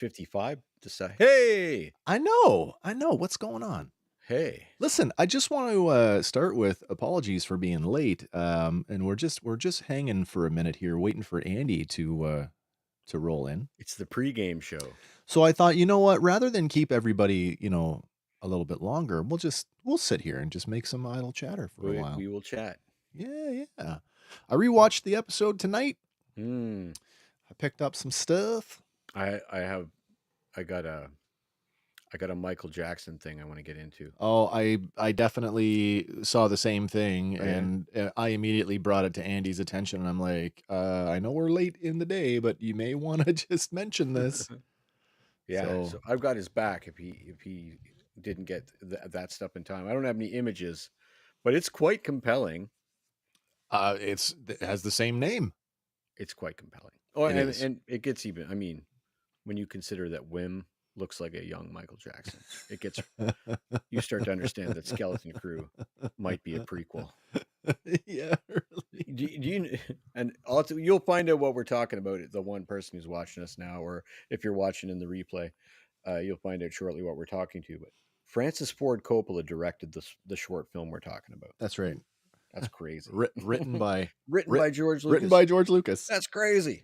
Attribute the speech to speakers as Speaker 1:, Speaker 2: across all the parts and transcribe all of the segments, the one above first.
Speaker 1: 55 to say, hey,
Speaker 2: I know. What's going on?
Speaker 1: hey.
Speaker 2: Listen, I just want to start with apologies for being late. And we're just hanging for a minute here, waiting for Andy to roll in.
Speaker 1: It's the pregame show.
Speaker 2: So I thought, you know what? Rather than keep everybody, a little bit longer, we'll sit here and just make some idle chatter for a while.
Speaker 1: We will chat.
Speaker 2: Yeah. I rewatched the episode tonight.
Speaker 1: I
Speaker 2: picked up some stuff.
Speaker 1: I got a Michael Jackson thing I want to get into.
Speaker 2: Oh, I definitely saw the same thing, and I immediately brought it to Andy's attention, and I'm like, I know we're late in the day, but you may want to just mention this.
Speaker 1: So I've got his back if he didn't get that stuff in time. I don't have any images, but it's quite compelling.
Speaker 2: It has the same name.
Speaker 1: It's quite compelling. Oh, and it gets even. I mean, when you consider that Wim looks like a young Michael Jackson, it gets you start to understand that Skeleton Crew might be a prequel.
Speaker 2: Yeah, really.
Speaker 1: Do you, and also you'll find out what we're talking about. The one person who's watching us now, or if you're watching in the replay, you'll find out shortly what we're talking to. But Francis Ford Coppola directed the short film we're talking about.
Speaker 2: That's right.
Speaker 1: That's crazy.
Speaker 2: Written by
Speaker 1: George Lucas.
Speaker 2: Written by George Lucas.
Speaker 1: That's crazy.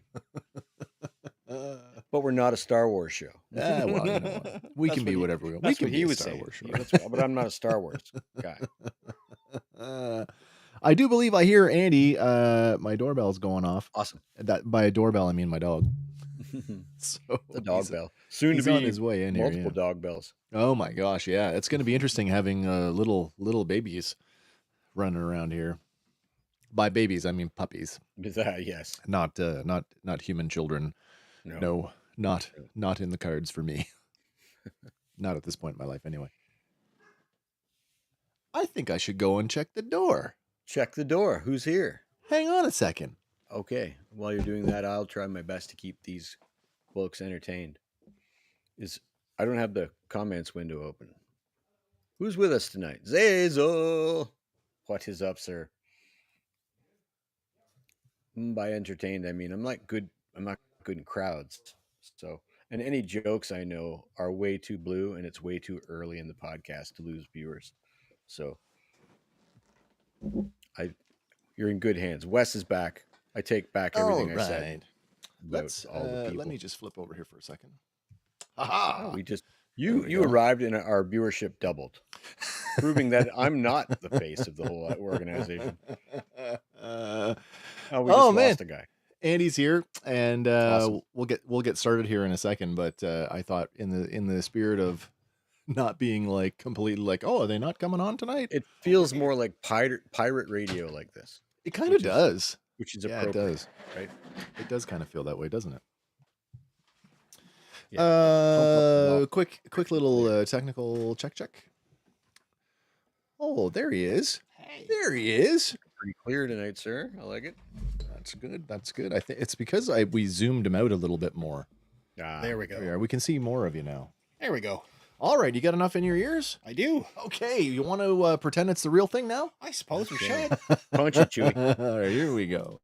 Speaker 1: But we're not a Star Wars show.
Speaker 2: Well, you know what? We can be whatever we want. We can be a Star Wars show.
Speaker 1: But I'm not a Star Wars guy.
Speaker 2: I do believe I hear Andy. My doorbell's going off.
Speaker 1: Awesome.
Speaker 2: That by a doorbell, I mean my dog.
Speaker 1: So the dog bell. Soon to be
Speaker 2: on his way in
Speaker 1: multiple
Speaker 2: here. Multiple
Speaker 1: dog bells.
Speaker 2: Oh my gosh, yeah. It's going to be interesting having little babies running around here. By babies, I mean puppies.
Speaker 1: Yes.
Speaker 2: Not human children. No, not in the cards for me. Not at this point in my life, anyway. I think I should go and check the door.
Speaker 1: Check the door. Who's here?
Speaker 2: Hang on a second.
Speaker 1: Okay. While you're doing that, I'll try my best to keep these folks entertained. I don't have the comments window open. Who's with us tonight? Zazel. What is up, sir? By entertained, I mean I'm not good in crowds. So, and any jokes I know are way too blue, and it's way too early in the podcast to lose viewers. So, you're in good hands. Wes is back. I take back everything I said.
Speaker 2: Let me just flip over here for a second.
Speaker 1: We just you arrived and our viewership doubled, proving that I'm not the face of the whole organization. We just lost a guy.
Speaker 2: Andy's here, and
Speaker 1: Awesome.
Speaker 2: we'll get started here in a second. But I thought in the spirit of not being like completely like, oh, are they not coming on tonight?
Speaker 1: It feels more like pirate radio like this.
Speaker 2: It kind of does.
Speaker 1: Which is
Speaker 2: appropriate. It does.
Speaker 1: Right?
Speaker 2: It does kind of feel that way, doesn't it?
Speaker 1: Yeah.
Speaker 2: Quick little technical check. Oh, there he is.
Speaker 3: Hey.
Speaker 2: There he is.
Speaker 1: Pretty clear tonight, sir. I like it.
Speaker 2: That's good. I think it's because we zoomed him out a little bit more.
Speaker 3: There we go.
Speaker 2: We can see more of you now.
Speaker 3: There we go.
Speaker 2: All right, you got enough in your ears?
Speaker 3: I do.
Speaker 2: Okay, you want to pretend it's the real thing now?
Speaker 3: I suppose we should.
Speaker 1: Punch it, Chewy.
Speaker 2: All right, here we go.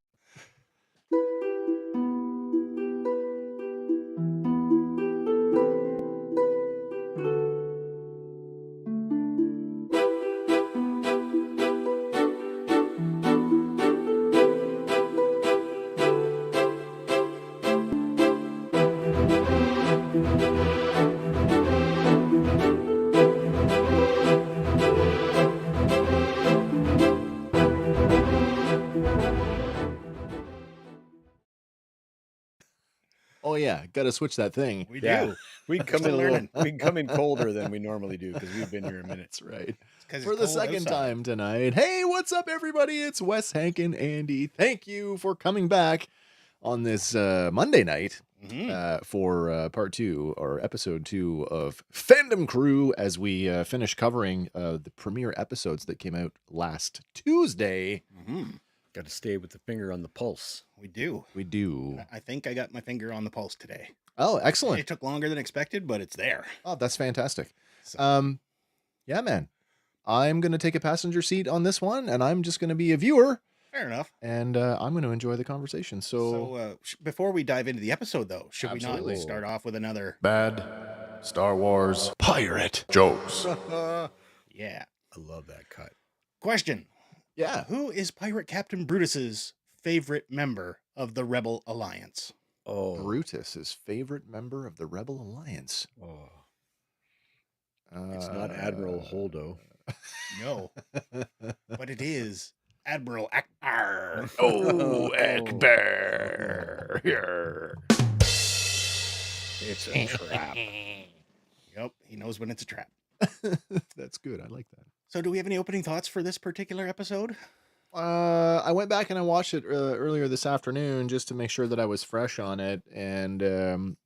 Speaker 2: Oh yeah, got to switch that thing.
Speaker 3: We do.
Speaker 1: We can come in colder than we normally do because we've been here a minute.
Speaker 2: That's right.
Speaker 3: For
Speaker 2: the second time tonight. Hey, what's up, everybody? It's Wes, Hank, and Andy. Thank you for coming back on this Monday night for part 2 or episode 2 of Fandom Crew as we finish covering the premiere episodes that came out last Tuesday.
Speaker 1: Got to stay with the finger on the pulse.
Speaker 3: We do. I think I got my finger on the pulse today.
Speaker 2: Oh, excellent.
Speaker 3: It took longer than expected, but it's there.
Speaker 2: Oh, that's fantastic. So. Yeah, man. I'm going to take a passenger seat on this one, and I'm just going to be a viewer
Speaker 3: Fair enough.
Speaker 2: and I'm going to enjoy the conversation. So,
Speaker 3: Before we dive into the episode, though, should
Speaker 2: Absolutely.
Speaker 3: we not start off with another?
Speaker 2: bad Star Wars pirate jokes.
Speaker 1: I
Speaker 3: Yeah.
Speaker 1: love that cut.
Speaker 3: Question.
Speaker 2: Yeah.
Speaker 3: Who is Pirate Captain Brutus's favorite member of the Rebel Alliance?
Speaker 1: Oh,
Speaker 2: Brutus's favorite member of the Rebel Alliance.
Speaker 1: oh. It's not Admiral Holdo.
Speaker 3: No, but it is Admiral Akbar.
Speaker 2: Oh, Akbar.
Speaker 1: It's a trap.
Speaker 3: Yep, he knows when it's a trap.
Speaker 2: That's good. I like that.
Speaker 3: So, do we have any opening thoughts for this particular episode?
Speaker 2: I went back and I watched it earlier this afternoon just to make sure that I was fresh on it. And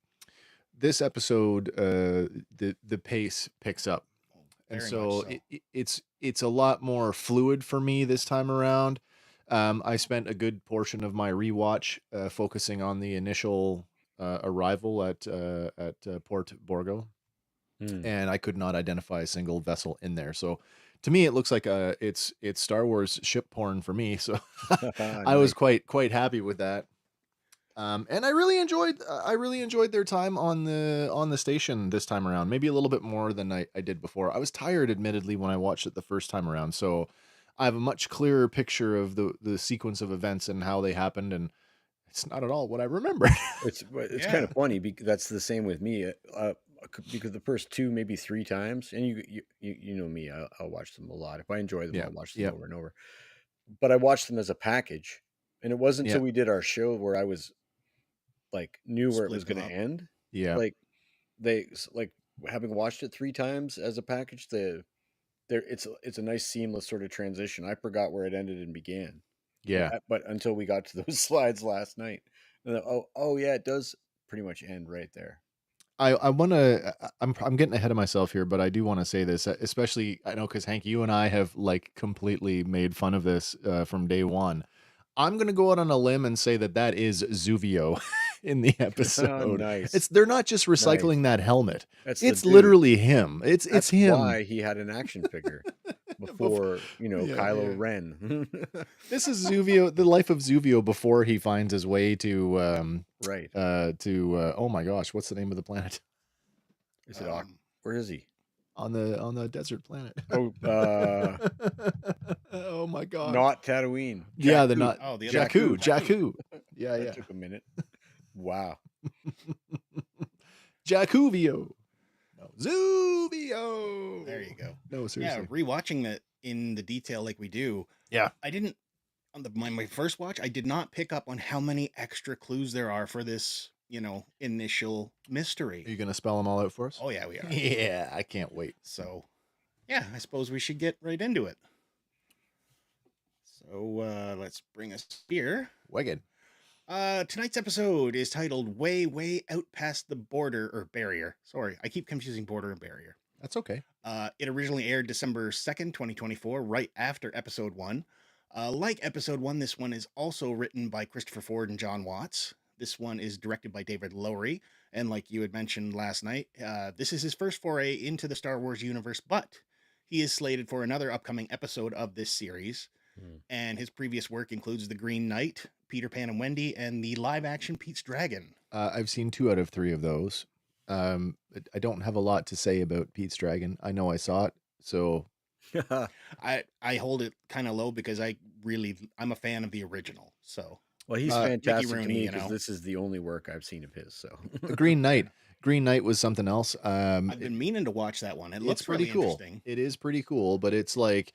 Speaker 2: this episode, the pace picks up, and
Speaker 3: Very
Speaker 2: so,
Speaker 3: much so.
Speaker 2: it's a lot more fluid for me this time around. I spent a good portion of my rewatch focusing on the initial arrival at Port Borgo, and I could not identify a single vessel in there. So to me, it looks like it's Star Wars ship porn for me. So I was quite happy with that. And I really enjoyed their time on the station this time around. Maybe a little bit more than I did before. I was tired, admittedly, when I watched it the first time around. So I have a much clearer picture of the sequence of events and how they happened, and it's not at all what I remember.
Speaker 1: It's
Speaker 3: Yeah.
Speaker 1: kind of funny because that's the same with me. Because the first 2, maybe 3 times, and you know me, I'll watch them a lot. If I enjoy them,
Speaker 2: Yeah,
Speaker 1: I'll watch them
Speaker 2: yep.
Speaker 1: over and over. But I watched them as a package, and it wasn't
Speaker 2: Yeah.
Speaker 1: until we did our show where I was like knew where it was
Speaker 3: Split
Speaker 1: going
Speaker 3: them
Speaker 1: to
Speaker 3: up.
Speaker 1: end.
Speaker 2: Yeah.
Speaker 1: Like like having watched it 3 times as a package, it's a nice seamless sort of transition. I forgot where it ended and began.
Speaker 2: Yeah.
Speaker 1: But until we got to those slides last night, and then, oh yeah, it does pretty much end right there.
Speaker 2: I want to. I'm getting ahead of myself here, but I do want to say this, especially I know because Hank, you and I have like completely made fun of this from day one. I'm gonna go out on a limb and say that is Zuvio in the episode.
Speaker 1: Nice.
Speaker 2: They're not just recycling that helmet.
Speaker 1: That's the
Speaker 2: It's
Speaker 1: dude.
Speaker 2: literally him. It's
Speaker 1: That's
Speaker 2: him.
Speaker 1: why he had an action figure before, Kylo
Speaker 2: yeah.
Speaker 1: Ren.
Speaker 2: This is Zuvio, the life of Zuvio before he finds his way to
Speaker 1: Right.
Speaker 2: oh my gosh, what's the name of the planet?
Speaker 1: Is it where is he?
Speaker 2: On the desert planet.
Speaker 1: Oh,
Speaker 2: Oh my god.
Speaker 1: not Tatooine.
Speaker 2: Yeah,
Speaker 1: Jakku.
Speaker 2: the not
Speaker 3: Oh, the other
Speaker 2: Jakku. Yeah,
Speaker 1: That
Speaker 2: yeah.
Speaker 1: took a minute. Wow.
Speaker 2: Jackuvio. No, Zuvio.
Speaker 3: There you go.
Speaker 2: No,
Speaker 3: Yeah,
Speaker 2: seriously.
Speaker 3: rewatching it in the detail like we do.
Speaker 2: Yeah.
Speaker 3: I didn't on my first watch. I did not pick up on how many extra clues there are for this, initial mystery.
Speaker 2: Are you gonna spell them all out for us?
Speaker 3: Oh yeah, we are.
Speaker 2: Yeah, I can't wait.
Speaker 3: So, yeah, I suppose we should get right into it. So let's bring us here.
Speaker 2: Wicked.
Speaker 3: Tonight's episode is titled "Way, Way Out Past the Border" or Barrier. Sorry, I keep confusing border and barrier.
Speaker 2: That's okay.
Speaker 3: It originally aired December 2nd, 2024, right after episode 1. Like episode 1, this one is also written by Christopher Ford and John Watts. This one is directed by David Lowery. And like you had mentioned last night, this is his first foray into the Star Wars universe, but he is slated for another upcoming episode of this series. And his previous work includes The Green Knight, Peter Pan and Wendy, and the live-action Pete's Dragon.
Speaker 2: I've seen 2 out of 3 of those. I don't have a lot to say about Pete's Dragon. I know I saw it, so
Speaker 3: I hold it kind of low because I'm a fan of the original. So
Speaker 1: Well, he's
Speaker 3: Mickey
Speaker 1: fantastic to
Speaker 3: Rooney,
Speaker 1: me
Speaker 3: you
Speaker 1: because
Speaker 3: know.
Speaker 1: this is the only work I've seen of his. So
Speaker 2: The Green Knight was something else.
Speaker 3: I've been meaning to watch that one. It looks
Speaker 2: pretty
Speaker 3: really
Speaker 2: cool.
Speaker 3: interesting.
Speaker 2: It is pretty cool, but it's like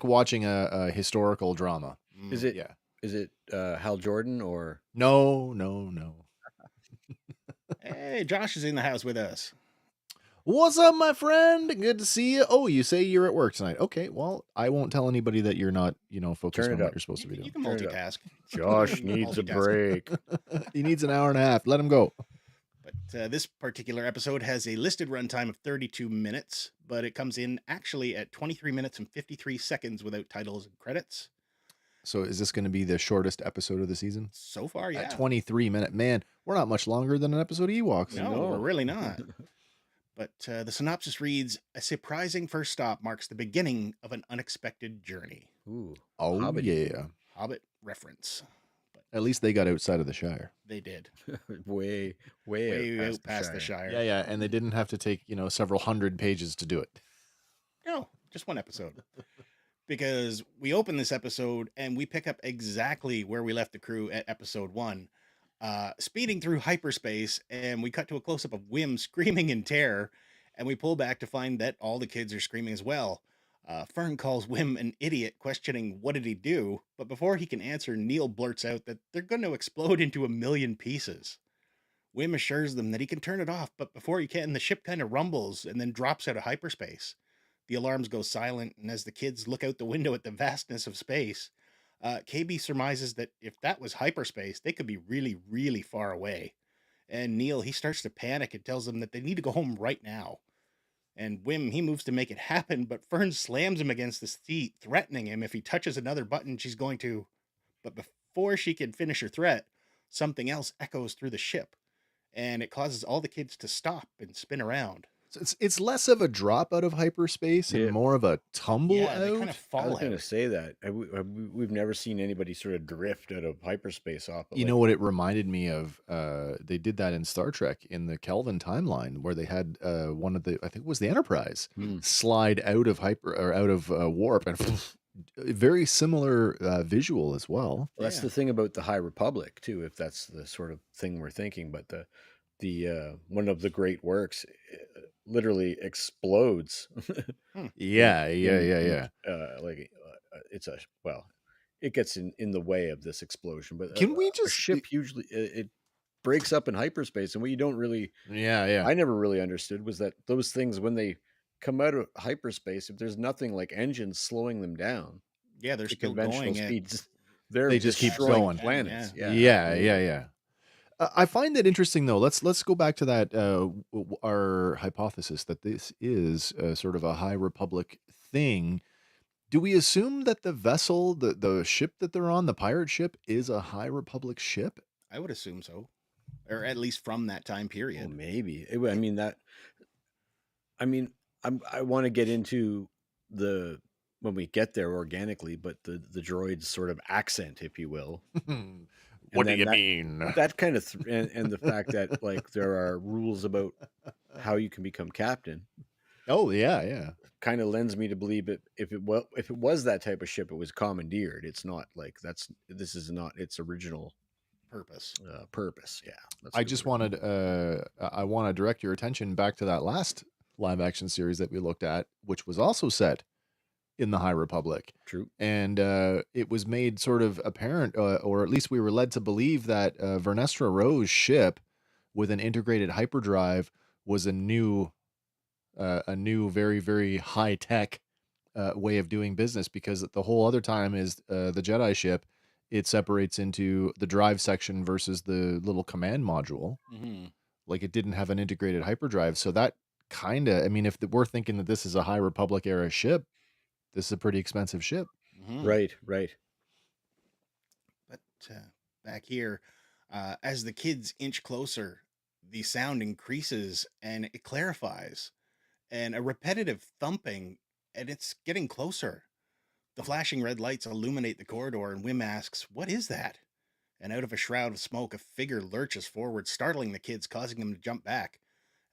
Speaker 2: watching a historical drama.
Speaker 1: is it?
Speaker 2: Yeah.
Speaker 1: Is it Hal Jordan or?
Speaker 2: No.
Speaker 3: Hey, Josh is in the house with us.
Speaker 2: What's up, my friend? Good to see you. Oh, you say you're at work tonight. Okay, well, I won't tell anybody that you're not, focused
Speaker 1: Turn
Speaker 2: on
Speaker 1: it
Speaker 2: what
Speaker 1: up.
Speaker 2: you're supposed to be
Speaker 3: You
Speaker 2: doing.
Speaker 3: can
Speaker 1: Turn it up.
Speaker 3: multitask.
Speaker 1: Josh needs a
Speaker 3: Multitasking.
Speaker 1: break.
Speaker 2: He needs an hour and a half. Let him go.
Speaker 3: But this particular episode has a listed runtime of 32 minutes, but it comes in actually at 23 minutes and 53 seconds without titles and credits.
Speaker 2: So is this going to be the shortest episode of the season?
Speaker 3: So far, yeah.
Speaker 2: At 23 minute. Man, we're not much longer than an episode of Ewoks.
Speaker 3: No,
Speaker 1: No.
Speaker 3: we're really not. But the synopsis reads, "A surprising first stop marks the beginning of an unexpected journey.
Speaker 1: Ooh.
Speaker 2: Oh,
Speaker 1: Hobbit.
Speaker 2: yeah.
Speaker 3: Hobbit reference. But
Speaker 2: At least they got outside of the Shire.
Speaker 3: they did.
Speaker 1: way
Speaker 3: Way
Speaker 1: out
Speaker 3: out past the Shire.
Speaker 2: Yeah, yeah, and they didn't have to take, several hundred pages to do it.
Speaker 3: No, just one episode. Because we open this episode and we pick up exactly where we left the crew at episode 1, speeding through hyperspace, and we cut to a close-up of Wim screaming in terror, and we pull back to find that all the kids are screaming as well. Fern calls Wim an idiot, questioning what did he do, but before he can answer, Neil blurts out that they're going to explode into a million pieces. Wim assures them that he can turn it off, but before he can, the ship kind of rumbles and then drops out of hyperspace. The alarms go silent, and as the kids look out the window at the vastness of space, KB surmises that if that was hyperspace, they could be really, really far away. And Neil, he starts to panic and tells them that they need to go home right now. And Wim, he moves to make it happen, but Fern slams him against the seat, threatening him if he touches another button, she's going to. But before she can finish her threat, something else echoes through the ship, and it causes all the kids to stop and spin around.
Speaker 2: So it's less of a drop out of hyperspace and
Speaker 1: Yeah.
Speaker 2: more of a tumble
Speaker 3: Yeah, they
Speaker 2: out.
Speaker 3: kind of
Speaker 1: I
Speaker 3: fall
Speaker 1: was going to
Speaker 3: out.
Speaker 1: say that we've never seen anybody sort of drift out of hyperspace off.
Speaker 2: You know what it reminded me of? They did that in Star Trek in the Kelvin timeline, where they had one of the, I think it was the Enterprise, slide out of warp, and very similar visual as well.
Speaker 1: Well, that's the thing about the High Republic too, if that's the sort of thing we're thinking. But the one of the great works literally explodes.
Speaker 2: Yeah.
Speaker 1: It's it gets in the way of this explosion. But
Speaker 2: Can we
Speaker 1: a
Speaker 2: just
Speaker 1: ship usually it breaks up in hyperspace, and what you don't really,
Speaker 2: Yeah.
Speaker 1: I never really understood was that those things, when they come out of hyperspace, if there's nothing like engines slowing them down,
Speaker 3: Yeah, they're
Speaker 1: to
Speaker 3: still
Speaker 1: conventional
Speaker 3: going at
Speaker 1: speeds, they're
Speaker 2: They just keep
Speaker 1: destroying
Speaker 2: going.
Speaker 1: planets.
Speaker 2: Yeah. I find that interesting, though. Let's go back to that our hypothesis that this is sort of a High Republic thing. Do we assume that the vessel, the ship that they're on, the pirate ship, is a High Republic ship?
Speaker 3: I would assume so, or at least from that time period.
Speaker 1: Well, maybe. I mean, I want to get into the when we get there organically, but the droid's sort of accent, if you will.
Speaker 2: What do
Speaker 1: then
Speaker 2: you
Speaker 1: that-
Speaker 2: mean?
Speaker 1: That kind of and the fact that like there are rules about how you can become captain
Speaker 2: Oh, yeah.
Speaker 1: kind of lends me to believe that if it was that type of ship, it was commandeered. It's not like this is not its original
Speaker 3: Purpose.
Speaker 1: purpose. Yeah, that's
Speaker 2: I
Speaker 1: what
Speaker 2: just
Speaker 1: we're-
Speaker 2: wanted I want to direct your attention back to that last live action series that we looked at, which was also set in the High Republic.
Speaker 1: True.
Speaker 2: And it was made sort of apparent, or at least we were led to believe that Vernestra Rose ship with an integrated hyperdrive was a new, very, very high tech way of doing business, because the whole other time is the Jedi ship. It separates into the drive section versus the little command module.
Speaker 3: Mm-hmm.
Speaker 2: Like, it didn't have an integrated hyperdrive. So that kind of, I mean, if we're thinking that this is a High Republic era ship, this is a pretty expensive ship.
Speaker 3: Mm-hmm.
Speaker 1: Right.
Speaker 3: But back here, as the kids inch closer, the sound increases and it clarifies, and a repetitive thumping, and it's getting closer. The flashing red lights illuminate the corridor, and Wim asks, "What is that?" And out of a shroud of smoke, a figure lurches forward, startling the kids, causing them to jump back.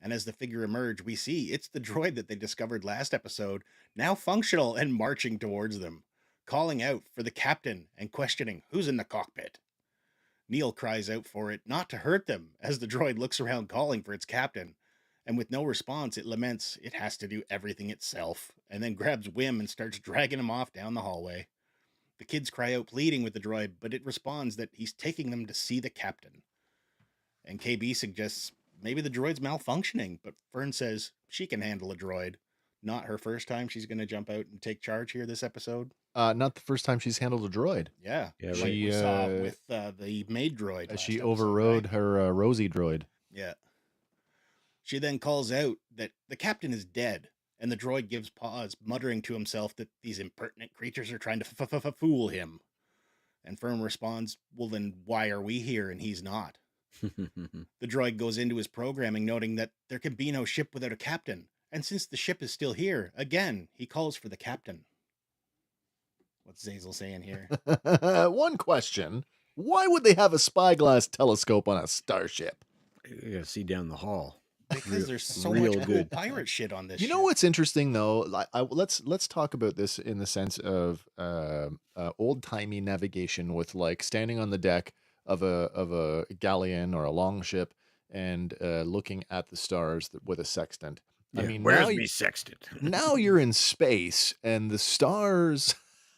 Speaker 3: And as the figure emerges, we see it's the droid that they discovered last episode, now functional and marching towards them, calling out for the captain and questioning who's in the cockpit. Neil cries out for it not to hurt them as the droid looks around calling for its captain, and with no response, it laments it has to do everything itself, and then grabs Wim and starts dragging him off down the hallway. The kids cry out pleading with the droid, but it responds that he's taking them to see the captain. And KB suggests maybe the droid's malfunctioning, but Fern says she can handle a droid. Not her first time she's going to jump out and take charge here this episode.
Speaker 2: Not the first time she's handled a droid.
Speaker 3: Yeah,
Speaker 1: Yeah,
Speaker 3: like
Speaker 1: right.
Speaker 3: we saw with the maid droid. last
Speaker 2: She
Speaker 3: episode,
Speaker 2: overrode
Speaker 3: right?
Speaker 2: her Rosie droid.
Speaker 3: Yeah. She then calls out that the captain is dead, and the droid gives pause, muttering to himself that these impertinent creatures are trying to fool him. And Fern responds, "Well, then why are we here and he's not?" The droid goes into his programming, noting that there can be no ship without a captain, and since the ship is still here, again, he calls for the captain. What's Zazel saying here?
Speaker 2: One question. Why would they have a spyglass telescope on a starship?
Speaker 1: You gotta see down the hall.
Speaker 3: Because there's so
Speaker 1: real
Speaker 3: much cool
Speaker 1: good.
Speaker 3: pirate shit on this
Speaker 2: You know
Speaker 3: ship.
Speaker 2: what's interesting though? Let's talk about this in the sense of old timey navigation with like standing on the deck of a galleon or a longship and looking at the stars with a sextant. I
Speaker 1: Yeah,
Speaker 2: mean,
Speaker 1: where's me sextant?
Speaker 2: now you're in space and the stars.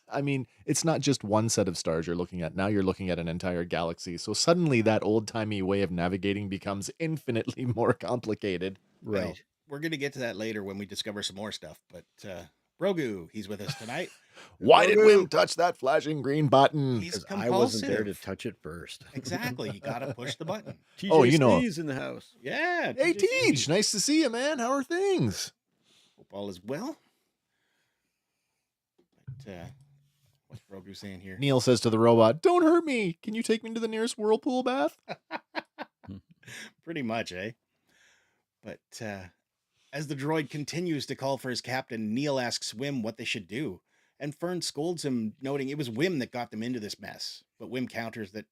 Speaker 2: I mean, it's not just one set of stars you're looking at. Now you're looking at an entire galaxy. So suddenly that old timey way of navigating becomes infinitely more complicated.
Speaker 1: Right.
Speaker 3: Well, we're going to get to that later when we discover some more stuff. But Brogu, he's with us tonight.
Speaker 2: Why did
Speaker 1: Grogu!
Speaker 2: Wim touch that flashing green button?
Speaker 3: He's
Speaker 1: Because I wasn't there to
Speaker 3: compulsive.
Speaker 1: touch it first.
Speaker 3: Exactly. You got to push the button.
Speaker 1: TJ
Speaker 2: Oh, you know.
Speaker 1: C's in the house.
Speaker 3: Yeah.
Speaker 2: Hey,
Speaker 3: TJC.
Speaker 2: Teej, nice to see you, man. How are things?
Speaker 3: Hope all is well. But what's Brogu saying here?
Speaker 2: Neil says to the robot, "Don't hurt me. Can you take me to the nearest whirlpool bath?"
Speaker 3: Pretty much, eh? But as the droid continues to call for his captain, Neil asks Wim what they should do. And Fern scolds him, noting it was Wim that got them into this mess. But Wim counters that,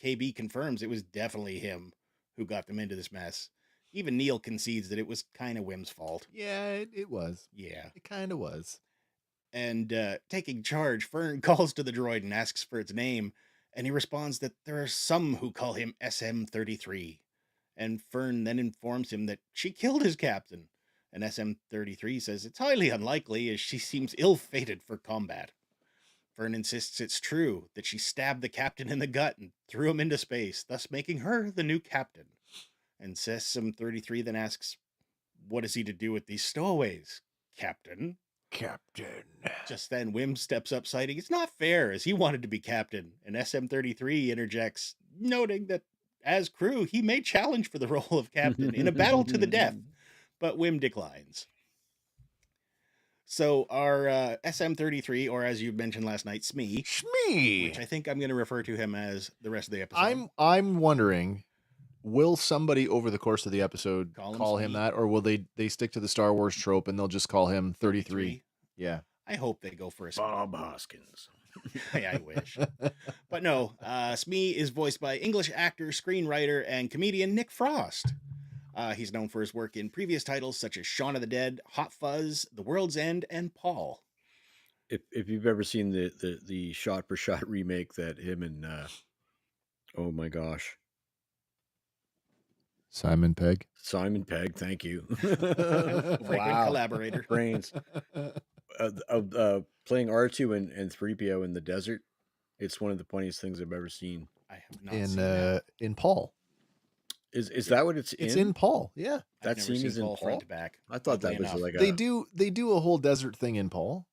Speaker 3: KB confirms it was definitely him who got them into this mess. Even Neil concedes that it was kind of Wim's fault.
Speaker 2: Yeah, it was.
Speaker 3: Yeah.
Speaker 2: It kind of was.
Speaker 3: And taking charge, Fern calls to the droid and asks for its name. And he responds that there are some who call him SM-33. And Fern then informs him that she killed his captain. And SM-33 says it's highly unlikely as she seems ill-fated for combat. Fern insists it's true, that she stabbed the captain in the gut and threw him into space, thus making her the new captain. And SM-33 then asks, what is he to do with these stowaways, Captain?
Speaker 2: Captain.
Speaker 3: Just then, Wim steps up, citing it's not fair, as he wanted to be captain. And SM-33 interjects, noting that as crew, he may challenge for the role of captain in a battle to the death, but Wim declines. So our SM-33, or as you mentioned last night, Smee,
Speaker 2: Shmee.
Speaker 3: which I think I'm going to refer to him as the rest of the episode.
Speaker 2: I'm wondering, will somebody over the course of the episode call him
Speaker 3: Smee?
Speaker 2: that, or will they stick to the Star Wars trope and they'll just call him 33? Yeah.
Speaker 3: I hope they go for a
Speaker 1: Bob Hoskins.
Speaker 3: I wish. But no, Smee is voiced by English actor, screenwriter, and comedian Nick Frost. He's known for his work in previous titles such as Shaun of the Dead, Hot Fuzz, The World's End, and Paul.
Speaker 1: If you've ever seen the shot for shot remake that him and oh my gosh,
Speaker 2: Simon Pegg,
Speaker 1: thank you.
Speaker 3: Frequent collaborator.
Speaker 1: Brains. Playing R2 and 3PO in the desert, it's one of the funniest things I've ever seen.
Speaker 3: I have not seen that.
Speaker 2: in Paul.
Speaker 1: Is that what it's in?
Speaker 2: It's in Paul. Yeah.
Speaker 1: That
Speaker 3: I've never
Speaker 1: scene
Speaker 3: seen
Speaker 1: is in
Speaker 3: Paul
Speaker 1: Paul?
Speaker 3: front to back.
Speaker 1: I thought that
Speaker 3: Oddly
Speaker 1: was
Speaker 3: enough.
Speaker 1: like
Speaker 2: They do a whole desert thing in Paul.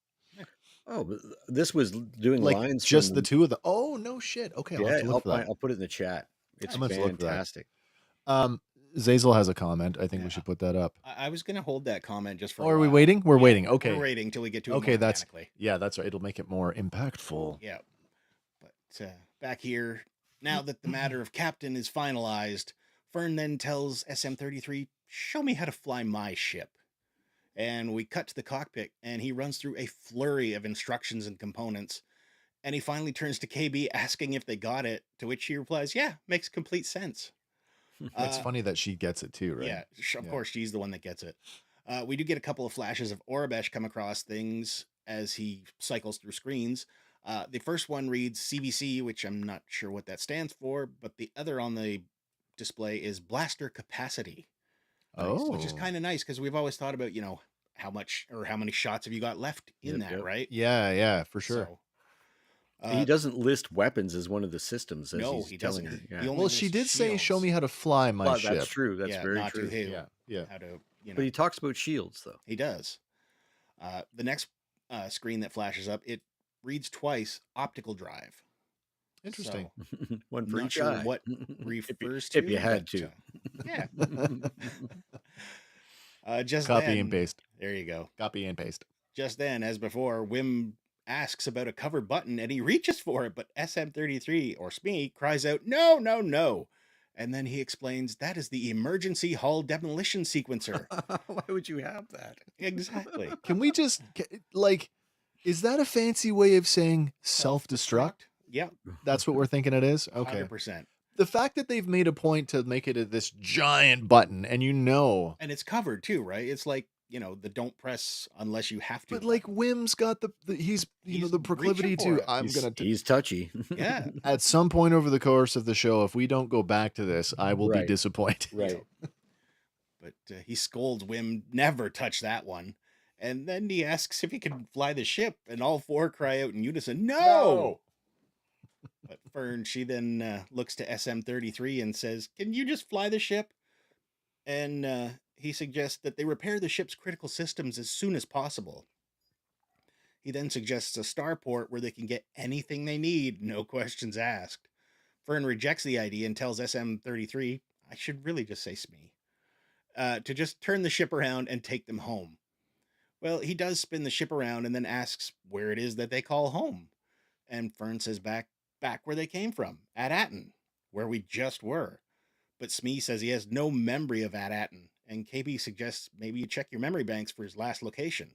Speaker 1: Oh, but this was doing
Speaker 2: Like
Speaker 1: lines
Speaker 2: just
Speaker 1: from
Speaker 2: the two of them. Oh no shit. Okay, I'll have to look for that.
Speaker 1: I'll put it in the chat. It's
Speaker 2: I'm gonna look for that.
Speaker 1: fantastic.
Speaker 2: Zazel has a comment. I think
Speaker 3: Yeah.
Speaker 2: we should put that up.
Speaker 3: I was going to hold that comment just for
Speaker 2: Oh,
Speaker 3: a
Speaker 2: are we
Speaker 3: while.
Speaker 2: waiting? We're
Speaker 3: Yeah,
Speaker 2: waiting. Okay.
Speaker 3: We're waiting till we get to it
Speaker 2: Okay,
Speaker 3: more
Speaker 2: that's
Speaker 3: organically.
Speaker 2: yeah, that's right. It'll make it more impactful.
Speaker 3: Yeah. But back here, now that the matter of captain is finalized, Fern then tells SM-33, show me how to fly my ship. And we cut to the cockpit, and he runs through a flurry of instructions and components. And he finally turns to KB asking if they got it, to which she replies, yeah, makes complete sense.
Speaker 2: It's funny that she gets it too, right?
Speaker 3: Yeah, of course, she's the one that gets it. We do get a couple of flashes of Orabesh come across things as he cycles through screens. The first one reads CVC, which I'm not sure what that stands for, but the other on the display is blaster capacity. Which is kind of nice because we've always thought about, how much or how many shots have you got left in that, right?
Speaker 2: Yeah, for sure.
Speaker 3: So,
Speaker 1: He doesn't list weapons as one of the systems. As
Speaker 3: no,
Speaker 1: he's
Speaker 3: he
Speaker 1: telling
Speaker 3: doesn't.
Speaker 1: her.
Speaker 3: He
Speaker 1: Yeah.
Speaker 3: only
Speaker 2: Well, she did
Speaker 3: lists
Speaker 2: say, "Show me
Speaker 3: shields.
Speaker 2: how to fly my
Speaker 1: Well,
Speaker 2: ship."
Speaker 1: that's true. That's
Speaker 3: Yeah,
Speaker 1: very
Speaker 3: not to
Speaker 1: true.
Speaker 3: who.
Speaker 2: Yeah.
Speaker 3: How to,
Speaker 1: But he talks about shields, though.
Speaker 3: He does. The next screen that flashes up, it reads twice optical drive.
Speaker 2: Interesting.
Speaker 3: So,
Speaker 1: One for
Speaker 3: not
Speaker 1: each
Speaker 3: sure
Speaker 1: eye.
Speaker 3: what refers to.
Speaker 1: if you had
Speaker 3: but,
Speaker 1: to.
Speaker 3: yeah. Just
Speaker 2: Copy
Speaker 3: then,
Speaker 2: and paste.
Speaker 3: There you go.
Speaker 2: Copy and paste.
Speaker 3: Just then, as before, Wim asks about a covered button and he reaches for it, but SM-33 or Smee cries out, no, no, no. And then he explains that is the emergency hull demolition sequencer.
Speaker 1: Why would you have that?
Speaker 3: Exactly.
Speaker 2: Can we just like Is that a fancy way of saying self-destruct?
Speaker 3: Yeah,
Speaker 2: That's what we're thinking it is? Okay.
Speaker 3: 100%.
Speaker 2: The fact that they've made a point to make it this giant button, and
Speaker 3: And it's covered too, right? It's like, the don't press unless you have to.
Speaker 2: but like
Speaker 3: button.
Speaker 2: Wim's got the he's
Speaker 3: He's
Speaker 2: the proclivity
Speaker 3: reaching for
Speaker 2: to
Speaker 3: it.
Speaker 1: He's touchy.
Speaker 3: Yeah.
Speaker 2: at some point over the course of the show, if we don't go back to this, I will be
Speaker 1: Right.
Speaker 2: disappointed.
Speaker 1: Right.
Speaker 3: But he scolds Wim, never touch that one. And then he asks if he can fly the ship, and all four cry out in unison, no! But Fern, she then looks to SM-33 and says, can you just fly the ship? And he suggests that they repair the ship's critical systems as soon as possible. He then suggests a starport where they can get anything they need, no questions asked. Fern rejects the idea and tells SM-33, I should really just say Smee, to just turn the ship around and take them home. Well, he does spin the ship around and then asks where it is that they call home. And Fern says back where they came from, at Atten, where we just were. But Smee says he has no memory of at Atten, and KB suggests maybe you check your memory banks for his last location.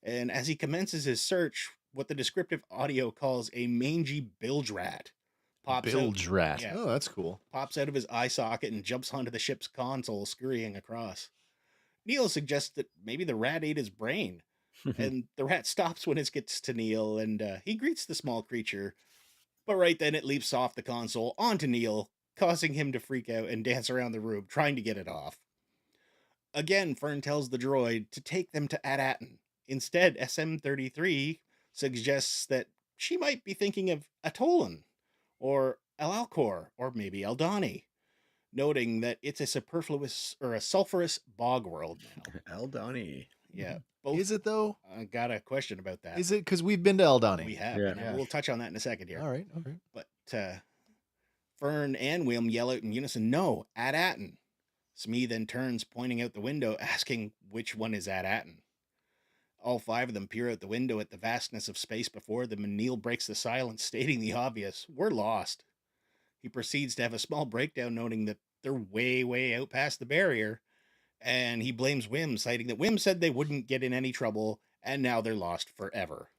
Speaker 3: And as he commences his search, what the descriptive audio calls a mangy bilge rat
Speaker 2: Bilge rat.
Speaker 3: Yeah.
Speaker 2: Oh, that's cool.
Speaker 3: pops out of his eye socket and jumps onto the ship's console, scurrying across. Neil suggests that maybe the rat ate his brain, and the rat stops when it gets to Neil, and he greets the small creature. But right then it leaps off the console onto Neil, causing him to freak out and dance around the room, trying to get it off. Again, Fern tells the droid to take them to At-Atten. Instead, SM-33 suggests that she might be thinking of Atollon, or Al-Alcor, or maybe Eldani, noting that it's a superfluous or a sulfurous bog world now.
Speaker 1: Eldani.
Speaker 3: Yeah, both.
Speaker 2: Is it though?
Speaker 3: I got a question about that.
Speaker 2: Is it because we've been to Eldani?
Speaker 3: We have.
Speaker 1: Yeah.
Speaker 3: Yeah. We'll touch on that in a second here.
Speaker 2: All right.
Speaker 3: But Fern and William yell out in unison, no, at Atten. Smee then turns, pointing out the window, asking which one is at Atten. All five of them peer out the window at the vastness of space before them, and Neil breaks the silence, stating the obvious, we're lost. He proceeds to have a small breakdown, noting that they're way, way out past the barrier, and he blames Wim, citing that Wim said they wouldn't get in any trouble, and now they're lost forever.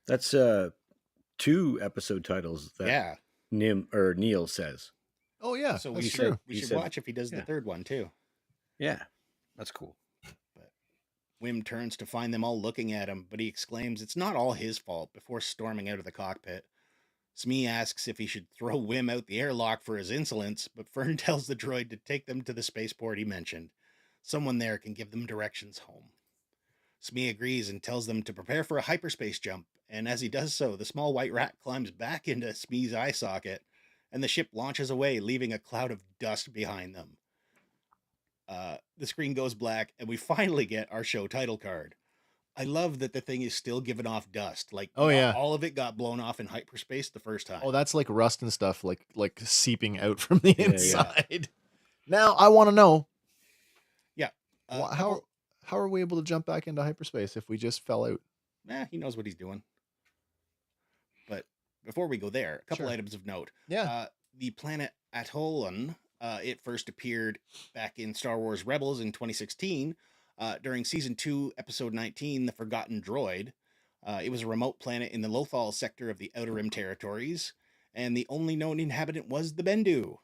Speaker 1: That's 2 episode titles that Neil says.
Speaker 2: Oh yeah,
Speaker 3: So
Speaker 2: that's
Speaker 3: we
Speaker 2: true.
Speaker 3: should
Speaker 1: said-
Speaker 3: watch if he does the third one too.
Speaker 1: Yeah, that's cool.
Speaker 3: Wim turns to find them all looking at him, but he exclaims it's not all his fault before storming out of the cockpit. Smee asks if he should throw Wim out the airlock for his insolence, but Fern tells the droid to take them to the spaceport he mentioned. Someone there can give them directions home. Smee agrees and tells them to prepare for a hyperspace jump, and as he does so, the small white rat climbs back into Smee's eye socket, and the ship launches away, leaving a cloud of dust behind them. The screen goes black, and we finally get our show title card. I love that the thing is still giving off dust. Like,
Speaker 2: Oh, yeah.
Speaker 3: all of it got blown off in hyperspace the first time.
Speaker 2: Oh, that's like rust and stuff, like seeping out from the
Speaker 1: Yeah.
Speaker 2: inside. Now I want to know
Speaker 3: Uh,
Speaker 2: how are we able to jump back into hyperspace if we just fell out?
Speaker 3: he knows what he's doing. But before we go there, a couple
Speaker 2: Sure.
Speaker 3: items of note.
Speaker 2: Yeah.
Speaker 3: The planet Atollon, it first appeared back in Star Wars Rebels in 2016 during Season 2, Episode 19, The Forgotten Droid. It was a remote planet in the Lothal sector of the Outer Rim territories, and the only known inhabitant was the Bendu.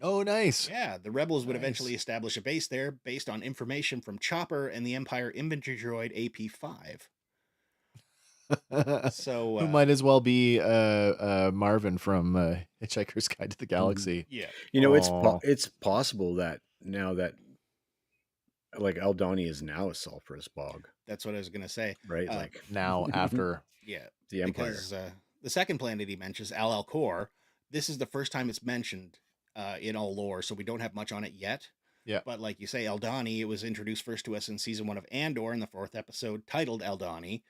Speaker 2: Oh, nice.
Speaker 3: Yeah, the Rebels would
Speaker 2: Nice.
Speaker 3: eventually establish a base there based on information from Chopper and the Empire infantry droid AP-5. So
Speaker 2: Who might as well be Marvin from Hitchhiker's Guide to the Galaxy.
Speaker 3: yeah,
Speaker 1: You know,
Speaker 2: Aw.
Speaker 1: it's possible that now that like Eldani is now a sulfurous bog,
Speaker 3: that's what I was gonna say.
Speaker 1: right?
Speaker 3: Uh,
Speaker 1: Like
Speaker 2: Now after
Speaker 3: Yeah,
Speaker 1: the Empire.
Speaker 3: because the second planet he mentions, Al-Alcor, this is the first time it's mentioned in all lore, so we don't have much on it yet.
Speaker 2: Yeah.
Speaker 3: But like you say, Eldani, it was introduced first to us in Season 1 of Andor in the 4th episode titled Eldani.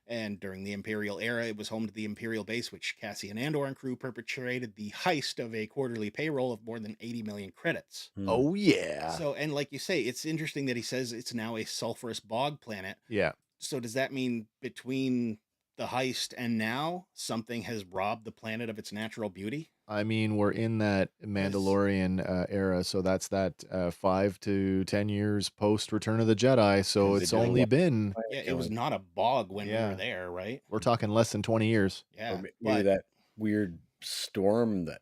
Speaker 3: And during the Imperial era, it was home to the Imperial base, which Cassian Andor and crew perpetrated the heist of a quarterly payroll of more than 80 million credits.
Speaker 1: Hmm.
Speaker 2: Oh yeah.
Speaker 3: So, and like you say, it's interesting that he says it's now a sulfurous bog planet.
Speaker 2: Yeah.
Speaker 3: So does that mean between the heist and now something has robbed the planet of its natural beauty?
Speaker 2: I mean, we're in that Mandalorian era, so that's that 5 to 10 years post Return of the Jedi. So
Speaker 1: They
Speaker 2: it's
Speaker 1: did a
Speaker 2: only
Speaker 1: lot of
Speaker 2: been,
Speaker 3: Yeah,
Speaker 1: planet
Speaker 3: it was
Speaker 1: killing.
Speaker 3: not a bog when we were
Speaker 2: yeah,
Speaker 3: there, right?
Speaker 2: we're talking less than 20 years.
Speaker 3: Yeah,
Speaker 1: Maybe
Speaker 3: but
Speaker 1: that weird storm that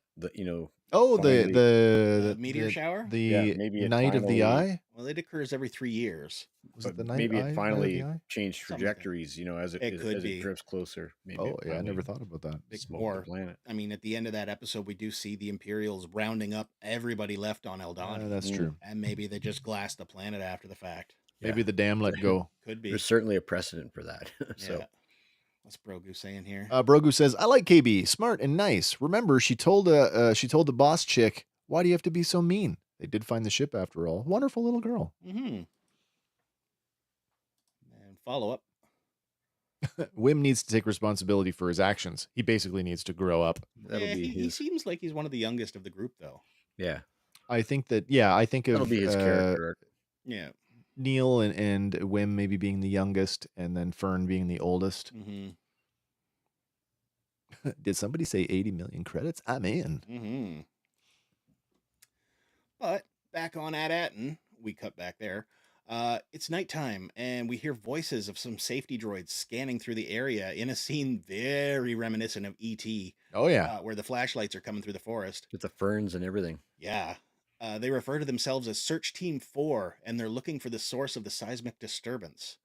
Speaker 2: Oh,
Speaker 1: finally,
Speaker 3: the meteor shower.
Speaker 1: yeah,
Speaker 2: the
Speaker 1: maybe it
Speaker 2: Night of the
Speaker 1: finally,
Speaker 2: Eye?
Speaker 3: Well, it occurs every 3 years.
Speaker 2: Was
Speaker 1: but
Speaker 2: it the Night
Speaker 1: maybe it
Speaker 2: Eye? Night of the
Speaker 1: finally
Speaker 2: Eye?
Speaker 1: changed
Speaker 3: Something like that.
Speaker 1: trajectories.
Speaker 3: It could
Speaker 1: As it
Speaker 3: be.
Speaker 1: drifts closer, maybe
Speaker 2: Oh,
Speaker 1: it
Speaker 2: yeah, I
Speaker 1: finally
Speaker 2: never thought about that.
Speaker 1: smoked the planet.
Speaker 3: I mean, at the end of that episode, we do see the Imperials rounding up everybody left on Eldani,
Speaker 2: That's
Speaker 1: Mm.
Speaker 2: true.
Speaker 3: and maybe they just glassed the planet after the fact.
Speaker 2: Maybe
Speaker 1: Yeah.
Speaker 2: the dam let go.
Speaker 3: Could be.
Speaker 1: There's certainly a precedent for that. So
Speaker 3: Yeah. What's Brogu saying here?
Speaker 2: Brogu says, "I like KB, smart and nice. Remember, she told the boss chick, why do you have to be so mean? They did find the ship after all. Wonderful little girl."
Speaker 3: Mm-hmm. And follow up.
Speaker 2: Wim needs to take responsibility for his actions. He basically needs to grow up.
Speaker 1: that'll be
Speaker 3: He
Speaker 1: his.
Speaker 3: seems like he's one of the youngest of the group, though.
Speaker 1: Yeah,
Speaker 2: I think that, I think
Speaker 1: that'll
Speaker 2: of
Speaker 1: be his character arc.
Speaker 3: Yeah.
Speaker 2: Neil and Wim maybe being the youngest, and then Fern being the oldest.
Speaker 3: Mm-hmm.
Speaker 2: Did somebody say 80 million credits? I'm in.
Speaker 3: Mm-hmm. But back on At-Atten, we cut back there. It's nighttime, and we hear voices of some safety droids scanning through the area in a scene very reminiscent of E.T.,
Speaker 2: Oh, yeah.
Speaker 3: where the flashlights are coming through the forest.
Speaker 1: With the ferns and everything.
Speaker 3: Yeah. They refer to themselves as Search Team 4, and they're looking for the source of the seismic disturbance.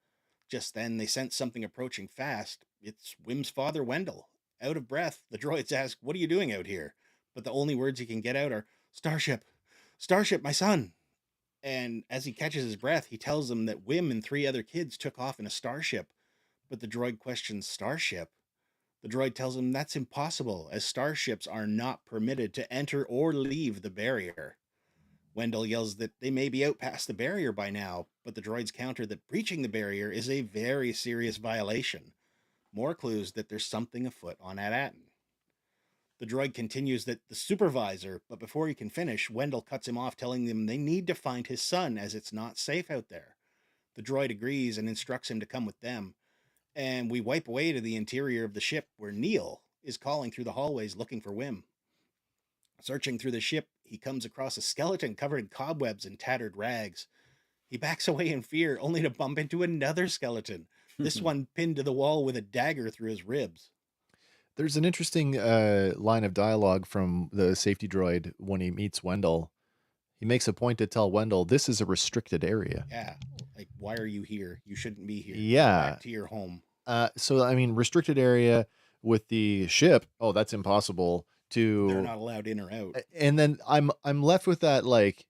Speaker 3: Just then, they sense something approaching fast. It's Wim's father, Wendell. Out of breath, the droids ask, "What are you doing out here?" But the only words he can get out are, "Starship! Starship, my son!" And as he catches his breath, he tells them that Wim and 3 other kids took off in a starship. But the droid questions, "Starship?" The droid tells him that's impossible, as starships are not permitted to enter or leave the barrier. Wendell yells that they may be out past the barrier by now, but the droids counter that breaching the barrier is a very serious violation. More clues that there's something afoot on At-Atten. The droid continues that the supervisor, but before he can finish, Wendell cuts him off, telling them they need to find his son as it's not safe out there. The droid agrees and instructs him to come with them, and we wipe away to the interior of the ship where Neil is calling through the hallways looking for Wim. Searching through the ship, he comes across a skeleton covered in cobwebs and tattered rags. He backs away in fear, only to bump into another skeleton, this one pinned to the wall with a dagger through his ribs.
Speaker 2: There's an interesting line of dialogue from the safety droid when he meets Wendell. He makes a point to tell Wendell, this is a restricted area.
Speaker 3: Yeah, like, why are you here? You shouldn't be here.
Speaker 2: Yeah.
Speaker 3: Go back to your home.
Speaker 2: So, I mean, restricted area with the ship, oh, that's impossible to...
Speaker 3: They're not allowed in or out.
Speaker 2: And then I'm left with that, like,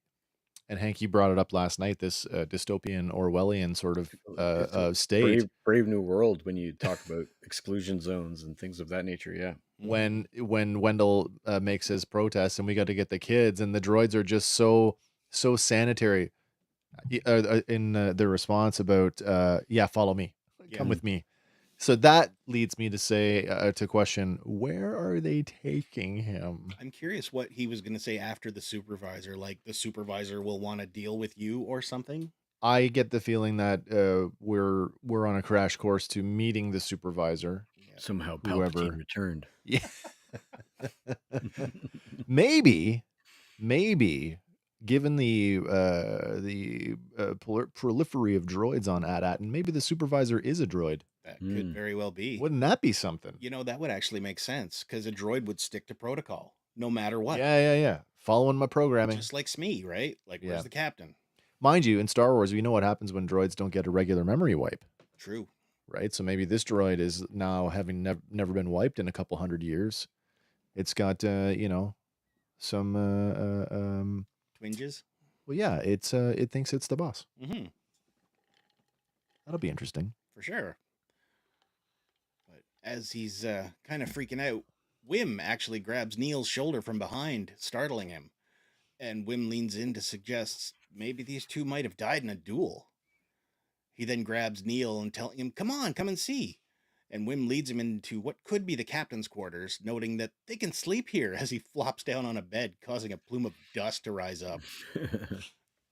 Speaker 2: and Hank, you brought it up last night, this dystopian Orwellian sort of state.
Speaker 1: Brave New World, when you talk about exclusion zones and things of that nature. Yeah.
Speaker 2: When Wendell makes his protest and we got to get the kids, and the droids are just so sanitary in their response about, yeah, follow me, come with me. So that leads me to say, to question, where are they taking him?
Speaker 3: I'm curious what he was going to say after the supervisor, like the supervisor will want to deal with you or something.
Speaker 2: I get the feeling that we're on a crash course to meeting the supervisor.
Speaker 3: Yeah.
Speaker 1: Somehow
Speaker 2: Whoever.
Speaker 1: Palpatine returned.
Speaker 2: Yeah. maybe, given the prolifery of droids on At-Atten, maybe the supervisor is a droid.
Speaker 3: That could very well be.
Speaker 2: Wouldn't that be something?
Speaker 3: You know, that would actually make sense, because a droid would stick to protocol no matter what.
Speaker 2: Yeah. Following my programming.
Speaker 3: Just like Smee, right? Like, where's the captain?
Speaker 2: Mind you, in Star Wars, we know what happens when droids don't get a regular memory wipe.
Speaker 3: True.
Speaker 2: Right? So maybe this droid is now having never been wiped in a couple hundred years. It's got, some...
Speaker 3: Twinges?
Speaker 2: Well, yeah, it thinks it's the boss.
Speaker 3: Mm-hmm.
Speaker 2: That'll be interesting.
Speaker 3: For sure. But as he's kind of freaking out, Wim actually grabs Neil's shoulder from behind, startling him. And Wim leans in to suggest maybe these two might have died in a duel. He then grabs Neil and telling him, "Come on, come and see." And Wim leads him into what could be the captain's quarters, noting that they can sleep here as he flops down on a bed, causing a plume of dust to rise up.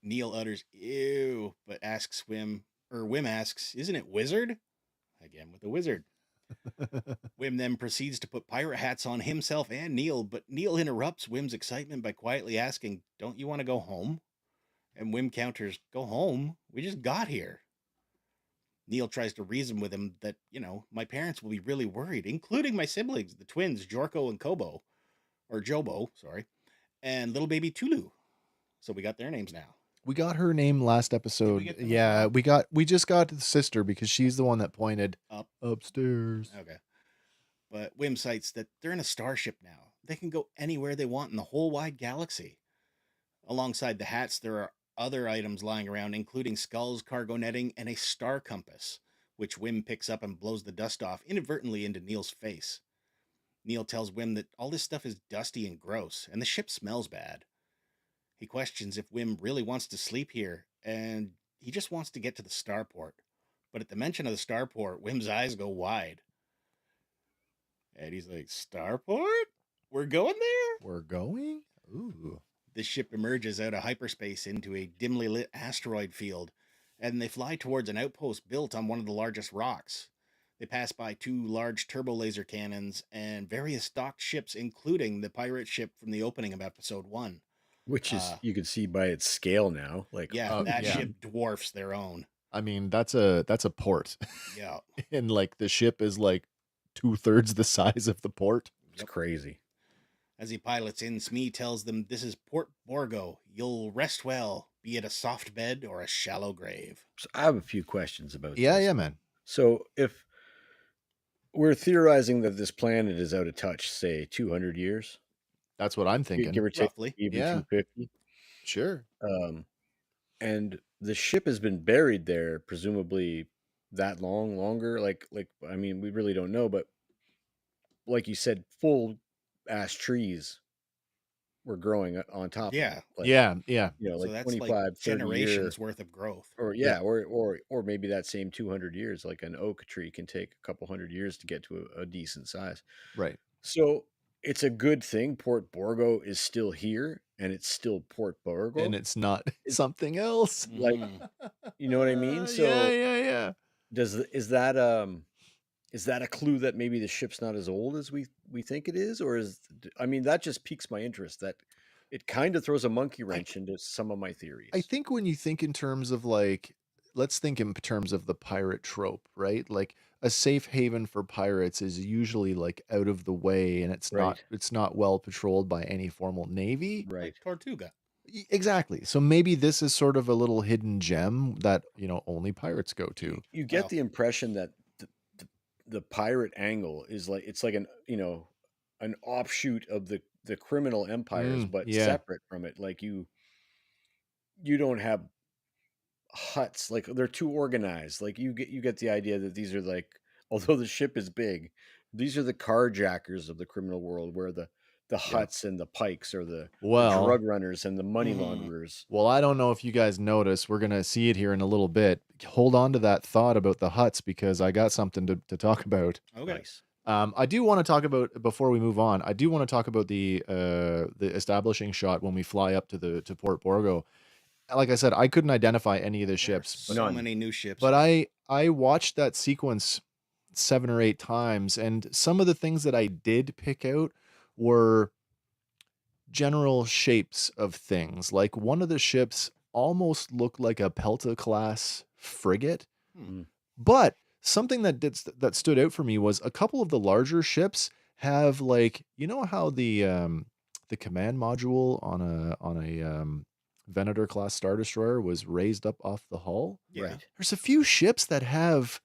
Speaker 3: Neil utters, "Ew," but Wim asks, "Isn't it Wizard?" Again with the wizard. Wim then proceeds to put pirate hats on himself and Neil, but Neil interrupts Wim's excitement by quietly asking, "Don't you want to go home?" And Wim counters, "Go home? We just got here." Neil tries to reason with him that, my parents will be really worried, including my siblings, the twins, Jorko and Kobo, or Jobo, sorry, and little baby Tulu. So we got their names now.
Speaker 2: We got her name last
Speaker 3: Did we
Speaker 2: episode.
Speaker 3: get them as
Speaker 2: Yeah,
Speaker 3: well?
Speaker 2: we just got the sister because she's the one that pointed
Speaker 3: Up.
Speaker 2: upstairs.
Speaker 3: Okay. But Wim cites that they're in a starship now. They can go anywhere they want in the whole wide galaxy. Alongside the hats, there are other items lying around, including skulls, cargo netting, and a star compass, which Wim picks up and blows the dust off inadvertently into Neil's face. Neil tells Wim that all this stuff is dusty and gross, and the ship smells bad. He questions if Wim really wants to sleep here, and he just wants to get to the starport. But at the mention of the starport, Wim's eyes go wide. And he's like, "Starport? We're going there?"
Speaker 2: We're going? Ooh.
Speaker 3: The ship emerges out of hyperspace into a dimly lit asteroid field, and they fly towards an outpost built on one of the largest rocks. They pass by 2 large turbo laser cannons and various docked ships, including the pirate ship from the opening of episode 1.
Speaker 1: Which is you can see by its scale now. Like,
Speaker 3: Yeah, that
Speaker 2: yeah.
Speaker 3: ship dwarfs their own.
Speaker 2: I mean, that's a port.
Speaker 3: Yeah.
Speaker 2: And like the ship is like 2/3 the size of the port.
Speaker 1: it's crazy.
Speaker 3: As he pilots in, Smee tells them this is Port Borgo. You'll rest well, be it a soft bed or a shallow grave.
Speaker 1: So I have a few questions about
Speaker 2: Yeah,
Speaker 1: this.
Speaker 2: yeah, man.
Speaker 1: So if we're theorizing that this planet is out of touch, say 200 years,
Speaker 2: That's what I'm thinking.
Speaker 1: give or take,
Speaker 3: Roughly.
Speaker 1: even
Speaker 2: Yeah.
Speaker 1: 250.
Speaker 2: Sure.
Speaker 1: And the ship has been buried there, presumably that longer. Like I mean, we really don't know, but like you said, full ass trees were growing on top
Speaker 3: Yeah.
Speaker 1: of it. Like,
Speaker 2: Yeah, yeah.
Speaker 3: So
Speaker 1: like
Speaker 3: that's
Speaker 1: 25,
Speaker 3: like
Speaker 1: 30 year,
Speaker 3: generations worth of growth.
Speaker 1: or
Speaker 2: Yeah.
Speaker 1: or maybe that same 200 years, like an oak tree can take a couple hundred years to get to a decent size.
Speaker 2: Right.
Speaker 1: So it's a good thing Port Borgo is still here and it's still Port Borgo.
Speaker 2: And it's not
Speaker 1: It's-
Speaker 2: something else.
Speaker 1: like,
Speaker 3: Mm.
Speaker 1: you know what I mean? So
Speaker 2: yeah.
Speaker 1: is that a clue that maybe the ship's not as old as we think it is, or I mean, that just piques my interest. That it kind of throws a monkey wrench into some of my theories.
Speaker 2: I think when you think in terms of like, let's think in terms of the pirate trope, right? Like a safe haven for pirates is usually like out of the way and
Speaker 1: Right.
Speaker 2: it's not well patrolled by any formal navy.
Speaker 1: Right.
Speaker 3: Like Tortuga.
Speaker 2: Exactly. So maybe this is sort of a little hidden gem that, only pirates go to.
Speaker 1: You get
Speaker 3: Well-
Speaker 1: the impression that the pirate angle is like it's like an an offshoot of the criminal empires, but
Speaker 2: yeah.
Speaker 1: separate from it. Like you don't have huts, like they're too organized. Like you get the idea that these are like, although the ship is big, these are the carjackers of the criminal world, where the huts and the pikes are the
Speaker 2: Well,
Speaker 1: drug runners and the money
Speaker 3: Mhm.
Speaker 1: launderers.
Speaker 2: well, I don't know if you guys notice. We're going to see it here in a little bit. Hold on to that thought about the huts because I got something to talk about.
Speaker 3: Okay.
Speaker 1: Nice.
Speaker 2: I do want to talk about, before we move on, I do want to talk about the establishing shot when we fly up to Port Borgo. Like I said, I couldn't identify any of the
Speaker 3: There are
Speaker 2: ships,
Speaker 3: so
Speaker 1: None.
Speaker 3: many new ships.
Speaker 2: but I watched that sequence 7 or 8 times, and some of the things that I did pick out were general shapes of things. Like one of the ships almost looked like a Pelta class frigate,
Speaker 3: Hmm.
Speaker 2: but something that stood out for me was a couple of the larger ships have, like, how the command module on a Venator class Star Destroyer was raised up off the hull.
Speaker 3: Yeah.
Speaker 1: Right.
Speaker 2: There's a few ships that have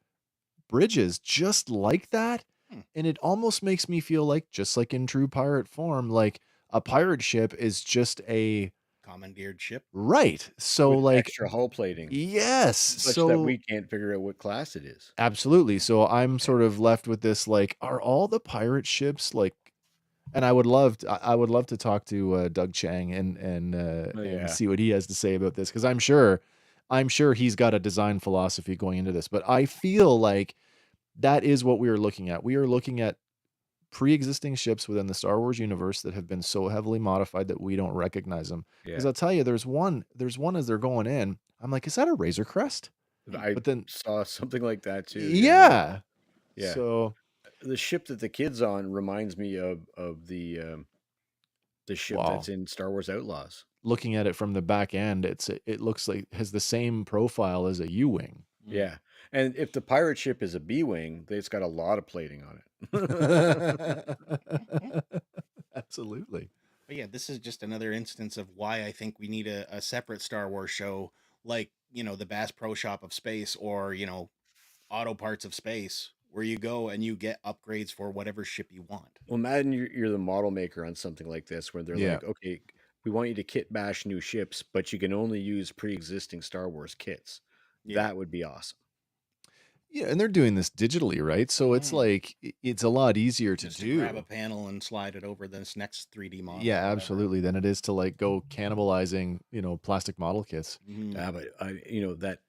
Speaker 2: bridges just like that,
Speaker 3: Hmm.
Speaker 2: and it almost makes me feel like, just like in true pirate form, like a pirate ship is just a
Speaker 3: Commandeered ship.
Speaker 2: right. So
Speaker 1: With
Speaker 2: like,
Speaker 1: extra hull plating,
Speaker 2: yes,
Speaker 1: such
Speaker 2: so
Speaker 1: that we can't figure out what class it is.
Speaker 2: absolutely. So I'm sort of left with this, like, are all the pirate ships like? And I would love to talk to Doug Chang and
Speaker 1: yeah.
Speaker 2: see what he has to say about this, because I'm sure he's got a design philosophy going into this. But I feel like that is what we are looking at. We are looking at pre-existing ships within the Star Wars universe that have been so heavily modified that we don't recognize them. Because
Speaker 1: Yeah.
Speaker 2: I'll tell you, there's one as they're going in. I'm like, is that a Razor Crest?
Speaker 1: I
Speaker 2: But then,
Speaker 1: saw something like that too.
Speaker 2: yeah.
Speaker 1: Yeah.
Speaker 2: So
Speaker 1: the ship that the kid's on reminds me of the ship
Speaker 2: Wow.
Speaker 1: that's in Star Wars Outlaws.
Speaker 2: Looking at it from the back end, it looks like it has the same profile as a U-wing.
Speaker 1: Yeah, and if the pirate ship is a B-wing, it's got a lot of plating on it.
Speaker 2: Absolutely.
Speaker 3: But yeah, this is just another instance of why I think we need a separate Star Wars show, like, the Bass Pro Shop of Space, or, Auto Parts of Space, where you go and you get upgrades for whatever ship you want.
Speaker 1: Well, imagine you're the model maker on something like this, where they're
Speaker 2: Yeah.
Speaker 1: like, okay, we want you to kit bash new ships, but you can only use pre-existing Star Wars kits.
Speaker 3: Yeah.
Speaker 1: That would be awesome.
Speaker 2: Yeah, and they're doing this digitally, right? So it's like it's a lot easier to
Speaker 3: Just
Speaker 2: do.
Speaker 3: grab a panel and slide it over this next 3D model.
Speaker 2: Yeah, absolutely. Than it is to like go cannibalizing, plastic model kits.
Speaker 1: Yeah, but that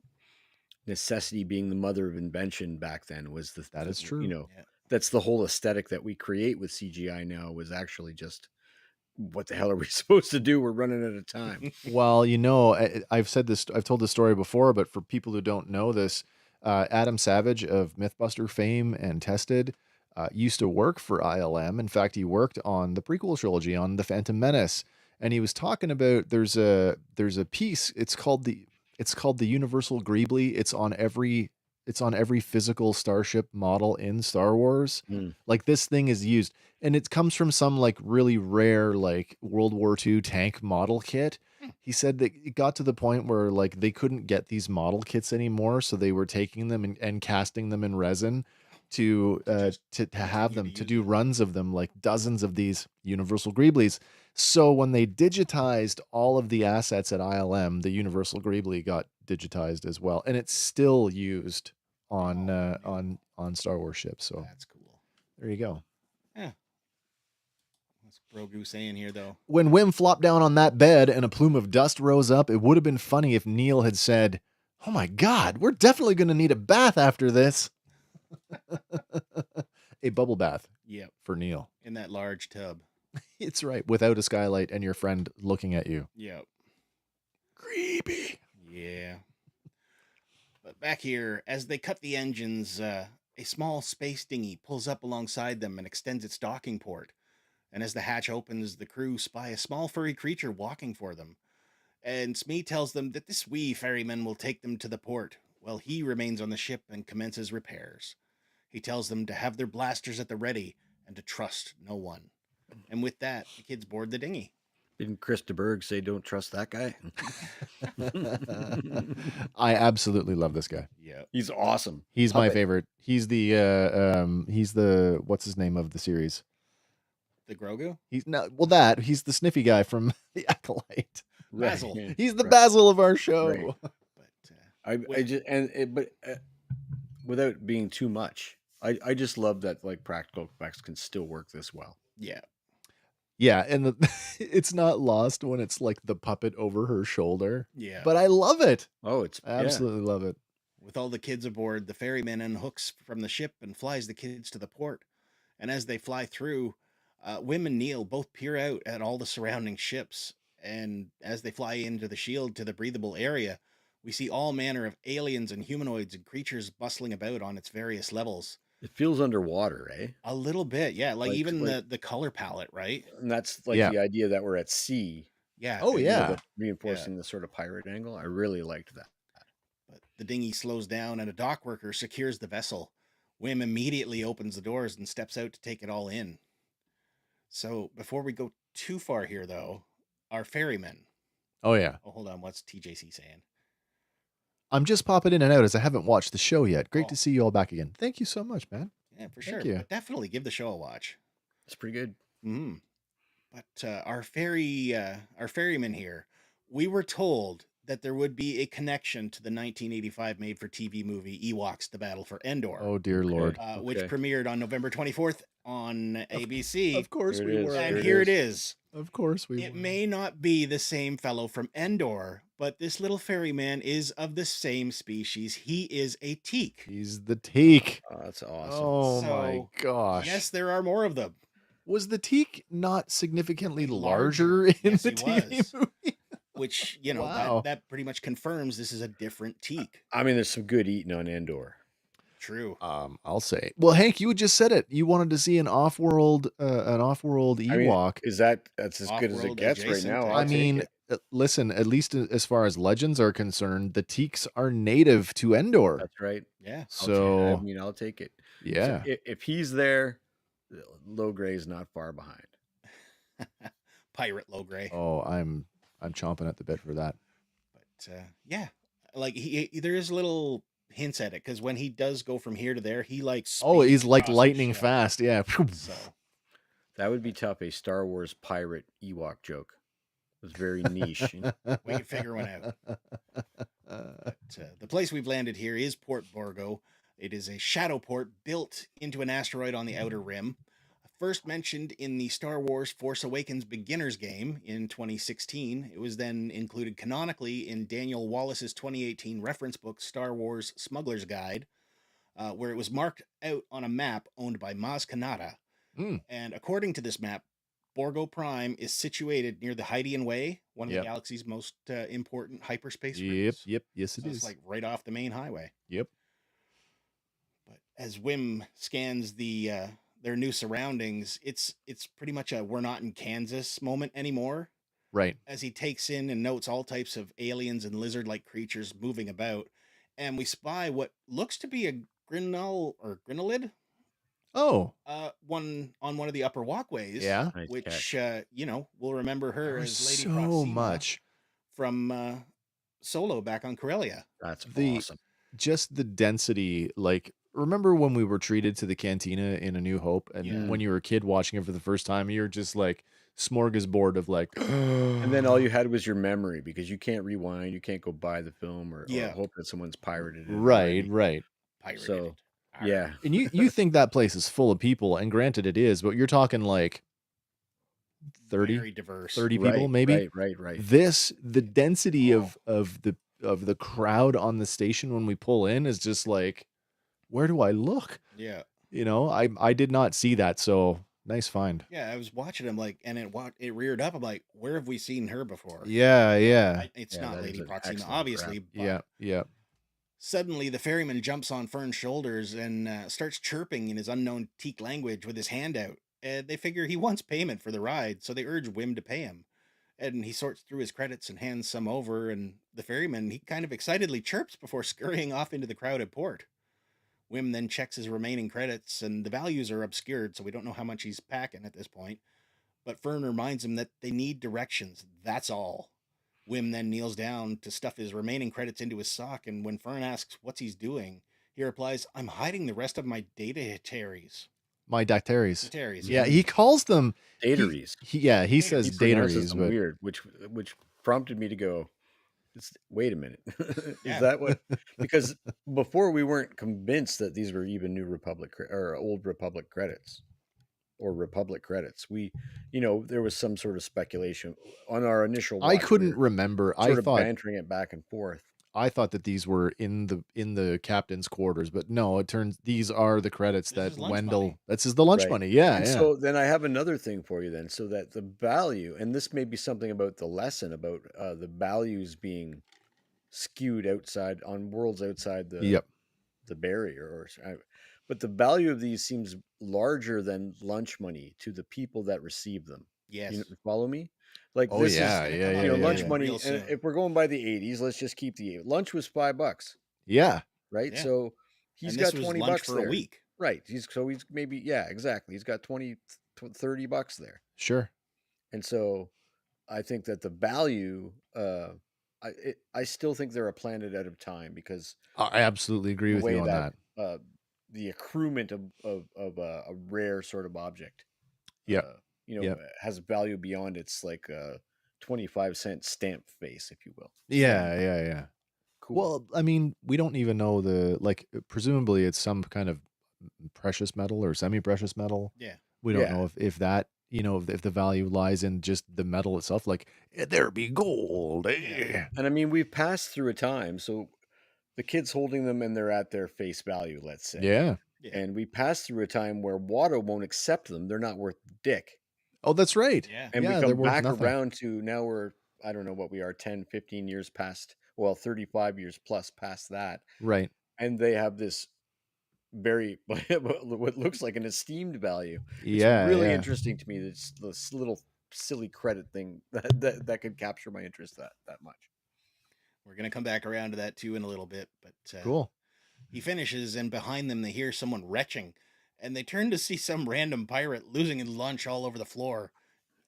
Speaker 1: necessity being the mother of invention back then was
Speaker 2: That is true.
Speaker 1: That's the whole aesthetic that we create with CGI now was actually just what the hell are we supposed to do? We're running out of time.
Speaker 2: Well, I've told this story before, but for people who don't know this, Adam Savage of Mythbuster fame and Tested used to work for ILM. In fact, he worked on the prequel trilogy on The Phantom Menace, and he was talking about there's a piece. It's called the Universal Greebly. It's on every physical starship model in Star Wars. Like this thing is used, and it comes from some like really rare like World War II tank model kit. He said that it got to the point where like they couldn't get these model kits anymore, so they were taking them and casting them in resin to have them to do runs of them, like dozens of these Universal Greeblies. So when they digitized all of the assets at ILM, the Universal Greebly got digitized as well, and it's still used on Star Wars ships. So
Speaker 3: that's cool.
Speaker 2: There you go.
Speaker 3: Yeah. What's Grogu saying here, though?
Speaker 2: When Wim flopped down on that bed and a plume of dust rose up, it would have been funny if Neil had said, "Oh my God, we're definitely going to need a bath after this." A bubble bath.
Speaker 3: Yep.
Speaker 2: For Neil.
Speaker 3: In that large tub.
Speaker 2: It's right. Without a skylight and your friend looking at you.
Speaker 3: Yep.
Speaker 2: Creepy.
Speaker 3: Yeah. But back here, as they cut the engines, a small space dinghy pulls up alongside them and extends its docking port. And as the hatch opens, the crew spy a small furry creature walking for them. And Smee tells them that this wee ferryman will take them to the port, while he remains on the ship and commences repairs. He tells them to have their blasters at the ready and to trust no one. And with that, the kids board the dinghy.
Speaker 1: Didn't Chris de Burgh say don't trust that guy?
Speaker 2: I absolutely love this guy.
Speaker 3: Yeah.
Speaker 1: He's awesome.
Speaker 2: He's my favorite. He's the what's his name of the series?
Speaker 3: The Grogu?
Speaker 2: He's the sniffy guy from The Acolyte.
Speaker 3: Basil.
Speaker 1: Right.
Speaker 2: He's the Basil of our show.
Speaker 1: Right. But without being too much, I just love that like practical effects can still work this well.
Speaker 3: Yeah.
Speaker 2: Yeah, and it's not lost when it's like the puppet over her shoulder.
Speaker 3: Yeah.
Speaker 2: But I love it.
Speaker 1: Oh,
Speaker 2: I absolutely love it.
Speaker 3: With all the kids aboard, the ferryman unhooks from the ship and flies the kids to the port. And as they fly through, Wim and Neil both peer out at all the surrounding ships. And as they fly into the shield to the breathable area, we see all manner of aliens and humanoids and creatures bustling about on its various levels.
Speaker 1: It feels underwater, eh?
Speaker 3: A little bit, yeah. Like even the color palette, right?
Speaker 1: And that's like the idea that we're at sea.
Speaker 3: Yeah.
Speaker 2: Oh, yeah.
Speaker 1: Reinforcing the sort of pirate angle. I really liked that.
Speaker 3: But the dinghy slows down and a dock worker secures the vessel. Wim immediately opens the doors and steps out to take it all in. So before we go too far here, though, our ferryman.
Speaker 2: Oh, yeah.
Speaker 3: Oh, hold on. What's TJC saying?
Speaker 2: I'm just popping in and out as I haven't watched the show yet. Great to see you all back again. Thank you so much, man.
Speaker 3: Yeah, for sure.
Speaker 2: Thank you.
Speaker 3: But definitely give the show a watch.
Speaker 1: It's pretty good.
Speaker 3: Mm-hmm. But our ferryman here, we were told that there would be a connection to the 1985 made-for-TV movie Ewoks: The Battle for Endor.
Speaker 2: Oh, dear Lord.
Speaker 3: Which premiered on November 24th on ABC.
Speaker 2: Of course we were.
Speaker 3: And here it is.
Speaker 2: Of course we were.
Speaker 3: It may not be the same fellow from Endor, but this little ferryman is of the same species. He is a teak.
Speaker 2: He's the teak.
Speaker 1: Oh, that's awesome.
Speaker 2: Oh, my gosh.
Speaker 3: Yes, there are more of them.
Speaker 2: Was the teak not significantly larger in the TV movie?
Speaker 3: Which,
Speaker 2: Wow.
Speaker 3: that pretty much confirms this is a different teak.
Speaker 1: I mean, there's some good eating on Endor.
Speaker 3: true.
Speaker 2: I'll say. Well, Hank, you just said it. You wanted to see an off-world
Speaker 1: I mean,
Speaker 2: Ewok.
Speaker 1: that's as good as it
Speaker 3: Off-world
Speaker 1: gets right
Speaker 3: adjacent.
Speaker 1: now?
Speaker 2: I
Speaker 1: I'll take
Speaker 2: mean,
Speaker 1: it.
Speaker 2: listen, at least as far as legends are concerned, the Teeks are native to Endor.
Speaker 1: That's right.
Speaker 3: Yeah.
Speaker 1: I'll take. I
Speaker 2: So,
Speaker 1: mean, I'll take it. So
Speaker 2: yeah.
Speaker 1: if he's there, Low Gray is not far behind.
Speaker 3: Pirate low gray.
Speaker 2: Oh, I'm chomping at the bit for that.
Speaker 3: But yeah, like there is little hints at it because when he does go from here to there, he like
Speaker 2: Oh,
Speaker 3: speeds
Speaker 2: he's like
Speaker 3: across the
Speaker 2: lightning
Speaker 3: ship.
Speaker 2: fast. Yeah.
Speaker 3: So
Speaker 1: That would be tough. A Star Wars pirate Ewok joke. It was very niche.
Speaker 3: we can figure one out. But the place we've landed here is Port Borgo. It is a shadow port built into an asteroid on the outer rim. First mentioned in the Star Wars Force Awakens beginners game in 2016. It was then included canonically in Daniel Wallace's 2018 reference book, Star Wars Smuggler's Guide, where it was marked out on a map owned by Maz Kanata.
Speaker 2: Mm.
Speaker 3: And according to this map, Borgo Prime is situated near the Hydean Way, one of
Speaker 2: Yep.
Speaker 3: the galaxy's most important hyperspace
Speaker 2: Yep.
Speaker 3: routes.
Speaker 2: Yep. Yes, it
Speaker 3: So
Speaker 2: is.
Speaker 3: it's like right off the main highway.
Speaker 2: Yep.
Speaker 3: But as Wim scans their new surroundings, it's pretty much a we're not in Kansas moment anymore.
Speaker 2: Right.
Speaker 3: As he takes in and notes all types of aliens and lizard-like creatures moving about, and we spy what looks to be a grinolid,
Speaker 2: Oh,
Speaker 3: one on one of the upper walkways.
Speaker 2: yeah.
Speaker 1: Nice
Speaker 3: Which
Speaker 1: catch.
Speaker 3: we'll remember her
Speaker 2: There was
Speaker 3: as Lady
Speaker 2: so
Speaker 3: Proxima
Speaker 2: much.
Speaker 3: from Solo back on Corellia.
Speaker 1: That's
Speaker 2: The
Speaker 1: awesome.
Speaker 2: just the density. Like, remember when we were treated to the cantina in A New Hope, and
Speaker 3: Yeah.
Speaker 2: when you were a kid watching it for the first time, you're just like smorgasbord of like.
Speaker 1: And then all you had was your memory because you can't rewind, you can't go buy the film or
Speaker 3: Yeah.
Speaker 1: hope that someone's pirated it.
Speaker 2: Right.
Speaker 1: already.
Speaker 2: Right.
Speaker 3: Pirated
Speaker 1: So,
Speaker 3: it.
Speaker 1: yeah.
Speaker 2: And you think that place is full of people, and granted it is, but you're talking like 30,
Speaker 3: Very diverse.
Speaker 2: 30 people, maybe.
Speaker 1: Right.
Speaker 2: The density of the crowd on the station when we pull in is just like, where do I look?
Speaker 3: Yeah.
Speaker 2: You know, I did not see that, so nice find.
Speaker 3: Yeah, I was watching him and it reared up. I'm like, where have we seen her before?
Speaker 2: Yeah.
Speaker 3: It's
Speaker 1: Yeah,
Speaker 3: not
Speaker 1: that is
Speaker 3: Lady
Speaker 1: an
Speaker 3: Proxima,
Speaker 1: excellent
Speaker 3: obviously. But
Speaker 2: Yeah.
Speaker 3: Suddenly, the ferryman jumps on Fern's shoulders and starts chirping in his unknown Teak language with his hand out. They figure he wants payment for the ride, so they urge Wim to pay him. And he sorts through his credits and hands some over, and the ferryman, he kind of excitedly chirps before scurrying off into the crowded port. Wim then checks his remaining credits, and the values are obscured, so we don't know how much he's packing at this point. But Fern reminds him that they need directions, that's all. Wim then kneels down to stuff his remaining credits into his sock, and when Fern asks what he's doing, he replies, I'm hiding the rest of my dataries.
Speaker 2: My dactaries.
Speaker 3: Dataries,
Speaker 2: Yeah, he calls them
Speaker 1: Dataries.
Speaker 2: he says
Speaker 1: He pronounces
Speaker 2: dataries,
Speaker 1: them
Speaker 2: but
Speaker 1: weird, which prompted me to go, wait a minute.
Speaker 3: Yeah.
Speaker 1: Is that what? Because before we weren't convinced that these were even New Republic or Old Republic credits or Republic credits. There was some sort of speculation on our initial watch.
Speaker 2: I couldn't remember.
Speaker 1: Sort of bantering it back and forth.
Speaker 2: I thought that these were in the captain's quarters, but no, it turns these are the credits
Speaker 3: This
Speaker 2: that
Speaker 3: is lunch
Speaker 2: Wendell.
Speaker 3: money.
Speaker 2: This is the lunch
Speaker 1: Right.
Speaker 2: money. Yeah,
Speaker 1: And
Speaker 2: yeah.
Speaker 1: so then I have another thing for you then, so that the value, and this may be something about the lesson about the values being skewed outside on worlds outside the barrier, but the value of these seems larger than lunch money to the people that receive them.
Speaker 3: Yes.
Speaker 1: You follow me? Like
Speaker 2: Oh,
Speaker 1: this
Speaker 2: yeah,
Speaker 1: is,
Speaker 2: yeah,
Speaker 1: lunch
Speaker 2: yeah.
Speaker 1: money.
Speaker 3: Real
Speaker 1: And
Speaker 3: soon.
Speaker 1: if we're going by the 80s, let's just keep lunch was $5,
Speaker 2: Yeah.
Speaker 1: right?
Speaker 3: Yeah.
Speaker 1: So he's
Speaker 3: And
Speaker 1: got
Speaker 3: this was
Speaker 1: 20
Speaker 3: lunch
Speaker 1: bucks
Speaker 3: for
Speaker 1: there.
Speaker 3: a week.
Speaker 1: Right. He's maybe, yeah, exactly. He's got 20, 30 bucks there.
Speaker 2: Sure.
Speaker 1: And so I think that the value, I still think they're a planet at a time because
Speaker 2: I absolutely agree
Speaker 1: the
Speaker 2: with
Speaker 1: way
Speaker 2: you on that.
Speaker 1: The accruement of a rare sort of object,
Speaker 2: Yep.
Speaker 1: has value beyond its like 25-cent stamp face, if you will.
Speaker 2: Yeah.
Speaker 1: Cool.
Speaker 2: Well, I mean, we don't even know presumably it's some kind of precious metal or semi-precious metal.
Speaker 3: Yeah.
Speaker 2: We don't
Speaker 1: Yeah.
Speaker 2: know if that, if the value lies in just the metal itself, like there be gold.
Speaker 3: Yeah.
Speaker 1: And I mean, we've passed through a time, so the kids holding them and they're at their face value, let's say.
Speaker 2: Yeah.
Speaker 3: Yeah.
Speaker 1: And we passed through a time where Watto won't accept them. They're not worth dick.
Speaker 2: Oh, that's right.
Speaker 3: Yeah.
Speaker 1: And
Speaker 2: Yeah,
Speaker 1: we
Speaker 2: they're
Speaker 1: come
Speaker 2: worth
Speaker 1: back
Speaker 2: nothing.
Speaker 1: around to now we're, I don't know what we are, 10, 15 years past, 35 years plus past that.
Speaker 2: Right.
Speaker 1: And they have this very what looks like an esteemed value. It's
Speaker 2: Yeah,
Speaker 1: really
Speaker 2: yeah.
Speaker 1: interesting to me. This little silly credit thing that could capture my interest that much.
Speaker 3: We're going to come back around to that too in a little bit, but
Speaker 2: Cool.
Speaker 3: he finishes, and behind them they hear someone retching, and they turn to see some random pirate losing his lunch all over the floor.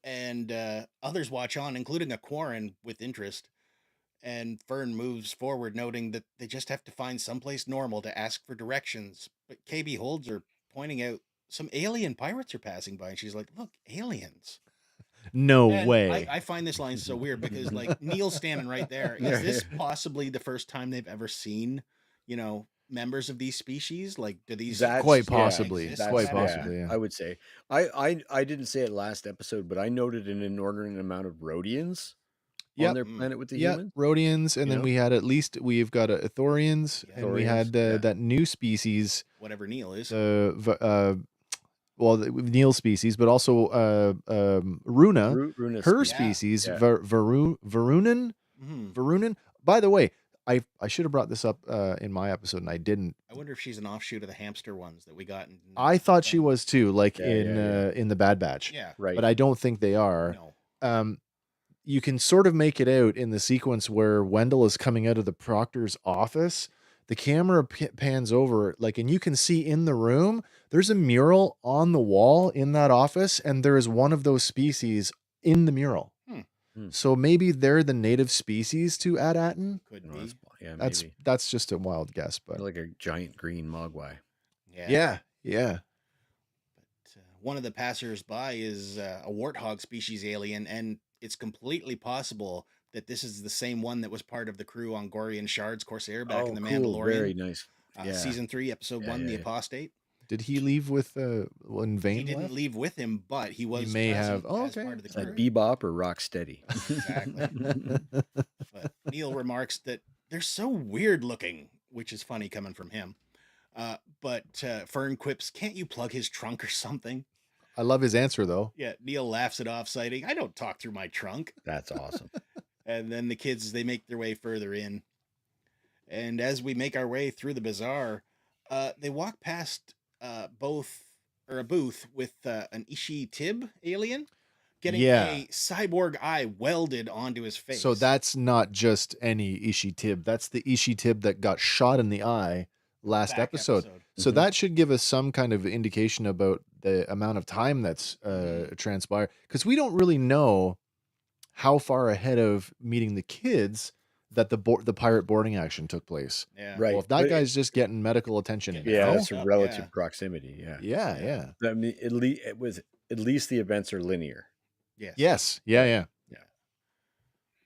Speaker 3: And others watch on, including a Quarren with interest. And Fern moves forward, noting that they just have to find someplace normal to ask for directions. But KB holds her, pointing out some alien pirates are passing by, and she's like, "Look, aliens."
Speaker 2: No
Speaker 3: And
Speaker 2: way.
Speaker 3: I find this line so weird because like Neil's standing right there. Is this possibly the first time they've ever seen, members of these species? Like, do these
Speaker 1: That's
Speaker 2: Quite
Speaker 3: species even
Speaker 2: possibly.
Speaker 3: exist
Speaker 2: Quite
Speaker 3: on
Speaker 1: yeah.
Speaker 3: Attilan?
Speaker 2: possibly, yeah.
Speaker 1: I would say I didn't say it last episode, but I noted an inordinate amount of Rhodians
Speaker 2: Yep.
Speaker 1: on their planet with the
Speaker 2: Yeah,
Speaker 1: humans.
Speaker 2: Rhodians, and
Speaker 1: You
Speaker 2: then
Speaker 1: know?
Speaker 2: we've got Thorians,
Speaker 3: Yeah.
Speaker 2: and we
Speaker 1: Thorians,
Speaker 2: had
Speaker 1: yeah.
Speaker 2: that new species,
Speaker 3: Whatever Neil is.
Speaker 2: the Neil species, but also Runa,
Speaker 1: Runa
Speaker 2: her
Speaker 1: species.
Speaker 2: species,
Speaker 1: Yeah.
Speaker 2: Varunan.
Speaker 3: Mhm.
Speaker 2: Varunan. By the way, I should have brought this up in my episode, and I didn't.
Speaker 3: I wonder if she's an offshoot of the hamster ones that we got.
Speaker 2: I thought she was too, like
Speaker 1: Yeah, yeah.
Speaker 2: in the Bad Batch.
Speaker 3: Yeah.
Speaker 1: Right.
Speaker 2: But I don't think they are.
Speaker 3: No.
Speaker 2: You can sort of make it out in the sequence where Wendell is coming out of the proctor's office. The camera pans over, like, and you can see in the room, there's a mural on the wall in that office, and there is one of those species in the mural.
Speaker 3: Hmm.
Speaker 2: So maybe they're the native species to At-Atin.
Speaker 3: Could
Speaker 1: No,
Speaker 3: be.
Speaker 1: maybe.
Speaker 2: That's just a wild guess, but
Speaker 1: They're like a giant green mogwai.
Speaker 3: Yeah.
Speaker 2: yeah.
Speaker 3: But one of the passers-by is a warthog species alien, and it's completely possible that this is the same one that was part of the crew on Gorian Shard's Corsair back in the
Speaker 1: cool.
Speaker 3: Mandalorian.
Speaker 1: Very nice.
Speaker 3: Season 3, episode 1, The Apostate.
Speaker 2: Did he leave with when Vane
Speaker 3: He didn't
Speaker 2: left?
Speaker 3: leave with him, but he was
Speaker 2: may
Speaker 3: present
Speaker 2: have. Oh,
Speaker 3: as
Speaker 2: okay.
Speaker 3: part of the
Speaker 1: Is that
Speaker 3: crew.
Speaker 1: Bebop or Rocksteady?
Speaker 3: Exactly. But Neil remarks that they're so weird looking, which is funny coming from him. But Fern quips, "Can't you plug his trunk or something?"
Speaker 2: I love his answer though.
Speaker 3: Yeah, Neil laughs it off, citing, "I don't talk through my trunk."
Speaker 1: That's awesome.
Speaker 3: And then the kids, they make their way further in. And as we make our way through the bazaar, they walk past a booth with an Ishi Tib alien getting a cyborg eye welded onto his face.
Speaker 2: So that's not just any Ishi Tib. That's the Ishi Tib that got shot in the eye last
Speaker 3: Back
Speaker 2: episode. So that should give us some kind of indication about the amount of time that's transpired, because we don't really know how far ahead of meeting the kids that the pirate boarding action took place.
Speaker 3: Yeah.
Speaker 1: Right.
Speaker 2: Well, if that
Speaker 1: But
Speaker 2: guy's just getting medical attention
Speaker 1: yeah,
Speaker 2: now,
Speaker 1: that's a
Speaker 3: Oh,
Speaker 1: relative
Speaker 3: yeah.
Speaker 1: proximity. Yeah.
Speaker 2: yeah.
Speaker 1: I mean, at least the events are linear.
Speaker 3: Yes.
Speaker 2: Yes. Yeah.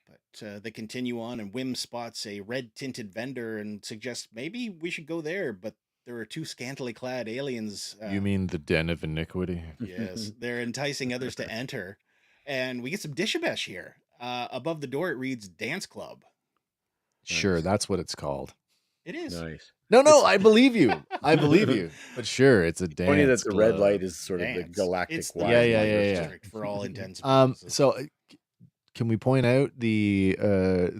Speaker 3: But they continue on, and Wim spots a red-tinted vendor and suggests maybe we should go there, but there are two scantily clad aliens.
Speaker 2: You mean the Den of Iniquity?
Speaker 3: Yes, they're enticing others to enter. And we get some Dishabesh here. Above the door, it reads Dance Club.
Speaker 2: Sure,
Speaker 1: Nice.
Speaker 2: that's what it's called.
Speaker 3: It is.
Speaker 1: Nice.
Speaker 2: No, I believe you. I believe you. But sure, it's a dance.
Speaker 1: Funny that the red
Speaker 2: club.
Speaker 1: light is sort of the
Speaker 3: Dance.
Speaker 1: galactic
Speaker 3: It's the
Speaker 1: wide
Speaker 2: Yeah,
Speaker 3: red
Speaker 2: yeah,
Speaker 3: light
Speaker 2: yeah, yeah.
Speaker 3: district for all intents and purposes.
Speaker 2: So can we point out the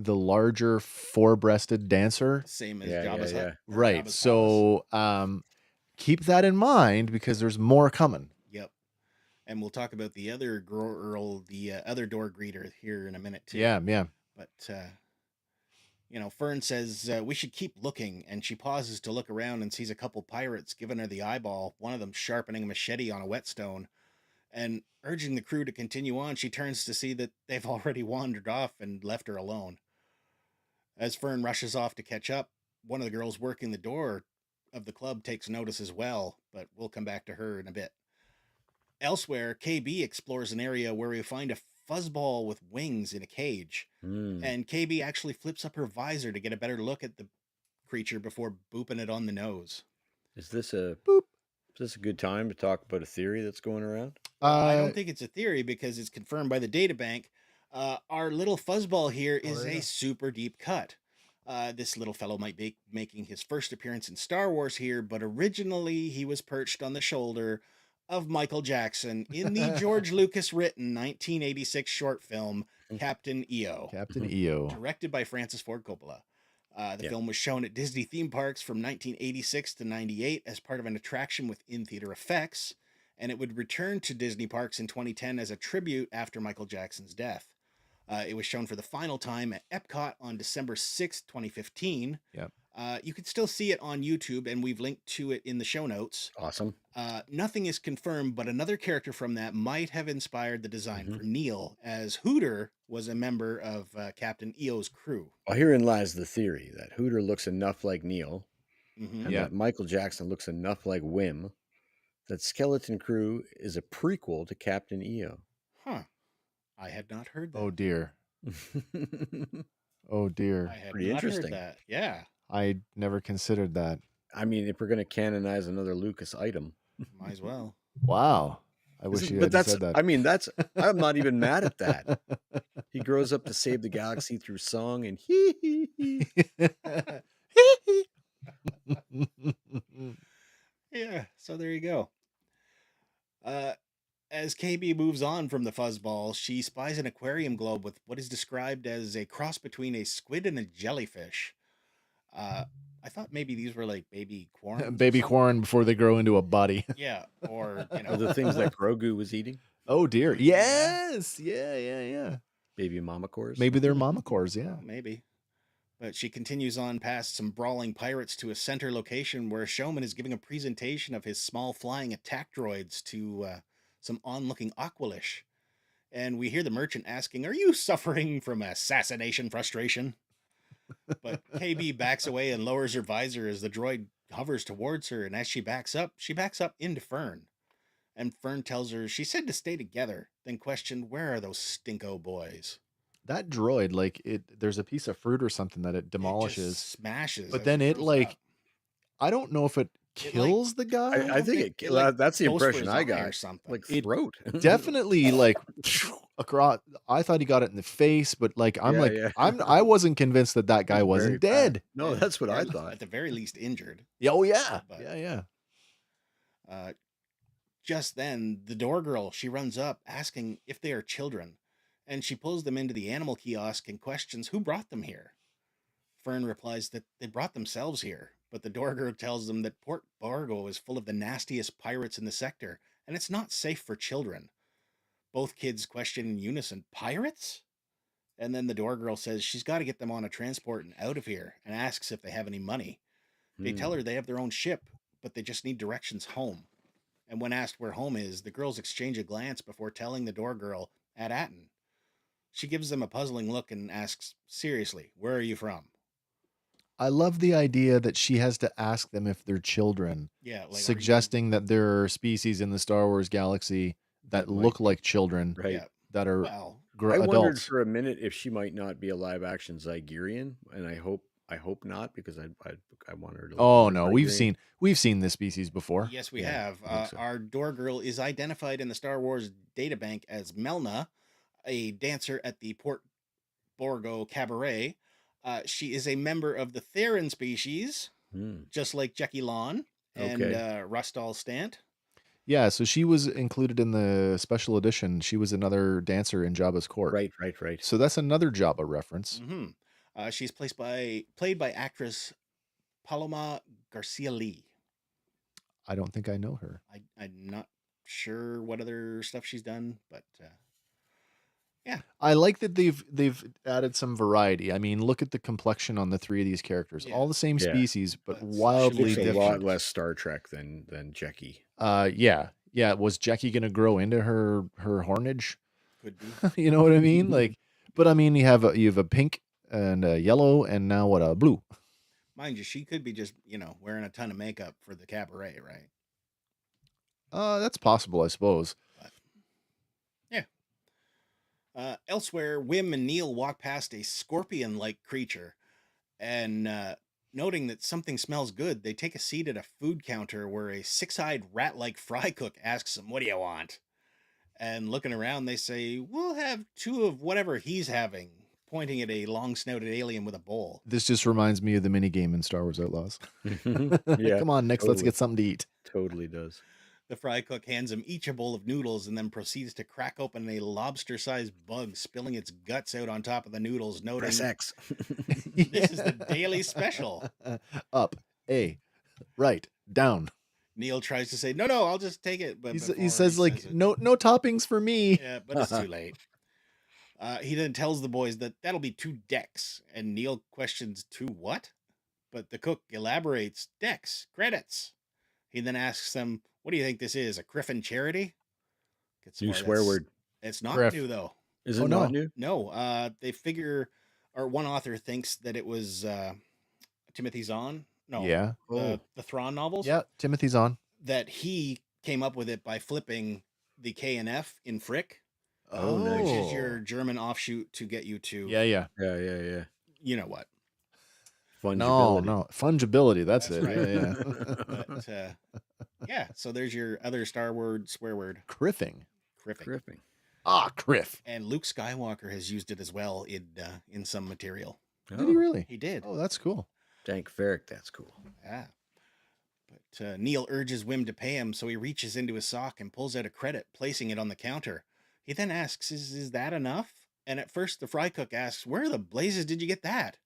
Speaker 2: larger four-breasted dancer?
Speaker 3: Same as
Speaker 1: Yeah,
Speaker 3: Jabba's
Speaker 1: yeah,
Speaker 3: Hut. or
Speaker 2: Right.
Speaker 3: Jabba's
Speaker 2: So keep that in mind, because there's more coming.
Speaker 3: palace. Yep. And we'll talk about the other girl, the other door greeter here in a minute too.
Speaker 2: Yeah.
Speaker 3: But Fern says we should keep looking, and she pauses to look around and sees a couple pirates giving her the eyeball, one of them sharpening a machete on a whetstone. And urging the crew to continue on, she turns to see that they've already wandered off and left her alone. As Fern rushes off to catch up, one of the girls working the door of the club takes notice as well, but we'll come back to her in a bit. Elsewhere, KB explores an area where we find a fuzzball with wings in a cage.
Speaker 1: Mm.
Speaker 3: And KB actually flips up her visor to get a better look at the creature before booping it on the nose.
Speaker 1: Is this a good time to talk about a theory that's going around?
Speaker 3: I don't think it's a theory because it's confirmed by the databank. Our little fuzzball here is a super deep cut. This little fellow might be making his first appearance in Star Wars here, but originally he was perched on the shoulder of Michael Jackson in the George Lucas written 1986 short film Captain EO.
Speaker 2: Captain EO.
Speaker 3: Directed by Francis Ford Coppola. The film was shown at Disney theme parks from 1986 to 98 as part of an attraction with in-theater effects, and it would return to Disney parks in 2010 as a tribute after Michael Jackson's death. It was shown for the final time at Epcot on December 6th, 2015.
Speaker 2: Yep.
Speaker 3: You can still see it on YouTube, and we've linked to it in the show notes.
Speaker 1: Awesome.
Speaker 3: Nothing is confirmed, but another character from that might have inspired the design for Neil, as Hooter was a member of Captain EO's crew.
Speaker 1: Well, herein lies the theory that Hooter looks enough like Neil,
Speaker 3: Mhm.
Speaker 1: and that Michael Jackson looks enough like Wim, that Skeleton Crew is a prequel to Captain EO.
Speaker 3: Huh. I had not heard that.
Speaker 2: Oh dear. Oh dear.
Speaker 3: I had
Speaker 1: Pretty
Speaker 3: not
Speaker 1: interesting.
Speaker 3: heard that. Yeah.
Speaker 2: I never considered that.
Speaker 1: I mean, if we're going to canonize another Lucas item,
Speaker 3: Might as well.
Speaker 2: Wow. I wish you
Speaker 1: but
Speaker 2: had said that.
Speaker 1: I mean, I'm not even mad at that. He grows up to save the galaxy through song and
Speaker 3: Yeah, so there you go. As KB moves on from the fuzzball, she spies an aquarium globe with what is described as a cross between a squid and a jellyfish. I thought maybe these were like baby corn.
Speaker 2: Baby corn before they grow into a body.
Speaker 3: Yeah, or
Speaker 1: Are the things that Grogu was eating?
Speaker 2: Oh dear. Yes. Yeah.
Speaker 1: Baby mama cores?
Speaker 2: Maybe they're mama cores, yeah.
Speaker 3: Well, maybe. But she continues on past some brawling pirates to a center location where a showman is giving a presentation of his small flying attack droids to some onlooking Aqualish. And we hear the merchant asking, "Are you suffering from assassination frustration?" But KB backs away and lowers her visor as the droid hovers towards her, and as she backs up into Fern. And Fern tells her she said to stay together, then questioned, "Where are those stinko boys?"
Speaker 2: That droid, like there's a piece of fruit or something that it demolishes.
Speaker 3: It just smashes.
Speaker 2: But
Speaker 3: as
Speaker 2: then it
Speaker 3: throws
Speaker 2: like
Speaker 3: up.
Speaker 2: I don't know if it kills the guy.
Speaker 1: I think that's the
Speaker 3: goes for
Speaker 1: impression
Speaker 3: his
Speaker 1: I
Speaker 3: eye
Speaker 1: got.
Speaker 3: or something.
Speaker 1: Like
Speaker 2: It
Speaker 1: throat.
Speaker 2: definitely like across. I thought he got it in the face, but like I wasn't convinced that guy
Speaker 1: Very
Speaker 2: wasn't
Speaker 1: bad.
Speaker 2: dead.
Speaker 1: No, that's what I thought.
Speaker 3: At the very least, injured.
Speaker 2: Yeah, oh yeah,
Speaker 3: But-
Speaker 2: yeah.
Speaker 3: Just then, the door girl, she runs up asking if they are children, and she pulls them into the animal kiosk and questions who brought them here. Fern replies that they brought themselves here, but the door girl tells them that Port Bargo is full of the nastiest pirates in the sector, and it's not safe for children. Both kids question in unison, "Pirates?" And then the door girl says she's got to get them on a transport and out of here, and asks if they have any money. They tell her they have their own ship, but they just need directions home. And when asked where home is, the girls exchange a glance before telling the door girl at Atten. She gives them a puzzling look and asks, "Seriously, where are you from?"
Speaker 2: I love the idea that she has to ask them if they're children,
Speaker 3: Yeah, like
Speaker 2: suggesting that there are species in the Star Wars galaxy that look like children,
Speaker 1: Right.
Speaker 3: Yeah.
Speaker 2: that are
Speaker 3: Well,
Speaker 1: I wondered
Speaker 2: adults.
Speaker 1: for a minute if she might not be a live action Zygerian, and I hope not, because I want her to.
Speaker 2: Oh
Speaker 1: look
Speaker 2: no,
Speaker 1: like
Speaker 2: we've
Speaker 1: Zygerian.
Speaker 2: seen this species before.
Speaker 3: yes, we
Speaker 1: Yeah,
Speaker 3: have.
Speaker 1: I think so.
Speaker 3: Our door girl is identified in the Star Wars databank as Melna, a dancer at the Port Borgo Cabaret. She is a member of the Theron species, just like Jackie Lawn and Rustal Stant.
Speaker 2: Yeah, so she was included in the special edition. She was another dancer in Jabba's court.
Speaker 1: Right.
Speaker 2: So that's another Jabba reference.
Speaker 3: She's played by actress Paloma Garcia Lee.
Speaker 2: I don't think I know her.
Speaker 3: I'm not sure what other stuff she's done, but yeah.
Speaker 2: I like that they've added some variety. I mean, look at the complexion on the three of these characters.
Speaker 3: Yeah.
Speaker 2: All the same
Speaker 1: Yeah.
Speaker 2: species, but
Speaker 3: But she
Speaker 2: wildly
Speaker 1: Looks a
Speaker 2: different.
Speaker 1: lot less Star Trek than Jackie.
Speaker 2: Yeah. Was Jackie gonna grow into her hornage?
Speaker 3: Could be.
Speaker 2: You know what I mean? Like, but I mean, you have a pink and a yellow, and now what? A blue.
Speaker 3: Mind you, she could be just, wearing a ton of makeup for the cabaret, right?
Speaker 2: That's possible, I suppose.
Speaker 3: But, yeah. Elsewhere, Wim and Neil walk past a scorpion-like creature, and noting that something smells good, they take a seat at a food counter where a six-eyed rat-like fry cook asks them, "What do you want?" And looking around, they say, "We'll have two of whatever he's having," pointing at a long-snouted alien with a bowl.
Speaker 2: This just reminds me of the minigame in Star Wars Outlaws.
Speaker 1: Yeah,
Speaker 2: Come on, Nix, let's
Speaker 1: totally.
Speaker 2: get something to eat.
Speaker 1: Totally does.
Speaker 3: The fry cook hands him each a bowl of noodles and then proceeds to crack open a lobster-sized bug, spilling its guts out on top of the noodles,
Speaker 1: Press
Speaker 3: noting,
Speaker 1: X.
Speaker 3: "This is the daily special."
Speaker 2: Up, A, right, down.
Speaker 3: Neil tries to say, "No, no, I'll just take it," but before
Speaker 2: He says like,
Speaker 3: it,
Speaker 2: no toppings for me.
Speaker 3: yeah, but it's too late. He then tells the boys that that'll be 2 decks, and Neil questions 2 what? But the cook elaborates, decks, credits. He then asks them, "What do you think this is, a Griffin charity?" Gets
Speaker 1: New
Speaker 3: more,
Speaker 1: swear word.
Speaker 3: It's not
Speaker 2: Griff.
Speaker 3: new, though.
Speaker 1: Is it
Speaker 2: Oh,
Speaker 1: not
Speaker 2: no.
Speaker 1: new?
Speaker 3: No, they figure, or one author thinks that it was Timothy Zahn. No,
Speaker 2: Yeah.
Speaker 3: the Thrawn novels.
Speaker 2: Yeah, Timothy's on.
Speaker 3: That he came up with it by flipping the K and F in Frick,
Speaker 1: Oh, nice.
Speaker 3: which is your German offshoot to get you to,
Speaker 2: Yeah.
Speaker 1: Yeah.
Speaker 3: you know what.
Speaker 1: Fungibility.
Speaker 2: No. Fungibility, that's
Speaker 3: That's
Speaker 2: it.
Speaker 3: right.
Speaker 2: Yeah.
Speaker 3: But yeah, so there's your other Star Word swear word,
Speaker 2: Criffing.
Speaker 3: Griffin.
Speaker 1: Griffing.
Speaker 2: Ah, Criff.
Speaker 3: And Luke Skywalker has used it as well in some material.
Speaker 2: Did he really?
Speaker 3: He did.
Speaker 2: Oh, that's cool.
Speaker 1: Dank Ferric, that's cool.
Speaker 3: Yeah. But Neil urges Wim to pay him, so he reaches into his sock and pulls out a credit, placing it on the counter. He then asks, is that enough? And at first, the fry cook asks, where the blazes did you get that?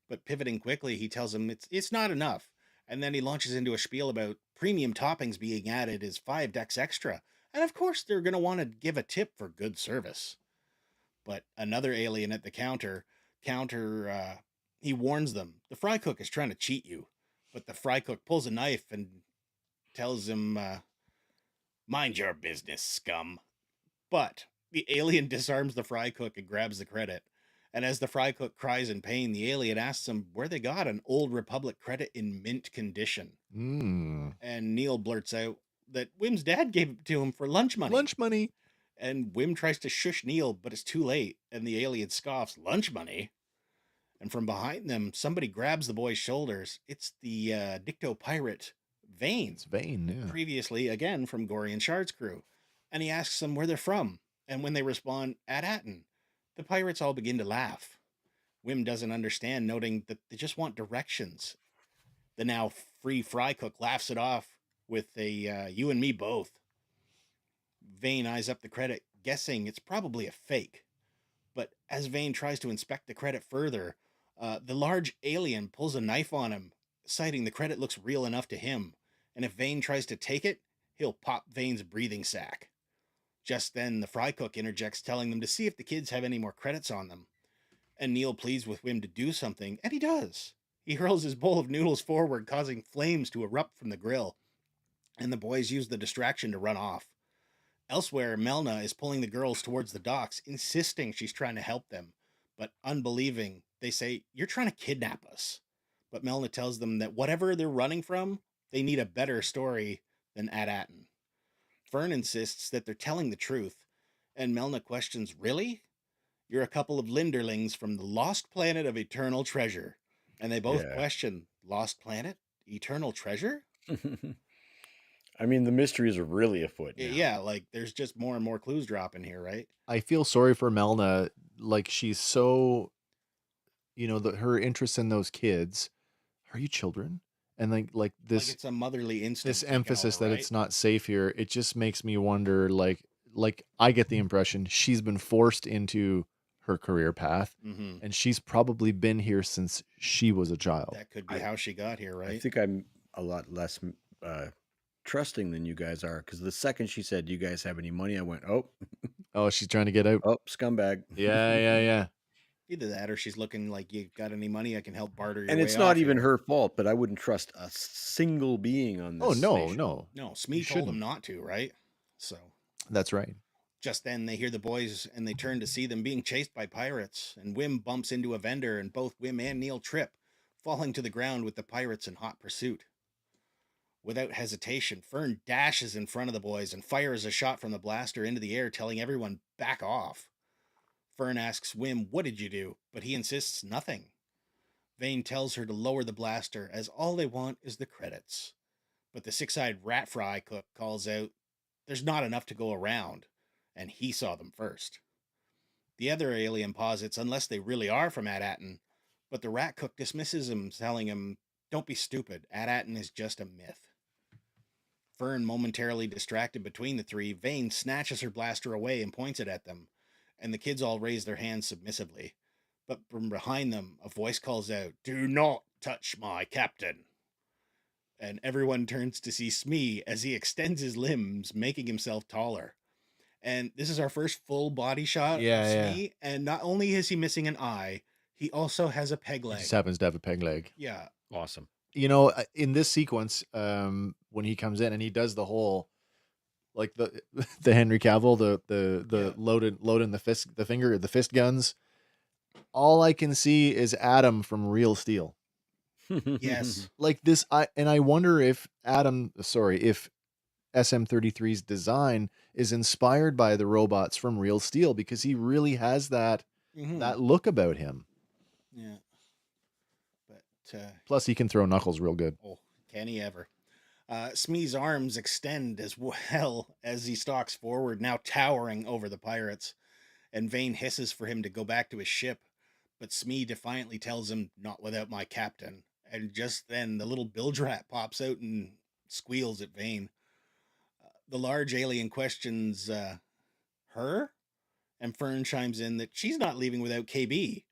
Speaker 3: But pivoting quickly, he tells him it's not enough. And then he launches into a spiel about premium toppings being added as 5 decks extra. And of course, they're going to want to give a tip for good service. But another alien at the counter, he warns them, the fry cook is trying to cheat you. But the fry cook pulls a knife and tells him, mind your business, scum. But the alien disarms the fry cook and grabs the credit. And as the fry cook cries in pain, the alien asks him where they got an Old Republic credit in mint condition. And Neil blurts out that Wim's dad gave it to him for lunch money.
Speaker 2: Lunch money.
Speaker 3: And Wim tries to shush Neil, but it's too late. And the alien scoffs, lunch money? And from behind them, somebody grabs the boy's shoulders. It's the Dicto pirate, Vane.
Speaker 2: It's Vane, yeah.
Speaker 3: Previously, again, from Gorian Shard's crew. And he asks them where they're from. And when they respond, At-Atten, the pirates all begin to laugh. Wim doesn't understand, noting that they just want directions. The now free fry cook laughs it off with a you and me both. Vane eyes up the credit, guessing it's probably a fake. But as Vane tries to inspect the credit further, the large alien pulls a knife on him, citing the credit looks real enough to him. And if Vane tries to take it, he'll pop Vane's breathing sac. Just then, the fry cook interjects, telling them to see if the kids have any more credits on them. And Neil pleads with Wim to do something, and he does. He hurls his bowl of noodles forward, causing flames to erupt from the grill. And the boys use the distraction to run off. Elsewhere, Melna is pulling the girls towards the docks, insisting she's trying to help them. But unbelieving, they say, you're trying to kidnap us. But Melna tells them that whatever they're running from, they need a better story than At-Atten. Fern insists that they're telling the truth, and Melna questions, really? You're a couple of Linderlings from the lost planet of eternal treasure. And they both question, lost planet? Eternal treasure?
Speaker 1: I mean, the mysteries are really afoot now.
Speaker 3: Yeah, like there's just more and more clues dropping here, right?
Speaker 2: I feel sorry for Melna. Like, she's so, her interest in those kids. Are you children? And like this,
Speaker 3: like it's a motherly instinct.
Speaker 2: This emphasis that it's not safe here. It just makes me wonder. Like I get the impression she's been forced into her career path, and she's probably been here since she was a child.
Speaker 3: That could be how she got here, right?
Speaker 1: I think I'm a lot less trusting than you guys are, because the second she said, "You guys have any money?" I went,
Speaker 2: "Oh, she's trying to get out."
Speaker 1: Oh, scumbag.
Speaker 2: Yeah.
Speaker 3: Either that, or she's looking like, you got any money? I can help barter your
Speaker 1: and
Speaker 3: way
Speaker 1: it's not
Speaker 3: off
Speaker 1: even
Speaker 3: here.
Speaker 1: her fault, but I wouldn't trust a single being on this.
Speaker 2: Oh no,
Speaker 1: station.
Speaker 3: No. Smee told them not to, right? So
Speaker 2: that's right.
Speaker 3: Just then, they hear the boys, and they turn to see them being chased by pirates. And Wim bumps into a vendor, and both Wim and Neil trip, falling to the ground with the pirates in hot pursuit. Without hesitation, Fern dashes in front of the boys and fires a shot from the blaster into the air, telling everyone, back off. Fern asks Wim, what did you do? But he insists nothing. Vane tells her to lower the blaster, as all they want is the credits. But the six-eyed rat fry cook calls out, there's not enough to go around, and he saw them first. The other alien posits, unless they really are from At-Atten, but the rat cook dismisses him, telling him, don't be stupid, At-Atten is just a myth. Fern momentarily distracted between the three, Vane snatches her blaster away and points it at them, and the kids all raise their hands submissively. But from behind them, a voice calls out, "Do not touch my captain." And everyone turns to see Smee as he extends his limbs, making himself taller. And this is our first full body shot of
Speaker 2: Yeah.
Speaker 3: Smee, and not only is he missing an eye, he also has a peg
Speaker 2: He
Speaker 3: leg.
Speaker 2: just happens to have a peg leg.
Speaker 3: Yeah.
Speaker 1: Awesome.
Speaker 2: You know, in this sequence, when he comes in and he does the whole, like the the Henry Cavill, the
Speaker 3: Yeah.
Speaker 2: loading the fist guns. All I can see is Adam from Real Steel.
Speaker 3: Yes.
Speaker 2: Like this, I wonder if if SM33's design is inspired by the robots from Real Steel, because he really has that look about him.
Speaker 3: Yeah. But
Speaker 2: Plus, he can throw knuckles real good.
Speaker 3: oh, can he ever? Smee's arms extend as well as he stalks forward, now towering over the pirates. And Vane hisses for him to go back to his ship, but Smee defiantly tells him, "Not without my captain." And just then, the little bilge rat pops out and squeals at Vane. The large alien questions her, and Fern chimes in that she's not leaving without KB.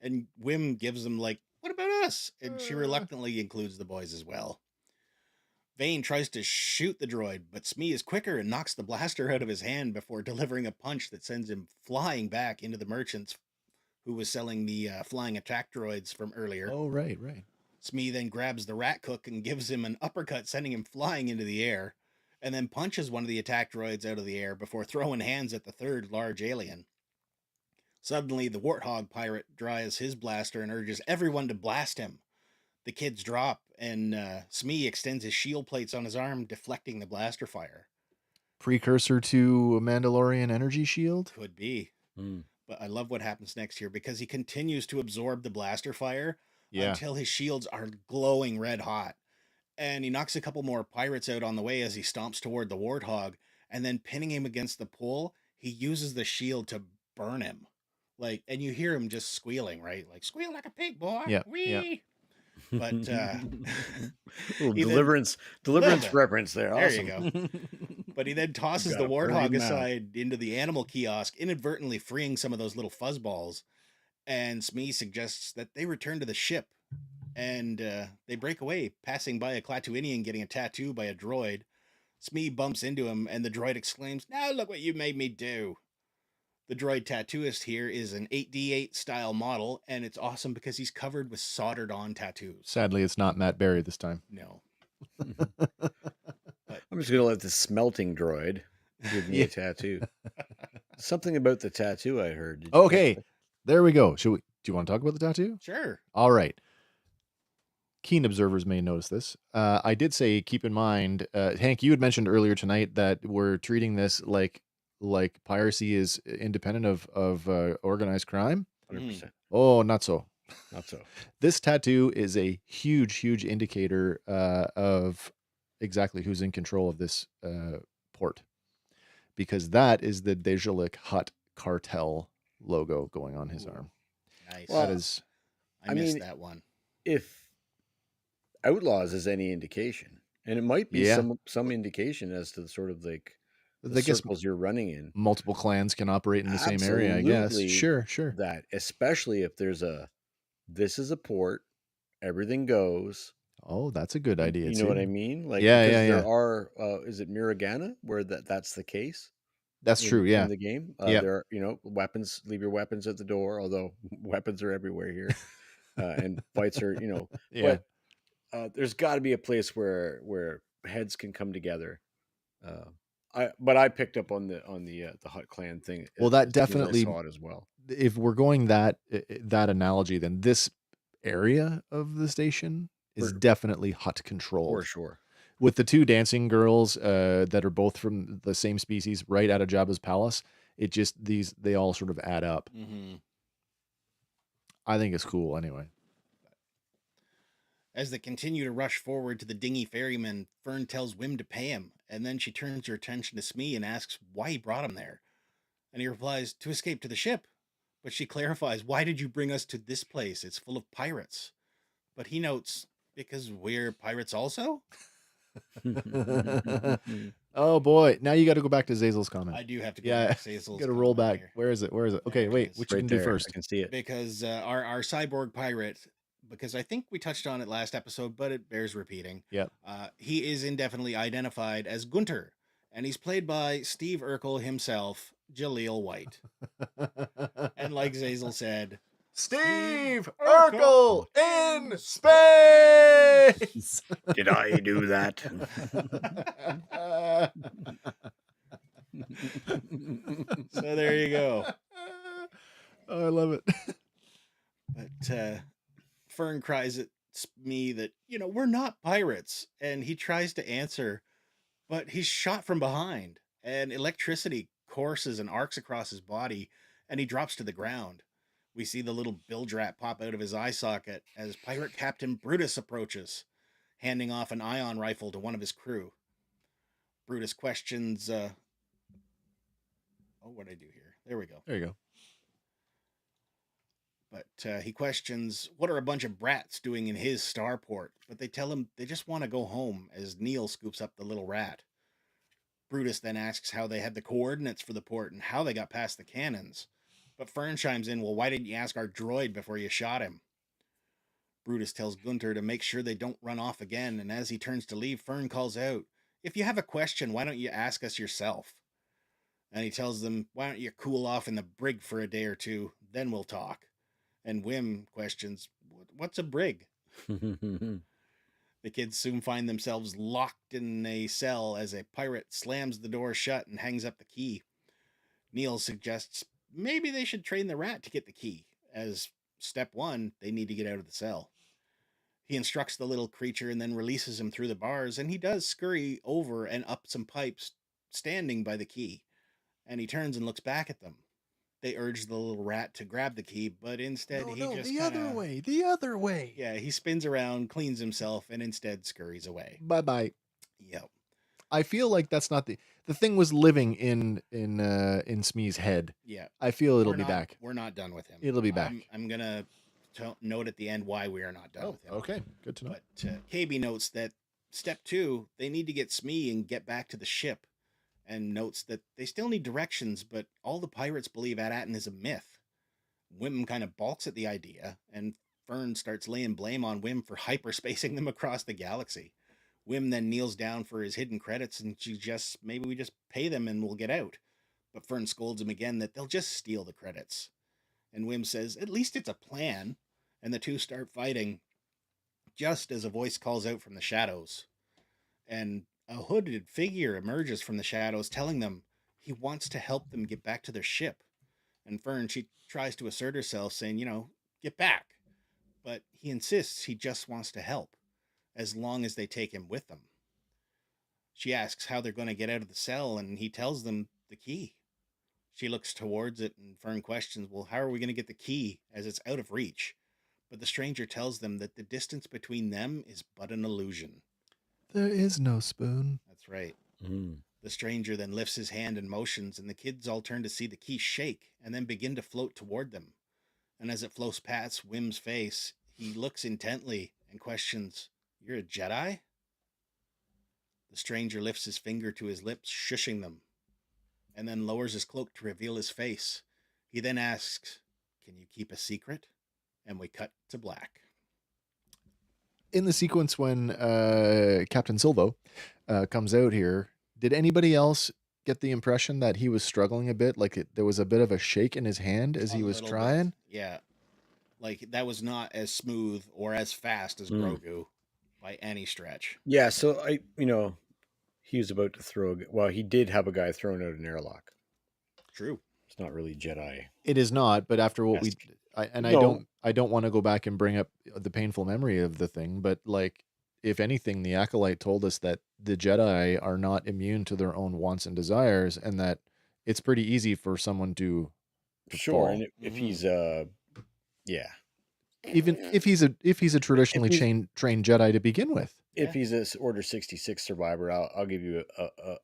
Speaker 3: And Wim gives them, like, "What about us?" And she reluctantly includes the boys as well. Vane tries to shoot the droid, but Smee is quicker and knocks the blaster out of his hand before delivering a punch that sends him flying back into the merchants who was selling the flying attack droids from earlier.
Speaker 2: Oh, right.
Speaker 3: Smee then grabs the rat cook and gives him an uppercut, sending him flying into the air, and then punches one of the attack droids out of the air before throwing hands at the third large alien. Suddenly, the warthog pirate draws his blaster and urges everyone to blast him. The kids drop, and Smee extends his shield plates on his arm, deflecting the blaster fire.
Speaker 2: Precursor to a Mandalorian energy shield?
Speaker 3: Could be. But I love what happens next here, because he continues to absorb the blaster fire until his shields are glowing red hot. And he knocks a couple more pirates out on the way as he stomps toward the warthog, and then pinning him against the pole, he uses the shield to burn him. Like, and you hear him just squealing, right? Like, "Squeal like a pig, boy."
Speaker 2: Yeah.
Speaker 3: Wee. But
Speaker 1: little
Speaker 3: he
Speaker 1: deliverance reference there.
Speaker 3: There
Speaker 1: Awesome.
Speaker 3: you go. But he then tosses the
Speaker 1: Got a pretty
Speaker 3: warthog
Speaker 1: mouth.
Speaker 3: aside into the animal kiosk, inadvertently freeing some of those little fuzzballs. And Smee suggests that they return to the ship, and they break away, passing by a Klaatuinian getting a tattoo by a droid. Smee bumps into him, and the droid exclaims, "Now look what you made me do." The droid tattooist here is an 8D8 style model, and it's awesome because he's covered with soldered on tattoos.
Speaker 2: Sadly, it's not Matt Berry this time.
Speaker 3: No.
Speaker 1: I'm just gonna let the smelting droid give me a tattoo. Something about the tattoo I heard. Did you
Speaker 2: Okay,
Speaker 1: catch that?
Speaker 2: there we go. Do you want to talk about the tattoo?
Speaker 3: Sure.
Speaker 2: All right. Keen observers may notice this. I did say, keep in mind, Hank, you had mentioned earlier tonight that we're treating this like piracy is independent of organized crime.
Speaker 1: 100%.
Speaker 2: Oh, not so.
Speaker 1: Not so.
Speaker 2: This tattoo is a huge indicator of exactly who's in control of this port, because that is the Dejolik Hut cartel logo going on his arm.
Speaker 3: Nice.
Speaker 1: Well,
Speaker 2: That is,
Speaker 3: I missed that one.
Speaker 1: If Outlaws is any indication, and it might be some indication as to the sort of like the circles you're running in.
Speaker 2: Multiple clans can operate in the same area, I guess. Sure.
Speaker 1: That, especially if there's this is a port, everything goes.
Speaker 2: Oh, that's a good idea.
Speaker 1: You know what I mean? Like,
Speaker 2: there
Speaker 1: are, is it Miragana where that's the case?
Speaker 2: That's true. Yeah.
Speaker 1: In the game, there are, weapons. Leave your weapons at the door. Although weapons are everywhere here, and fights are,
Speaker 2: Yeah.
Speaker 1: But there's got to be a place where heads can come together. I picked up on the Hut Clan thing.
Speaker 2: Well, that definitely
Speaker 1: saw it as well.
Speaker 2: If we're going that analogy, then this area of the station is definitely Hut controlled.
Speaker 1: For sure.
Speaker 2: With the two dancing girls that are both from the same species, right out of Jabba's palace, it just they all sort of add up.
Speaker 3: Mm-hmm.
Speaker 2: I think it's cool anyway.
Speaker 3: As they continue to rush forward to the dingy ferryman, Fern tells Wim to pay him, and then she turns her attention to Smee and asks why he brought him there. And he replies, "To escape to the ship." But she clarifies, "Why did you bring us to this place? It's full of pirates." But he notes, "Because we're pirates also?"
Speaker 2: Oh boy, now you got to go back to Zazel's comment.
Speaker 3: I do have to go
Speaker 2: Yeah,
Speaker 3: back to
Speaker 2: you
Speaker 3: Sazel's
Speaker 2: got to roll
Speaker 3: comment
Speaker 2: back.
Speaker 3: here.
Speaker 2: Where is it? Where is it?
Speaker 3: There
Speaker 2: Okay,
Speaker 3: it
Speaker 2: wait.
Speaker 3: is.
Speaker 2: What you
Speaker 1: Right
Speaker 2: gonna do
Speaker 1: there.
Speaker 2: first?
Speaker 1: I can see it.
Speaker 3: Because our cyborg pirate, because I think we touched on it last episode, but it bears repeating.
Speaker 2: Yep.
Speaker 3: He is indefinitely identified as Gunter, and he's played by Steve Urkel himself, Jaleel White. And like Zazel said,
Speaker 2: Steve
Speaker 3: Urkel
Speaker 2: Urkel in space.
Speaker 1: Did I do that?
Speaker 3: so there you go.
Speaker 2: Oh, I love it.
Speaker 3: But Fern cries at me that, we're not pirates. And he tries to answer, but he's shot from behind, and electricity courses and arcs across his body, and he drops to the ground. We see the little bilge rat pop out of his eye socket as Pirate Captain Brutus approaches, handing off an ion rifle to one of his crew. Brutus questions, what did I do here? There we go.
Speaker 2: There you go.
Speaker 3: But he questions what are a bunch of brats doing in his starport, but they tell him they just want to go home as Neil scoops up the little rat. Brutus then asks how they had the coordinates for the port and how they got past the cannons. But Fern chimes in, well, why didn't you ask our droid before you shot him? Brutus tells Gunter to make sure they don't run off again, and as he turns to leave, Fern calls out, if you have a question, why don't you ask us yourself? And he tells them, why don't you cool off in the brig for a day or two, then we'll talk. And Wim questions, what's a brig? The kids soon find themselves locked in a cell as a pirate slams the door shut and hangs up the key. Neil suggests maybe they should train the rat to get the key, as step one, they need to get out of the cell. He instructs the little creature and then releases him through the bars, and he does scurry over and up some pipes, standing by the key. And he turns and looks back at them. They urge the little rat to grab the key, but instead he just
Speaker 2: the other way. The other way.
Speaker 3: Yeah, he spins around, cleans himself, and instead scurries away.
Speaker 2: Bye bye.
Speaker 3: Yep.
Speaker 2: I feel like that's not the thing was living in Smee's head.
Speaker 3: Yeah.
Speaker 2: I feel it'll be back.
Speaker 3: We're not done with him.
Speaker 2: It'll be back.
Speaker 3: I'm gonna note at the end why we are not done with him.
Speaker 2: Okay, good to know.
Speaker 3: But KB notes that step 2, they need to get Smee and get back to the ship, and notes that they still need directions, but all the pirates believe At-Atten is a myth. Wim kind of balks at the idea, and Fern starts laying blame on Wim for hyperspacing them across the galaxy. Wim then kneels down for his hidden credits and suggests maybe we just pay them and we'll get out. But Fern scolds him again that they'll just steal the credits. And Wim says, at least it's a plan. And the two start fighting just as a voice calls out from the shadows. And a hooded figure emerges from the shadows telling them he wants to help them get back to their ship. And Fern, she tries to assert herself, saying, get back. But he insists he just wants to help, as long as they take him with them. She asks how they're going to get out of the cell, and he tells them the key. She looks towards it, and Fern questions, well, how are we going to get the key, as it's out of reach? But the stranger tells them that the distance between them is but an illusion.
Speaker 2: There is no spoon.
Speaker 3: That's right. The stranger then lifts his hand and motions, and the kids all turn to see the key shake and then begin to float toward them. And as it floats past Wim's face, he looks intently and questions, you're a Jedi? The stranger lifts his finger to his lips, shushing them, and then lowers his cloak to reveal his face. He then asks, can you keep a secret? And we cut to black.
Speaker 2: In the sequence when Captain Silvo comes out here, did anybody else get the impression that he was struggling a bit? Like there was a bit of a shake in his hand as he was trying?
Speaker 3: Bit. Yeah. Like that was not as smooth or as fast as Grogu by any stretch.
Speaker 1: Yeah, so he was about to throw. Well, he did have a guy throwing out an airlock.
Speaker 3: True.
Speaker 1: It's not really Jedi.
Speaker 2: It is not, but after what I don't want to go back and bring up the painful memory of the thing, but like if anything, the Acolyte told us that the Jedi are not immune to their own wants and desires, and that it's pretty easy for someone to
Speaker 1: sure,
Speaker 2: fall.
Speaker 1: and if he's yeah,
Speaker 2: even if he's a traditionally trained Jedi to begin with.
Speaker 1: If he's a Order 66 survivor, I'll give you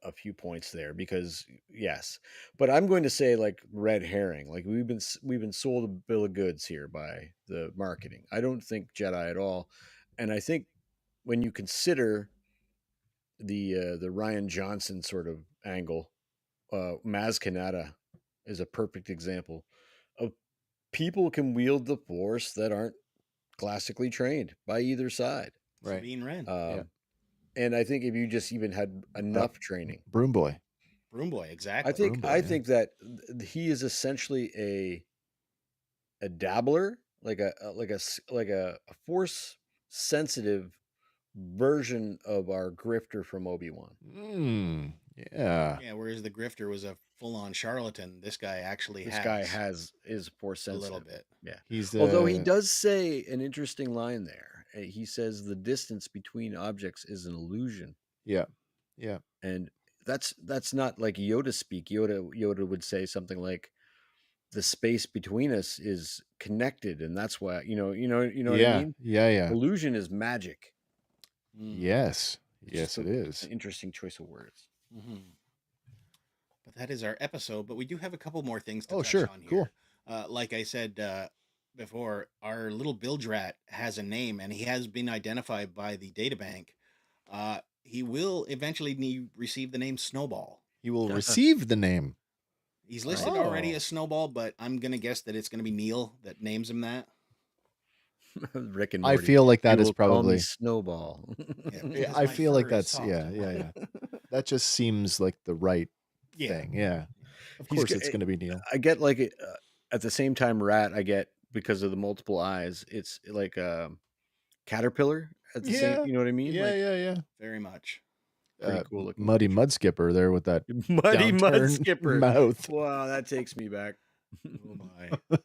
Speaker 1: a few points there, because yes, but I'm going to say like red herring. Like we've been sold a bill of goods here by the marketing. I don't think Jedi at all, and I think when you consider the Ryan Johnson sort of angle. Maz Kanata is a perfect example of people can wield the force that aren't classically trained by either side.
Speaker 2: Right.
Speaker 3: Sabine Wren,
Speaker 2: Yeah.
Speaker 1: And I think if you just even had enough training,
Speaker 2: Broom Boy.
Speaker 3: Broom Boy,
Speaker 1: I
Speaker 3: exactly.
Speaker 1: think
Speaker 2: Broom Boy,
Speaker 1: I
Speaker 2: yeah.
Speaker 1: think that he is essentially a dabbler, like a force sensitive version of our grifter from Obi-Wan.
Speaker 2: Yeah.
Speaker 3: Yeah, whereas the Grifter was a full-on charlatan, this guy actually
Speaker 1: This
Speaker 3: has
Speaker 1: guy is force
Speaker 3: a little
Speaker 1: sensitive.
Speaker 3: bit.
Speaker 1: Yeah.
Speaker 2: He's
Speaker 1: Although he does say an interesting line there. He says the distance between objects is an illusion.
Speaker 2: Yeah. Yeah.
Speaker 1: And that's not like Yoda speak. Yoda would say something like the space between us is connected, and that's why what I
Speaker 2: Yeah.
Speaker 1: mean.
Speaker 2: Yeah. Yeah.
Speaker 1: Illusion is magic.
Speaker 2: Yes.
Speaker 1: It's
Speaker 2: Yes,
Speaker 1: just
Speaker 2: it is.
Speaker 1: an interesting choice of words.
Speaker 3: But that is our episode. But we do have a couple more things to
Speaker 2: Oh,
Speaker 3: touch
Speaker 2: sure.
Speaker 3: on here.
Speaker 2: Cool.
Speaker 3: Like I said before, our little bilge rat has a name, and he has been identified by the databank. He will eventually receive the name Snowball.
Speaker 2: He will receive the name.
Speaker 3: He's listed already as Snowball, but I'm gonna guess that it's gonna be Neil that names him that.
Speaker 1: Rick and
Speaker 2: I
Speaker 1: Morty.
Speaker 2: feel like that
Speaker 1: You
Speaker 2: is
Speaker 1: will call me
Speaker 2: probably
Speaker 1: Snowball.
Speaker 3: Yeah,
Speaker 2: Yeah,
Speaker 3: because
Speaker 2: I
Speaker 3: my
Speaker 2: feel like
Speaker 3: fur is
Speaker 2: that's
Speaker 3: soft
Speaker 2: yeah,
Speaker 3: and
Speaker 2: yeah,
Speaker 3: white.
Speaker 2: yeah. That just seems like the right
Speaker 3: Yeah.
Speaker 2: thing. Yeah. Of
Speaker 1: He's
Speaker 2: course
Speaker 1: go-
Speaker 2: it's going to be Neil.
Speaker 1: I get like at the same time rat. I get because of the multiple eyes. It's like a caterpillar at the same.
Speaker 2: Yeah.
Speaker 1: You know what I mean?
Speaker 2: Yeah,
Speaker 1: Like
Speaker 2: yeah, yeah.
Speaker 3: Very much.
Speaker 1: pretty cool looking.
Speaker 2: Muddy
Speaker 1: creature.
Speaker 2: Mud Skipper there with that
Speaker 1: Muddy Mud
Speaker 2: downturned
Speaker 1: Skipper
Speaker 2: mouth.
Speaker 1: Wow, that takes me back.
Speaker 3: Oh my.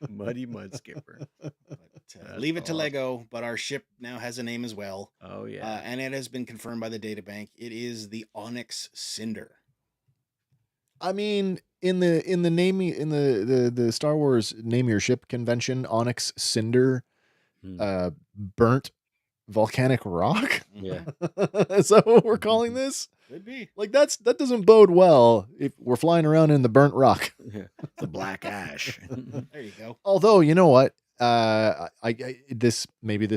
Speaker 1: Muddy Mud Skipper.
Speaker 3: But leave it to Lego, but our ship now has a name as well.
Speaker 1: Oh yeah.
Speaker 3: And it has been confirmed by the databank. It is the Onyx Cinder.
Speaker 2: I mean, in the naming in the Star Wars name your ship convention, Onyx Cinder, burnt volcanic rock.
Speaker 1: Yeah.
Speaker 2: Is that what we're calling this?
Speaker 3: Could be.
Speaker 2: Like that doesn't bode well if we're flying around in the burnt rock.
Speaker 1: Yeah. The black ash.
Speaker 3: There you go.
Speaker 2: Although, you know what? This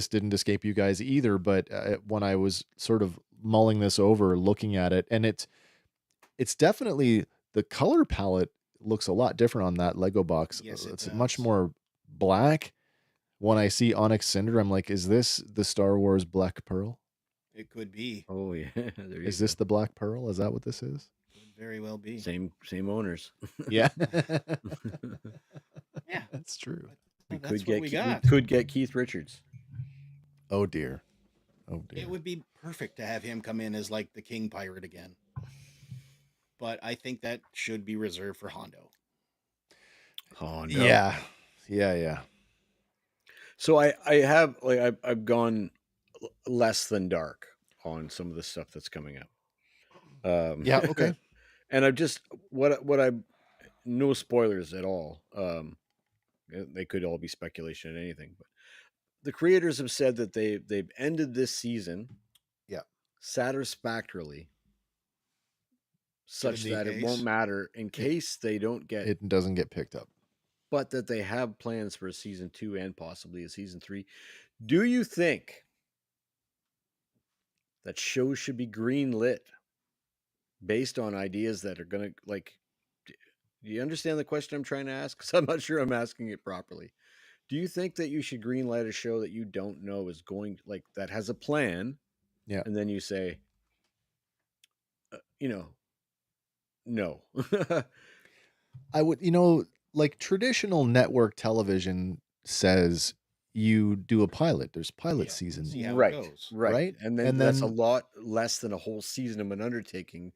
Speaker 2: didn't escape you guys either, but when I was sort of mulling this over, looking at it, and it's definitely the color palette looks a lot different on that Lego box.
Speaker 3: Yes,
Speaker 2: it's much more black. When I see Onyx Cinder, I'm like, is this the Star Wars Black Pearl?
Speaker 3: It could be.
Speaker 1: Oh yeah.
Speaker 2: Is this the Black Pearl? Is that what this is?
Speaker 3: Could very well be.
Speaker 1: Same owners.
Speaker 2: Yeah.
Speaker 3: Yeah,
Speaker 2: that's true.
Speaker 1: We
Speaker 3: That's
Speaker 1: could
Speaker 3: what
Speaker 1: get
Speaker 3: we got.
Speaker 1: we could get Keith Richards.
Speaker 2: Oh dear. Oh dear.
Speaker 3: It would be perfect to have him come in as like the King Pirate again. But I think that should be reserved for Hondo.
Speaker 1: Hondo.
Speaker 2: Yeah. Yeah, yeah.
Speaker 1: So I have like I've gone less than dark on some of the stuff that's coming up.
Speaker 2: Yeah, okay.
Speaker 1: And I've just what I no spoilers at all. They could all be speculation and anything, but the creators have said that they've ended this season,
Speaker 2: yeah,
Speaker 1: satisfactorily, such
Speaker 3: the
Speaker 1: that it won't
Speaker 3: case.
Speaker 1: matter in case they don't get
Speaker 2: It doesn't get picked up.
Speaker 1: but that they have plans for a season 2 and possibly a season 3. Do you think that shows should be green lit based on ideas that are going to like? Do you understand the question I'm trying to ask? Because I'm not sure I'm asking it properly. Do you think that you should green light a show that you don't know is going like that has a plan?
Speaker 2: Yeah,
Speaker 1: and then you say, no.
Speaker 2: I would, like traditional network television says you do a pilot. There's pilot season.
Speaker 3: See how it
Speaker 1: right,
Speaker 3: goes.
Speaker 1: right, and then that's a lot less than a whole season of an undertaking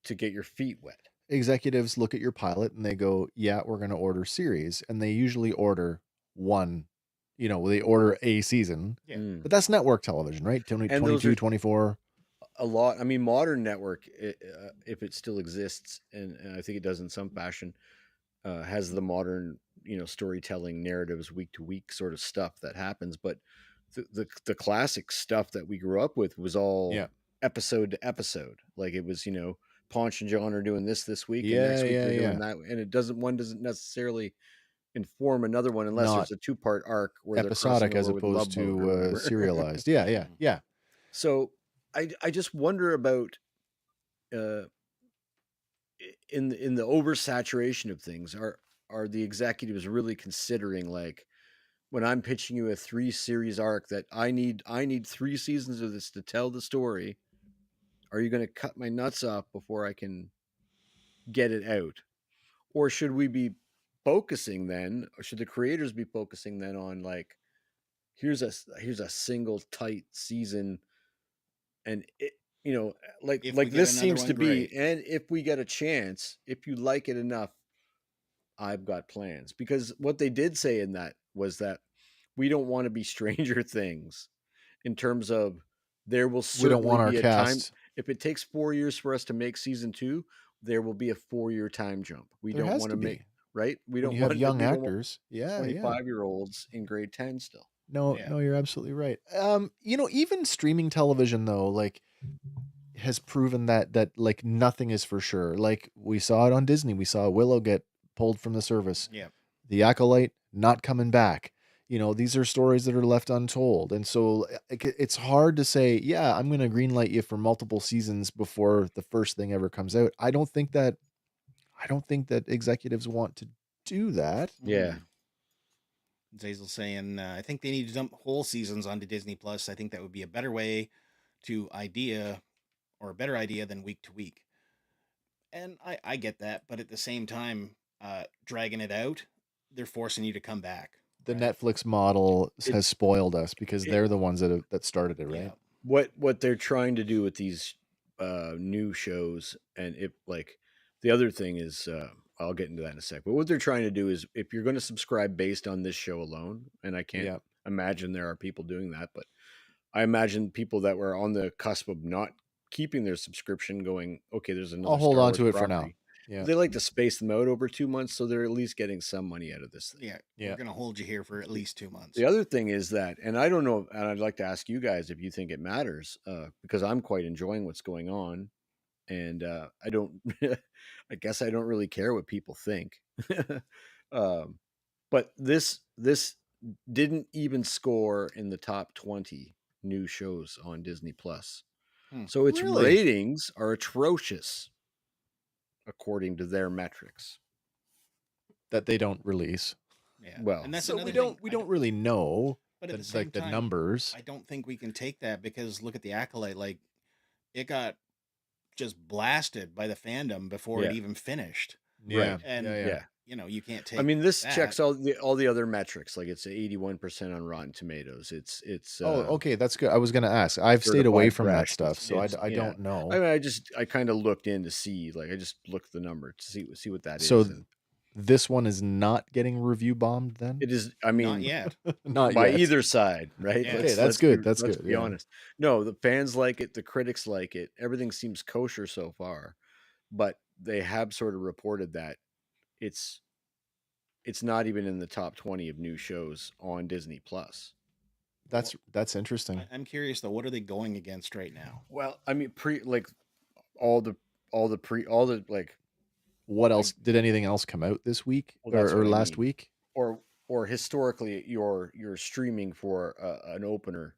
Speaker 1: to get your feet wet.
Speaker 2: Executives look at your pilot and they go, yeah, we're going to order series. And they usually order one, they order a season.
Speaker 3: Yeah.
Speaker 2: But that's network television, right? 22, 24.
Speaker 1: A lot. I mean, modern network, if it still exists, and I think it does in some fashion, has the modern, storytelling narratives week to week sort of stuff that happens. But the classic stuff that we grew up with was all episode to episode. Like it was, Paunch and John are doing this week, and next week they're doing that, and one doesn't necessarily inform another one unless there's a 2-part arc where
Speaker 2: episodic
Speaker 1: they're
Speaker 2: as opposed to serialized. Yeah.
Speaker 1: So I just wonder about uh, in the oversaturation of things. Are the executives really considering, like, when I'm pitching you a 3 series arc that I need 3 seasons of this to tell the story? Are you going to cut my nuts off before I can get it out? Or should we be focusing then, or should the creators be focusing then on, like, here's a single tight season, and it, like
Speaker 3: If we
Speaker 1: like
Speaker 3: get
Speaker 1: this
Speaker 3: another
Speaker 1: seems
Speaker 3: one,
Speaker 1: to be,
Speaker 3: great.
Speaker 1: and if we get a chance, if you like it enough, I've got plans. Because what they did say in that was that we don't want to be Stranger Things, in terms of there will
Speaker 2: We don't
Speaker 1: certainly
Speaker 2: want our
Speaker 1: be a time.
Speaker 2: cast.
Speaker 1: If it takes 4 years for us to make season two, there will be a 4 year time jump. We
Speaker 2: There
Speaker 1: don't
Speaker 2: has
Speaker 1: want
Speaker 2: to
Speaker 1: to make,
Speaker 2: be.
Speaker 1: right. We
Speaker 2: When
Speaker 1: don't
Speaker 2: you have
Speaker 1: want to.
Speaker 2: young
Speaker 1: We don't want
Speaker 2: actors. Yeah, yeah.
Speaker 1: 25-year-olds in grade 10 still.
Speaker 2: No,
Speaker 3: Yeah.
Speaker 2: no, you're absolutely right. Even streaming television though, like has proven that like nothing is for sure. Like we saw it on Disney. We saw Willow get pulled from the service.
Speaker 3: Yeah.
Speaker 2: The Acolyte not coming back. These are stories that are left untold. And so it's hard to say, yeah, I'm going to greenlight you for multiple seasons before the first thing ever comes out. I don't think that executives want to do that.
Speaker 1: Yeah.
Speaker 3: Zazel saying, I think they need to dump whole seasons onto Disney Plus. I think that would be a better way to idea, or a better idea than week to week. And I get that, but at the same time, dragging it out, they're forcing you to come back,
Speaker 2: The
Speaker 3: right?
Speaker 2: Netflix model
Speaker 1: It,
Speaker 2: has spoiled us because
Speaker 1: it
Speaker 2: they're the ones that started it,
Speaker 3: Yeah.
Speaker 2: right?
Speaker 1: what they're trying to do with these new shows, and if, like, the other thing is, I'll get into that in a sec, but what they're trying to do is, if you're going to subscribe based on this show alone, and I can't
Speaker 2: Yeah.
Speaker 1: imagine there are people doing that, but I imagine people that were on the cusp of not keeping their subscription going, okay, there's
Speaker 2: I'll
Speaker 1: another
Speaker 2: hold
Speaker 1: Star
Speaker 2: on
Speaker 1: Wars
Speaker 2: to it for now.
Speaker 1: property.
Speaker 2: Yeah.
Speaker 1: They like to space them out over 2 months, so they're at least getting some money out of this thing.
Speaker 3: Yeah. We're
Speaker 2: Yeah.
Speaker 3: going to hold you here for at least 2 months.
Speaker 1: The other thing is that, and I don't know, and I'd like to ask you guys if you think it matters, because I'm quite enjoying what's going on, and I don't, I guess I don't really care what people think. um, but this didn't even score in the top 20 new shows on Disney Plus,
Speaker 3: Hmm.
Speaker 1: so its
Speaker 2: Really?
Speaker 1: ratings are atrocious according to their metrics.
Speaker 2: That they don't release.
Speaker 3: Yeah.
Speaker 1: Well,
Speaker 3: And that's
Speaker 2: So we
Speaker 3: another thing.
Speaker 2: don't really know
Speaker 3: But at the same
Speaker 2: like the
Speaker 3: time,
Speaker 2: numbers.
Speaker 3: I don't think we can take that, because look at the Acolyte. Like, it got just blasted by the fandom before it
Speaker 1: yeah,
Speaker 3: even finished.
Speaker 2: Yeah.
Speaker 1: right,
Speaker 3: And,
Speaker 2: Yeah, yeah.
Speaker 1: yeah.
Speaker 3: you can't
Speaker 1: I
Speaker 3: take
Speaker 1: mean, this
Speaker 3: that.
Speaker 1: checks all the other metrics. Like, it's 81% on Rotten Tomatoes. It's
Speaker 2: Oh, okay, that's good. I was going to ask. I've stayed away
Speaker 1: certified
Speaker 2: from that
Speaker 1: fresh.
Speaker 2: stuff, so
Speaker 1: It's
Speaker 2: I
Speaker 1: yeah.
Speaker 2: don't
Speaker 1: I
Speaker 2: know.
Speaker 1: mean, I kind of looked in to see, like, I just looked the number to see what that
Speaker 2: So
Speaker 1: is, and
Speaker 2: this one is not getting review bombed then?
Speaker 1: it is. I
Speaker 3: Not
Speaker 1: mean,
Speaker 3: yet.
Speaker 2: Not
Speaker 1: by
Speaker 2: yet.
Speaker 1: either side, right?
Speaker 3: Yeah.
Speaker 2: Okay, that's good. That's
Speaker 1: Let's
Speaker 2: good.
Speaker 1: be
Speaker 2: Yeah.
Speaker 1: honest. No, the fans like it, the critics like it. Everything seems kosher so far, but they have sort of reported that it's it's not even in the top 20 of new shows on Disney Plus.
Speaker 3: Well,
Speaker 2: That's interesting.
Speaker 3: I'm curious though. What are they going against right now?
Speaker 1: Well, I mean, like, all the all the, like,
Speaker 2: What
Speaker 1: I
Speaker 2: else did anything else come out this week
Speaker 1: well, that's
Speaker 2: or
Speaker 1: what I
Speaker 2: last
Speaker 1: mean.
Speaker 2: week?
Speaker 1: Or historically, you're streaming for an opener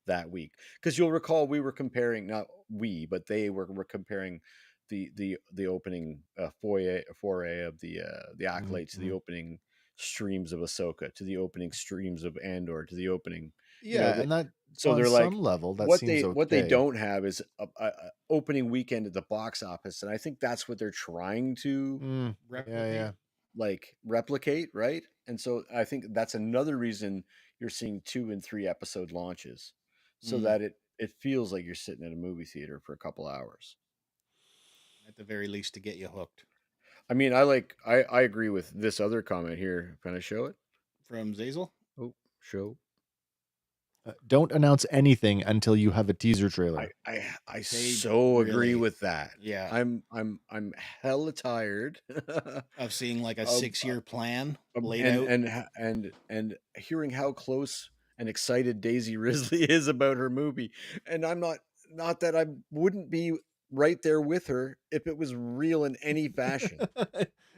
Speaker 1: that week, because you'll recall we were comparing, not we, but they were comparing the opening foray of the
Speaker 2: Mhm,
Speaker 1: Acolytes, to the
Speaker 2: mhm.
Speaker 1: opening streams of Ahsoka, to the opening streams of Andor, to the opening,
Speaker 2: Yeah,
Speaker 1: the,
Speaker 2: and that
Speaker 1: so
Speaker 2: on
Speaker 1: they're like,
Speaker 2: some level that
Speaker 1: what
Speaker 2: seems
Speaker 1: they
Speaker 2: okay.
Speaker 1: don't have is a opening weekend at the box office, and I think that's what they're trying to,
Speaker 2: Yeah, yeah.
Speaker 3: Replicate.
Speaker 1: like, replicate, right? And so I think that's another reason you're seeing 2 and 3 episode launches, so
Speaker 3: Mm,
Speaker 1: that it feels like you're sitting at a movie theater for a couple hours.
Speaker 3: at the very least, to get you hooked.
Speaker 1: I mean, I agree with this other comment here. Can I show it?
Speaker 3: From Zazel.
Speaker 1: Oh, show.
Speaker 2: Don't announce anything until you have a teaser
Speaker 1: I
Speaker 2: trailer.
Speaker 1: I I
Speaker 3: They
Speaker 1: so agree
Speaker 3: really,
Speaker 1: with that.
Speaker 3: yeah,
Speaker 1: I'm hella tired
Speaker 3: of seeing like a
Speaker 1: of
Speaker 3: 6 year plan
Speaker 1: Um,
Speaker 3: laid
Speaker 1: and
Speaker 3: out.
Speaker 1: and ha- and hearing how close and excited Daisy Risley is about her movie, and I'm not that I wouldn't be right there with her if it was real in any fashion.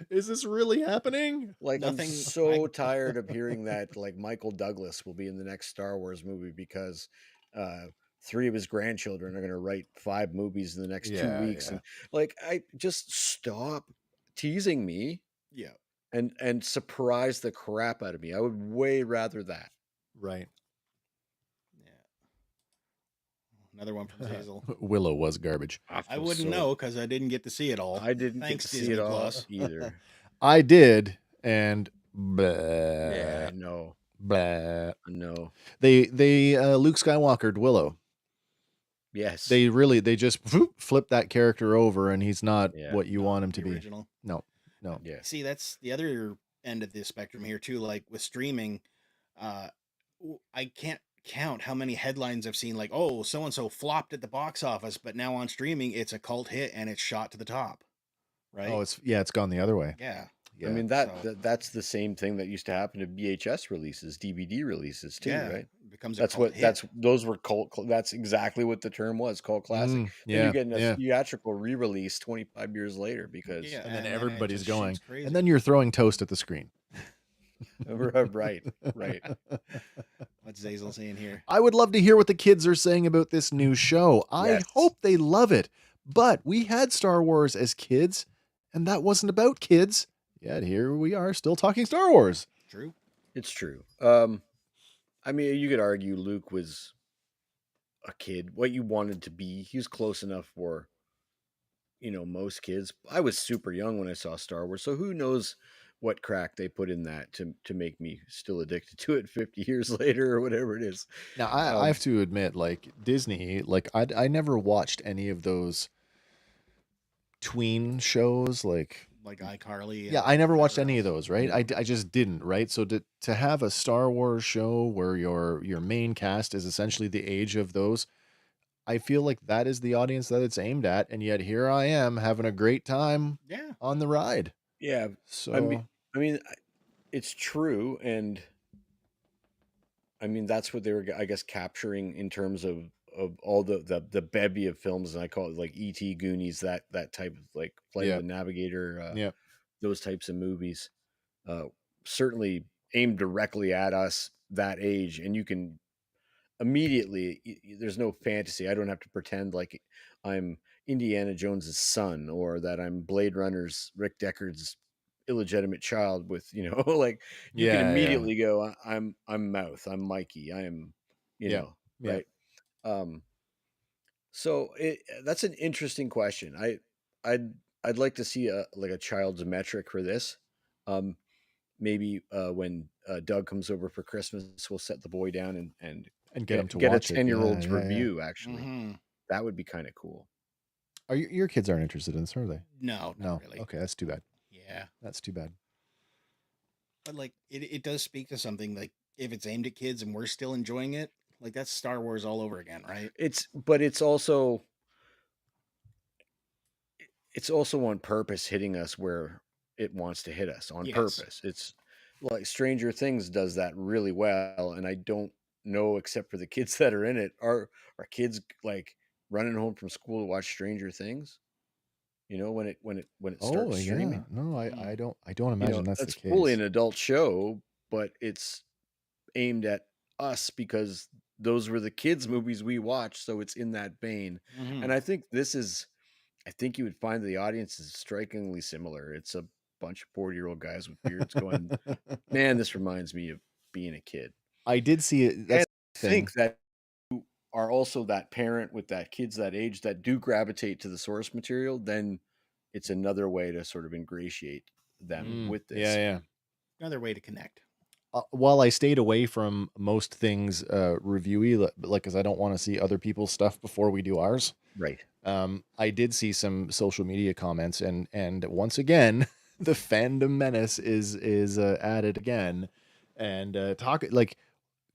Speaker 2: Is this really happening?
Speaker 1: Like, I'm
Speaker 3: Nothing.
Speaker 1: so tired of hearing that, like, Michael Douglas will be in the next Star Wars movie because uh 3 of his grandchildren are going to write 5 movies in the next 2
Speaker 2: Yeah,
Speaker 1: weeks,
Speaker 2: yeah.
Speaker 1: and like, I just stop teasing me
Speaker 3: Yeah.
Speaker 1: and surprise the crap out of me. I would way rather that.
Speaker 2: Right.
Speaker 3: Yeah. Another one from Zazel.
Speaker 2: Willow was garbage.
Speaker 3: I
Speaker 1: feel
Speaker 3: wouldn't
Speaker 1: so
Speaker 3: know because I didn't get to see it all.
Speaker 1: I didn't get
Speaker 3: Thanks,
Speaker 1: to see it
Speaker 3: Disney
Speaker 1: all
Speaker 3: Plus.
Speaker 1: either.
Speaker 2: I did, and
Speaker 1: Yeah,
Speaker 2: blah,
Speaker 1: no.
Speaker 2: blah.
Speaker 1: No.
Speaker 2: They Luke Skywalkered Willow.
Speaker 1: Yes.
Speaker 2: They just flip that character over, and he's not
Speaker 1: Yeah.
Speaker 2: what you
Speaker 3: Not
Speaker 2: want him to
Speaker 3: the
Speaker 2: be.
Speaker 3: original.
Speaker 2: No.
Speaker 1: Yeah.
Speaker 3: See, that's the other end of the spectrum here too. Like with streaming, uh, I can't count how many headlines I've seen. Like, oh, so and so flopped at the box office, but now on streaming, it's a cult hit and it's shot to the top.
Speaker 2: Oh,
Speaker 3: Right?
Speaker 2: it's gone the other way.
Speaker 3: Yeah.
Speaker 1: I
Speaker 2: Yeah.
Speaker 1: mean,
Speaker 3: So
Speaker 1: that's the same thing that used to happen to VHS releases, DVD releases too,
Speaker 3: yeah,
Speaker 1: right?
Speaker 3: it becomes a cult hit.
Speaker 1: Those were that's exactly what the term was, cult classic. Then you're
Speaker 2: Yeah,
Speaker 1: getting a
Speaker 2: yeah.
Speaker 1: theatrical re-release 25 years later because
Speaker 3: Yeah,
Speaker 2: And then
Speaker 3: it
Speaker 2: everybody's
Speaker 3: just
Speaker 2: going,
Speaker 3: shoots crazy.
Speaker 2: and then you're throwing toast at the screen.
Speaker 1: right.
Speaker 3: What's Zazel saying here?
Speaker 2: I would love to hear what the kids are saying about this new show. I
Speaker 1: Yes.
Speaker 2: hope they love it. But we had Star Wars as kids, and that wasn't about kids. Yet here we are still talking Star Wars.
Speaker 3: True.
Speaker 1: It's true. I mean, you could argue Luke was a kid, what you wanted to be. He was close enough for, most kids. I was super young when I saw Star Wars, so who knows what crack they put in that to make me still addicted to it 50 years later or whatever it is.
Speaker 2: Now, I have to admit, like Disney, like I never watched any of those tween shows, like
Speaker 3: iCarly.
Speaker 2: yeah, I never watched
Speaker 3: whatever
Speaker 2: any of
Speaker 3: else.
Speaker 2: those, right? I just didn't, right? So to have a Star Wars show where your main cast is essentially the age of those, I feel like that is the audience that it's aimed at, and yet here I am having a great time
Speaker 3: Yeah.
Speaker 2: on the ride.
Speaker 1: Yeah,
Speaker 2: So
Speaker 1: I mean, it's true, and I mean that's what they were, I guess, capturing in terms of all the bevy of films, and I call it like E.T., Goonies, that type of like Flight
Speaker 2: yeah,
Speaker 1: of the Navigator,
Speaker 2: yeah,
Speaker 1: those types of movies, uh, certainly aimed directly at us that age, and you can immediately there's no fantasy. I don't have to pretend like I'm Indiana Jones's son or that I'm Blade Runner's Rick Deckard's illegitimate child with, like you can
Speaker 2: yeah, yeah,
Speaker 1: immediately go, I'm Mouth, I'm Mikey, I am,
Speaker 2: yeah, yeah.
Speaker 1: right. um so that's an interesting question. I'd I'd like to see a child's metric for this. Maybe when Doug comes over for Christmas, we'll set the boy down and
Speaker 2: And get them to
Speaker 1: get a
Speaker 2: watch it. Yeah,
Speaker 1: 10-year-old's
Speaker 2: yeah, yeah.
Speaker 1: review. Actually,
Speaker 3: Mm-hmm.
Speaker 1: that would be kind of cool.
Speaker 2: Are your kids aren't interested in this, are they?
Speaker 3: No,
Speaker 2: No.
Speaker 3: not really.
Speaker 2: Okay, that's too bad.
Speaker 3: Yeah.
Speaker 2: That's too bad.
Speaker 3: But like it does speak to something like if it's aimed at kids and we're still enjoying it, like that's Star Wars all over again, right?
Speaker 1: But it's also on purpose hitting us where it wants to hit us on
Speaker 3: Yes.
Speaker 1: purpose. It's like Stranger Things does that really well, and I don't know, except for the kids that are in it, are kids like running home from school to watch Stranger Things? When it
Speaker 2: Oh
Speaker 1: starts
Speaker 2: yeah.
Speaker 1: streaming,
Speaker 2: No,
Speaker 3: Mm.
Speaker 2: I don't imagine that's the
Speaker 1: that's fully
Speaker 2: case.
Speaker 1: an adult show, but it's aimed at us because those were the kids' movies we watched, so it's in that vein.
Speaker 3: Mm-hmm.
Speaker 1: And I think you would find the audience is strikingly similar. It's a bunch of 40-year-old guys with beards going, man, this reminds me of being a kid.
Speaker 2: I did see it.
Speaker 1: And
Speaker 2: That's
Speaker 1: I
Speaker 2: the thing.
Speaker 1: think that you are also that parent with that kids that age that do gravitate to the source material, then it's another way to sort of ingratiate them with
Speaker 2: Yeah,
Speaker 1: this.
Speaker 2: yeah.
Speaker 3: Another way to connect.
Speaker 2: While I stayed away from most things reviewy, like because I don't want to see other people's stuff before we do ours.
Speaker 1: Right.
Speaker 2: I did see some social media comments, and once again, the fandom menace is added again, and talk like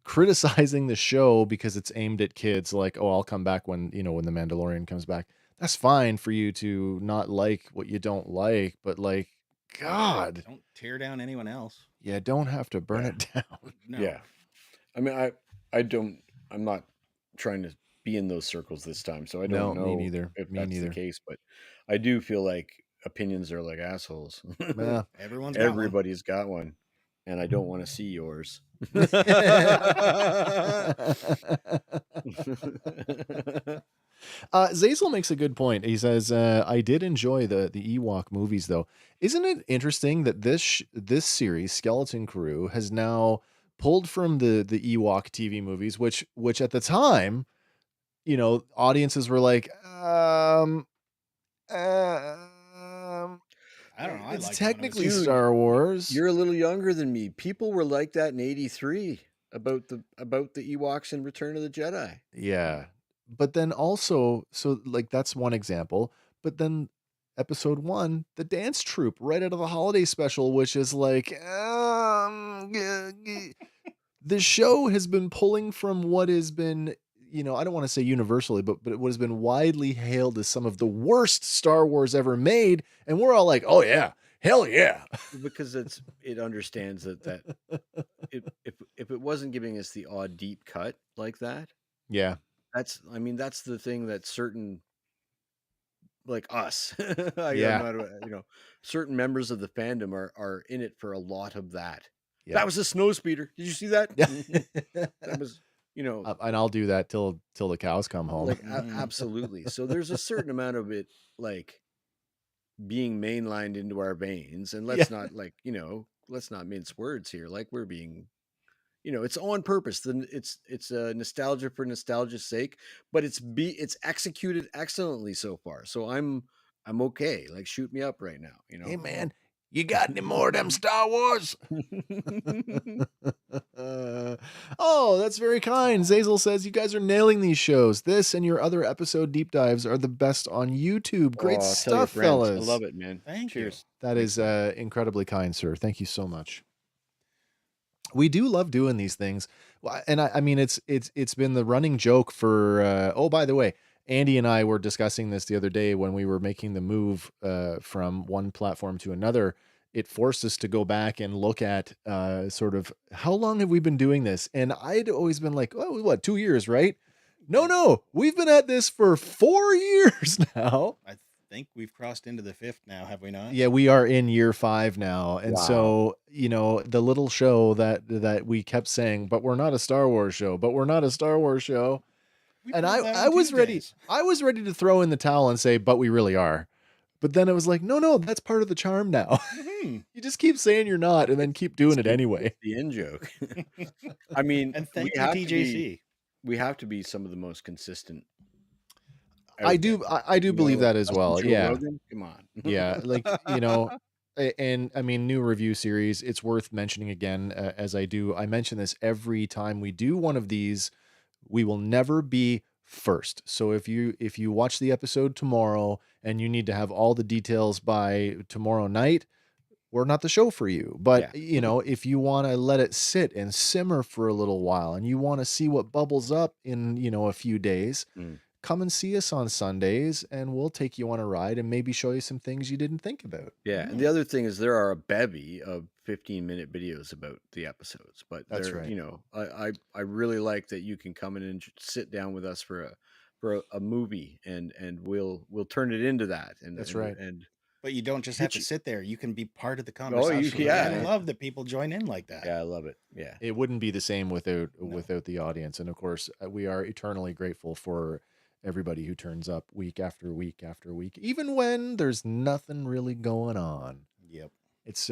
Speaker 2: criticizing the show because it's aimed at kids. Like, oh, I'll come back when when the Mandalorian comes back. That's fine for you to not like what you don't like, but like, God,
Speaker 3: Don't tear down anyone else.
Speaker 2: you don't have to burn
Speaker 1: Yeah.
Speaker 2: it down.
Speaker 3: No.
Speaker 1: Yeah. I mean, I'm not trying to be in those circles this time, so I
Speaker 2: No,
Speaker 1: don't
Speaker 2: me
Speaker 1: know
Speaker 2: neither.
Speaker 1: if
Speaker 2: Me
Speaker 1: that's the
Speaker 2: neither.
Speaker 1: case, but I do feel like opinions are like assholes.
Speaker 2: Yeah.
Speaker 3: Everyone's got one.
Speaker 1: Everybody's got one, and I don't want to see yours.
Speaker 2: Zazel makes a good point. He says, "I did enjoy the Ewok movies, though. Isn't it interesting that this series, Skeleton Crew, has now pulled from the Ewok TV movies, which at the time, audiences were like,
Speaker 3: I don't know. I
Speaker 2: it's
Speaker 3: liked them when I was a
Speaker 2: technically
Speaker 3: kid.
Speaker 1: Dude,
Speaker 2: Star Wars."
Speaker 1: you're a little younger than me. People were like that in '83 about the Ewoks in Return of the Jedi.
Speaker 2: Yeah. But then also, so like that's one example. But then episode 1, the dance troupe right out of the holiday special, which is like, the show has been pulling from what has been, I don't want to say universally, but what has been widely hailed as some of the worst Star Wars ever made. And we're all like, oh yeah, hell yeah.
Speaker 1: Because it understands that if it wasn't giving us the odd deep cut like that,
Speaker 2: Yeah.
Speaker 1: that's the thing that certain, like us, I'm
Speaker 2: Yeah.
Speaker 1: not certain members of the fandom are in it for a lot of that.
Speaker 2: Yeah.
Speaker 1: That was a snow speeder. Did you see that? That was,
Speaker 2: and I'll do that till the cows come home.
Speaker 1: like absolutely. So there's a certain amount of it like being mainlined into our veins, and let's not let's not mince words here. Like we're being, it's on purpose. Then it's nostalgia for nostalgia's sake, but it's executed excellently so far. So I'm okay. Like shoot me up right now.
Speaker 2: Hey man, you got any more of them Star Wars? Oh, that's very kind. Zazel says you guys are nailing these shows. This and your other episode deep dives are the best on YouTube. Great
Speaker 1: Oh, I'll tell your
Speaker 2: stuff,
Speaker 1: friends.
Speaker 2: fellas.
Speaker 1: I love it, man.
Speaker 3: Thank
Speaker 1: Cheers.
Speaker 2: That is incredibly kind, sir. Thank you so much. We do love doing these things. And I mean, it's been the running joke for, oh, by the way, Andy and I were discussing this the other day when we were making the move from one platform to another. It forced us to go back and look at sort of how long have we been doing this? And I'd always been like, oh, what, 2 years, right? No, we've been at this for 4 years now.
Speaker 3: I think we've crossed into the 5th now, have we not?
Speaker 2: Yeah, we are in year 5 now. And
Speaker 1: Wow.
Speaker 2: so, the little show that we kept saying, but we're not a Star Wars show, but we're not a Star Wars show.
Speaker 3: We
Speaker 2: And
Speaker 3: put them out
Speaker 2: I
Speaker 3: on
Speaker 2: was ready.
Speaker 3: Tuesdays.
Speaker 2: I was ready to throw in the towel and say, but we really are. But then it was like, no, that's part of the charm now.
Speaker 3: Mhm.
Speaker 2: You just keep saying you're not and then keep doing it
Speaker 1: It's
Speaker 2: anyway.
Speaker 1: the in joke. I mean,
Speaker 3: And thank
Speaker 1: we
Speaker 3: you,
Speaker 1: have to be,
Speaker 3: TJC.
Speaker 1: we have to be some of the most consistent.
Speaker 2: I
Speaker 1: out
Speaker 2: do
Speaker 1: there.
Speaker 2: I do believe that as
Speaker 1: Us and
Speaker 2: well.
Speaker 1: Joe
Speaker 2: Yeah.
Speaker 1: Rogan? Come on.
Speaker 2: Yeah, like, and I mean, new review series, it's worth mentioning again, as I do. I mention this every time we do one of these. We will never be first. So if you watch the episode tomorrow and you need to have all the details by tomorrow night, we're not the show for you. But if you want to let it sit and simmer for a little while and you want to see what bubbles up in, a few days, come and see us on Sundays and we'll take you on a ride and maybe show you some things you didn't think about.
Speaker 1: Yeah, and the other thing is there are a bevy of 15-minute videos about the episodes, but
Speaker 2: That's
Speaker 1: they're,
Speaker 2: right.
Speaker 1: I really like that you can come in and sit down with us for a movie and we'll turn it into that. And
Speaker 2: That's right.
Speaker 1: And
Speaker 3: But you don't just have to sit there. You can be part of the
Speaker 1: Oh,
Speaker 3: conversation.
Speaker 1: yeah.
Speaker 3: I love that people join in like that.
Speaker 1: yeah, I love it. Yeah.
Speaker 2: It wouldn't be the same without the audience. And of course, we are eternally grateful for everybody who turns up week after week after week, even when there's nothing really going on.
Speaker 3: Yep.
Speaker 2: It's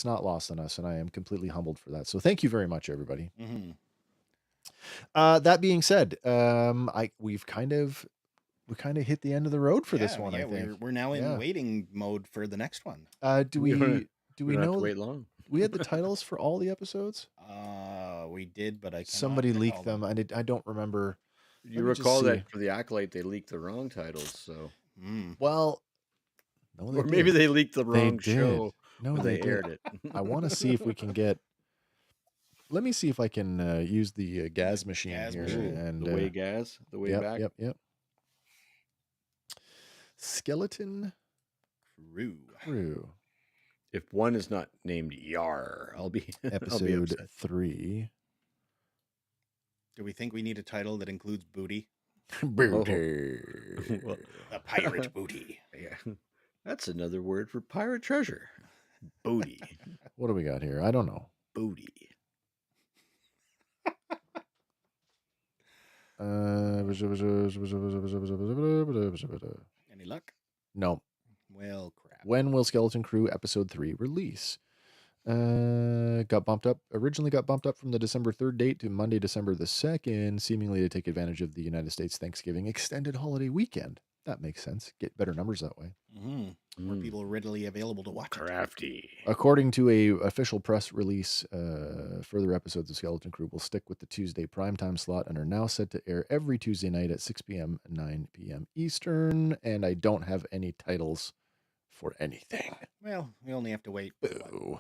Speaker 2: not lost on us, and I am completely humbled for that. So thank you very much, everybody.
Speaker 3: Mhm.
Speaker 2: That being said, we kind of hit the end of the road for this one.
Speaker 3: Yeah,
Speaker 2: I think
Speaker 3: we're now in waiting mode for the next one.
Speaker 2: Do we
Speaker 1: don't have
Speaker 2: know
Speaker 1: to wait long.
Speaker 2: we had the titles for all the episodes?
Speaker 3: We did, but I cannot
Speaker 2: Somebody
Speaker 3: recall
Speaker 2: leaked them. I don't remember.
Speaker 1: You
Speaker 2: Let me just
Speaker 1: recall
Speaker 2: see.
Speaker 1: that for the Acolyte they leaked the wrong titles, so
Speaker 2: Well, no,
Speaker 1: or maybe they leaked the
Speaker 2: They
Speaker 1: wrong
Speaker 2: did.
Speaker 1: show
Speaker 2: No,
Speaker 1: when
Speaker 2: they
Speaker 1: they
Speaker 2: did.
Speaker 1: aired it.
Speaker 2: I want to see if we can get. Let me see if I can use the gas machine
Speaker 3: gas
Speaker 2: here.
Speaker 3: machine.
Speaker 2: And
Speaker 1: the way gas, the way
Speaker 2: yep,
Speaker 1: back.
Speaker 2: Yep. Skeleton Crew.
Speaker 1: If one is not named Yar, I'll be I'll be
Speaker 2: Episode
Speaker 1: upset.
Speaker 2: 3.
Speaker 3: Do we think we need a title that includes booty?
Speaker 2: Booty.
Speaker 1: Well,
Speaker 3: The pirate booty.
Speaker 1: yeah, that's another word for pirate treasure. Booty,
Speaker 2: What do we got here? I don't know.
Speaker 1: booty.
Speaker 3: Any luck?
Speaker 2: No.
Speaker 3: Well, crap.
Speaker 2: When will Skeleton Crew episode 3 release? Originally got bumped up from the December 3rd date to Monday, December the 2nd, seemingly to take advantage of the United States Thanksgiving extended holiday weekend. That makes sense. Get better numbers that way.
Speaker 3: More people readily available to watch it.
Speaker 1: Crafty.
Speaker 2: According to a official press release, further episodes of Skeleton Crew will stick with the Tuesday primetime slot and are now set to air every Tuesday night at 6 p.m., 9 p.m. Eastern. And I don't have any titles for anything.
Speaker 3: Well, we only have to wait.
Speaker 2: Boo.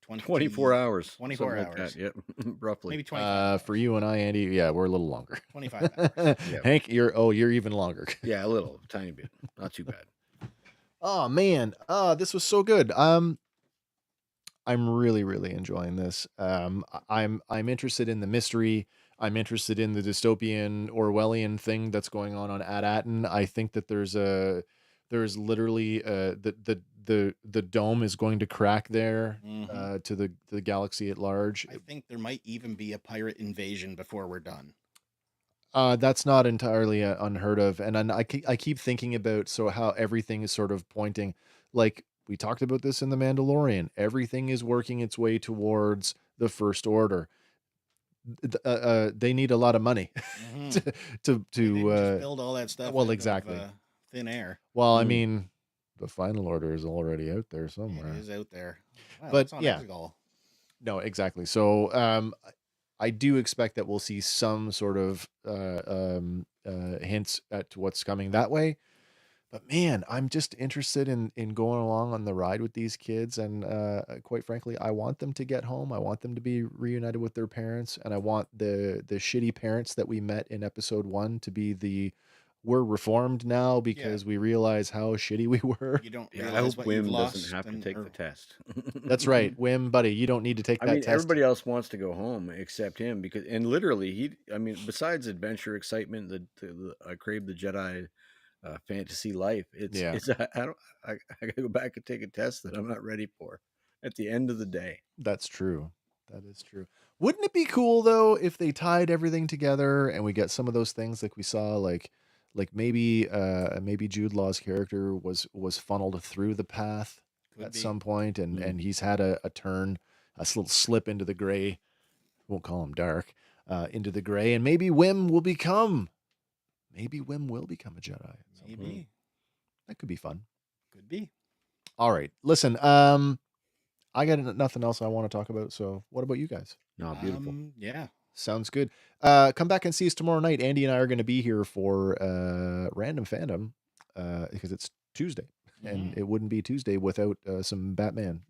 Speaker 1: 24 hours.
Speaker 3: 24
Speaker 1: something like
Speaker 3: hours.
Speaker 1: that, yep, roughly.
Speaker 3: Maybe 25
Speaker 2: for you and I, Andy, yeah, we're a little longer.
Speaker 3: 25 hours.
Speaker 1: Yeah.
Speaker 2: Hank, you're even longer.
Speaker 1: Yeah, a little, tiny bit. Not too bad.
Speaker 2: Oh man, this was so good. I'm really, really enjoying this. I'm interested in the mystery. I'm interested in the dystopian Orwellian thing that's going on Ad-Atten. I think that there's literally the dome is going to crack there to the galaxy at large.
Speaker 3: I think there might even be a pirate invasion before we're done.
Speaker 2: That's not entirely unheard of, and I keep thinking about how everything is sort of pointing, like we talked about this in The Mandalorian. Everything is working its way towards the First Order. They need a lot of money to
Speaker 3: They didn't just build all that stuff.
Speaker 2: Well, exactly.
Speaker 3: Thin air.
Speaker 2: Well, I mean, the Final Order is already out there somewhere.
Speaker 3: It is out there. Wow,
Speaker 2: But
Speaker 3: it's on
Speaker 2: yeah.
Speaker 3: Exegol.
Speaker 2: No, exactly. So I do expect that we'll see some sort of hints at what's coming that way. But man, I'm just interested in going along on the ride with these kids. And quite frankly, I want them to get home. I want them to be reunited with their parents. And I want the shitty parents that we met in episode 1 to be we're reformed now because we realize how shitty we were.
Speaker 3: You don't
Speaker 1: I
Speaker 3: realize
Speaker 1: hope
Speaker 3: what you've
Speaker 1: Wim
Speaker 3: lost.
Speaker 1: doesn't have to take the test.
Speaker 2: That's right. Wim, buddy, you don't need to take that test.
Speaker 1: Everybody else wants to go home except him and literally besides adventure, excitement, I crave the Jedi fantasy life. I gotta go back and take a test that I'm not ready for at the end of the day.
Speaker 2: That's true. That is true. Wouldn't it be cool though if they tied everything together and we get some of those things like we saw, like maybe Jude Law's character was funneled through the path some point, and he's had a turn, a little slip into the gray. Won't call him dark, into the gray, and maybe Wim will become a Jedi.
Speaker 3: Maybe
Speaker 2: that could be fun.
Speaker 3: Could be.
Speaker 2: All right, listen. I got nothing else I want to talk about. So, what about you guys?
Speaker 1: No, beautiful.
Speaker 3: Yeah.
Speaker 2: Sounds good. Come back and see us tomorrow night. Andy and I are going to be here for Random Fandom because it's Tuesday, and it wouldn't be Tuesday without some Batman.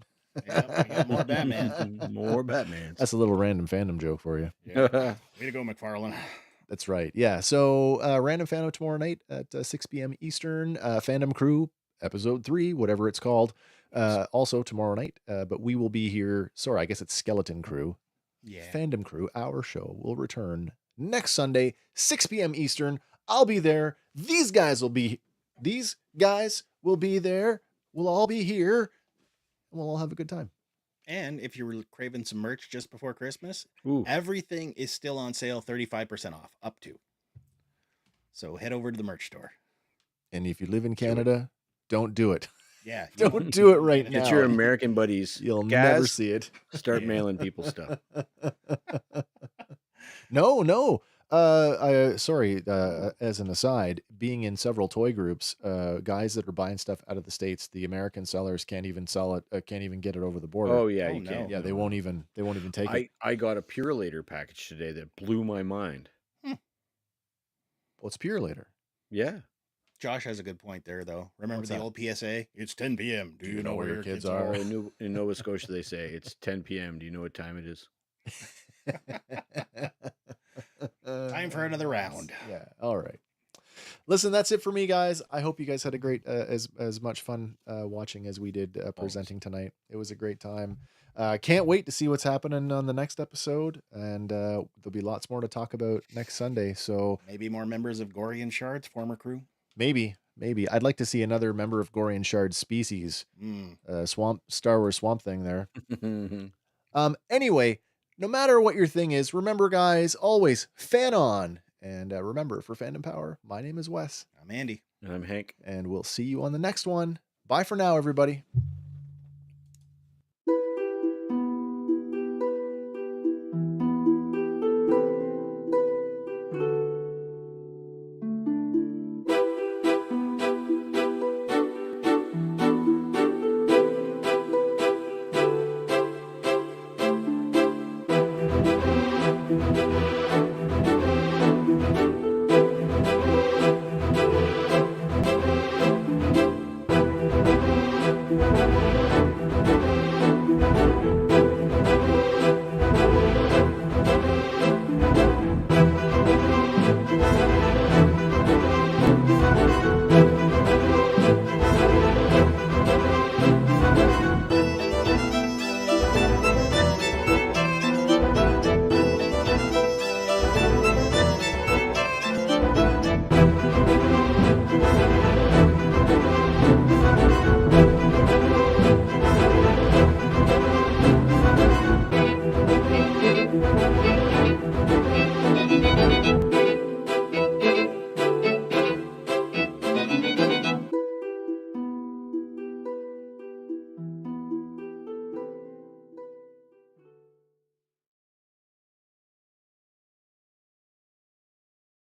Speaker 3: Yeah, we got more Batman.
Speaker 1: More Batman.
Speaker 2: That's a little Random Fandom joke for you.
Speaker 3: Yeah. Way to go, McFarlane.
Speaker 2: That's right. Yeah. So Random Fandom tomorrow night at 6 p.m. Eastern. Fandom Crew episode 3, whatever it's called. Also tomorrow night. But we will be here. Sorry, I guess it's Skeleton Crew.
Speaker 3: Yeah.
Speaker 2: Fandom Crew, our show, will return next Sunday, 6 p.m. Eastern. I'll be there. These guys will be there. We'll all be here. And we'll all have a good time.
Speaker 3: And if you were craving some merch just before Christmas, everything is still on sale, 35% off, up to. So head over to the merch store.
Speaker 2: And if you live in Canada, don't do it.
Speaker 3: Yeah.
Speaker 2: Don't do it right now.
Speaker 1: Get your American buddies.
Speaker 2: You'll never see it.
Speaker 1: Start mailing people stuff.
Speaker 2: No. Sorry, as an aside, being in several toy groups, guys that are buying stuff out of the States, the American sellers can't even sell it, can't even get it over the border.
Speaker 1: Oh yeah, you can't.
Speaker 2: Yeah, they won't even take it.
Speaker 1: I got a Pure Later package today that blew my mind.
Speaker 2: What's Pure Later?
Speaker 1: Yeah.
Speaker 3: Josh has a good point there, though. Remember the old PSA? It's 10 p.m.
Speaker 2: Do you know where your kids are?
Speaker 1: In Nova Scotia, they say it's 10 p.m. Do you know what time it is?
Speaker 3: Time for another round.
Speaker 2: Yeah. All right. Listen, that's it for me, guys. I hope you guys had a great, as much fun watching as we did presenting tonight. It was a great time. Can't wait to see what's happening on the next episode, and there'll be lots more to talk about next Sunday. So
Speaker 3: maybe more members of Gorian Shard's former crew.
Speaker 2: Maybe. I'd like to see another member of Gorian Shard's species. Star Wars Swamp Thing there. Anyway, no matter what your thing is, remember, guys, always fan on And remember, for Fandom Power, my name is Wes.
Speaker 3: I'm Andy.
Speaker 1: And I'm Hank.
Speaker 2: And we'll see you on the next one. Bye for now, everybody.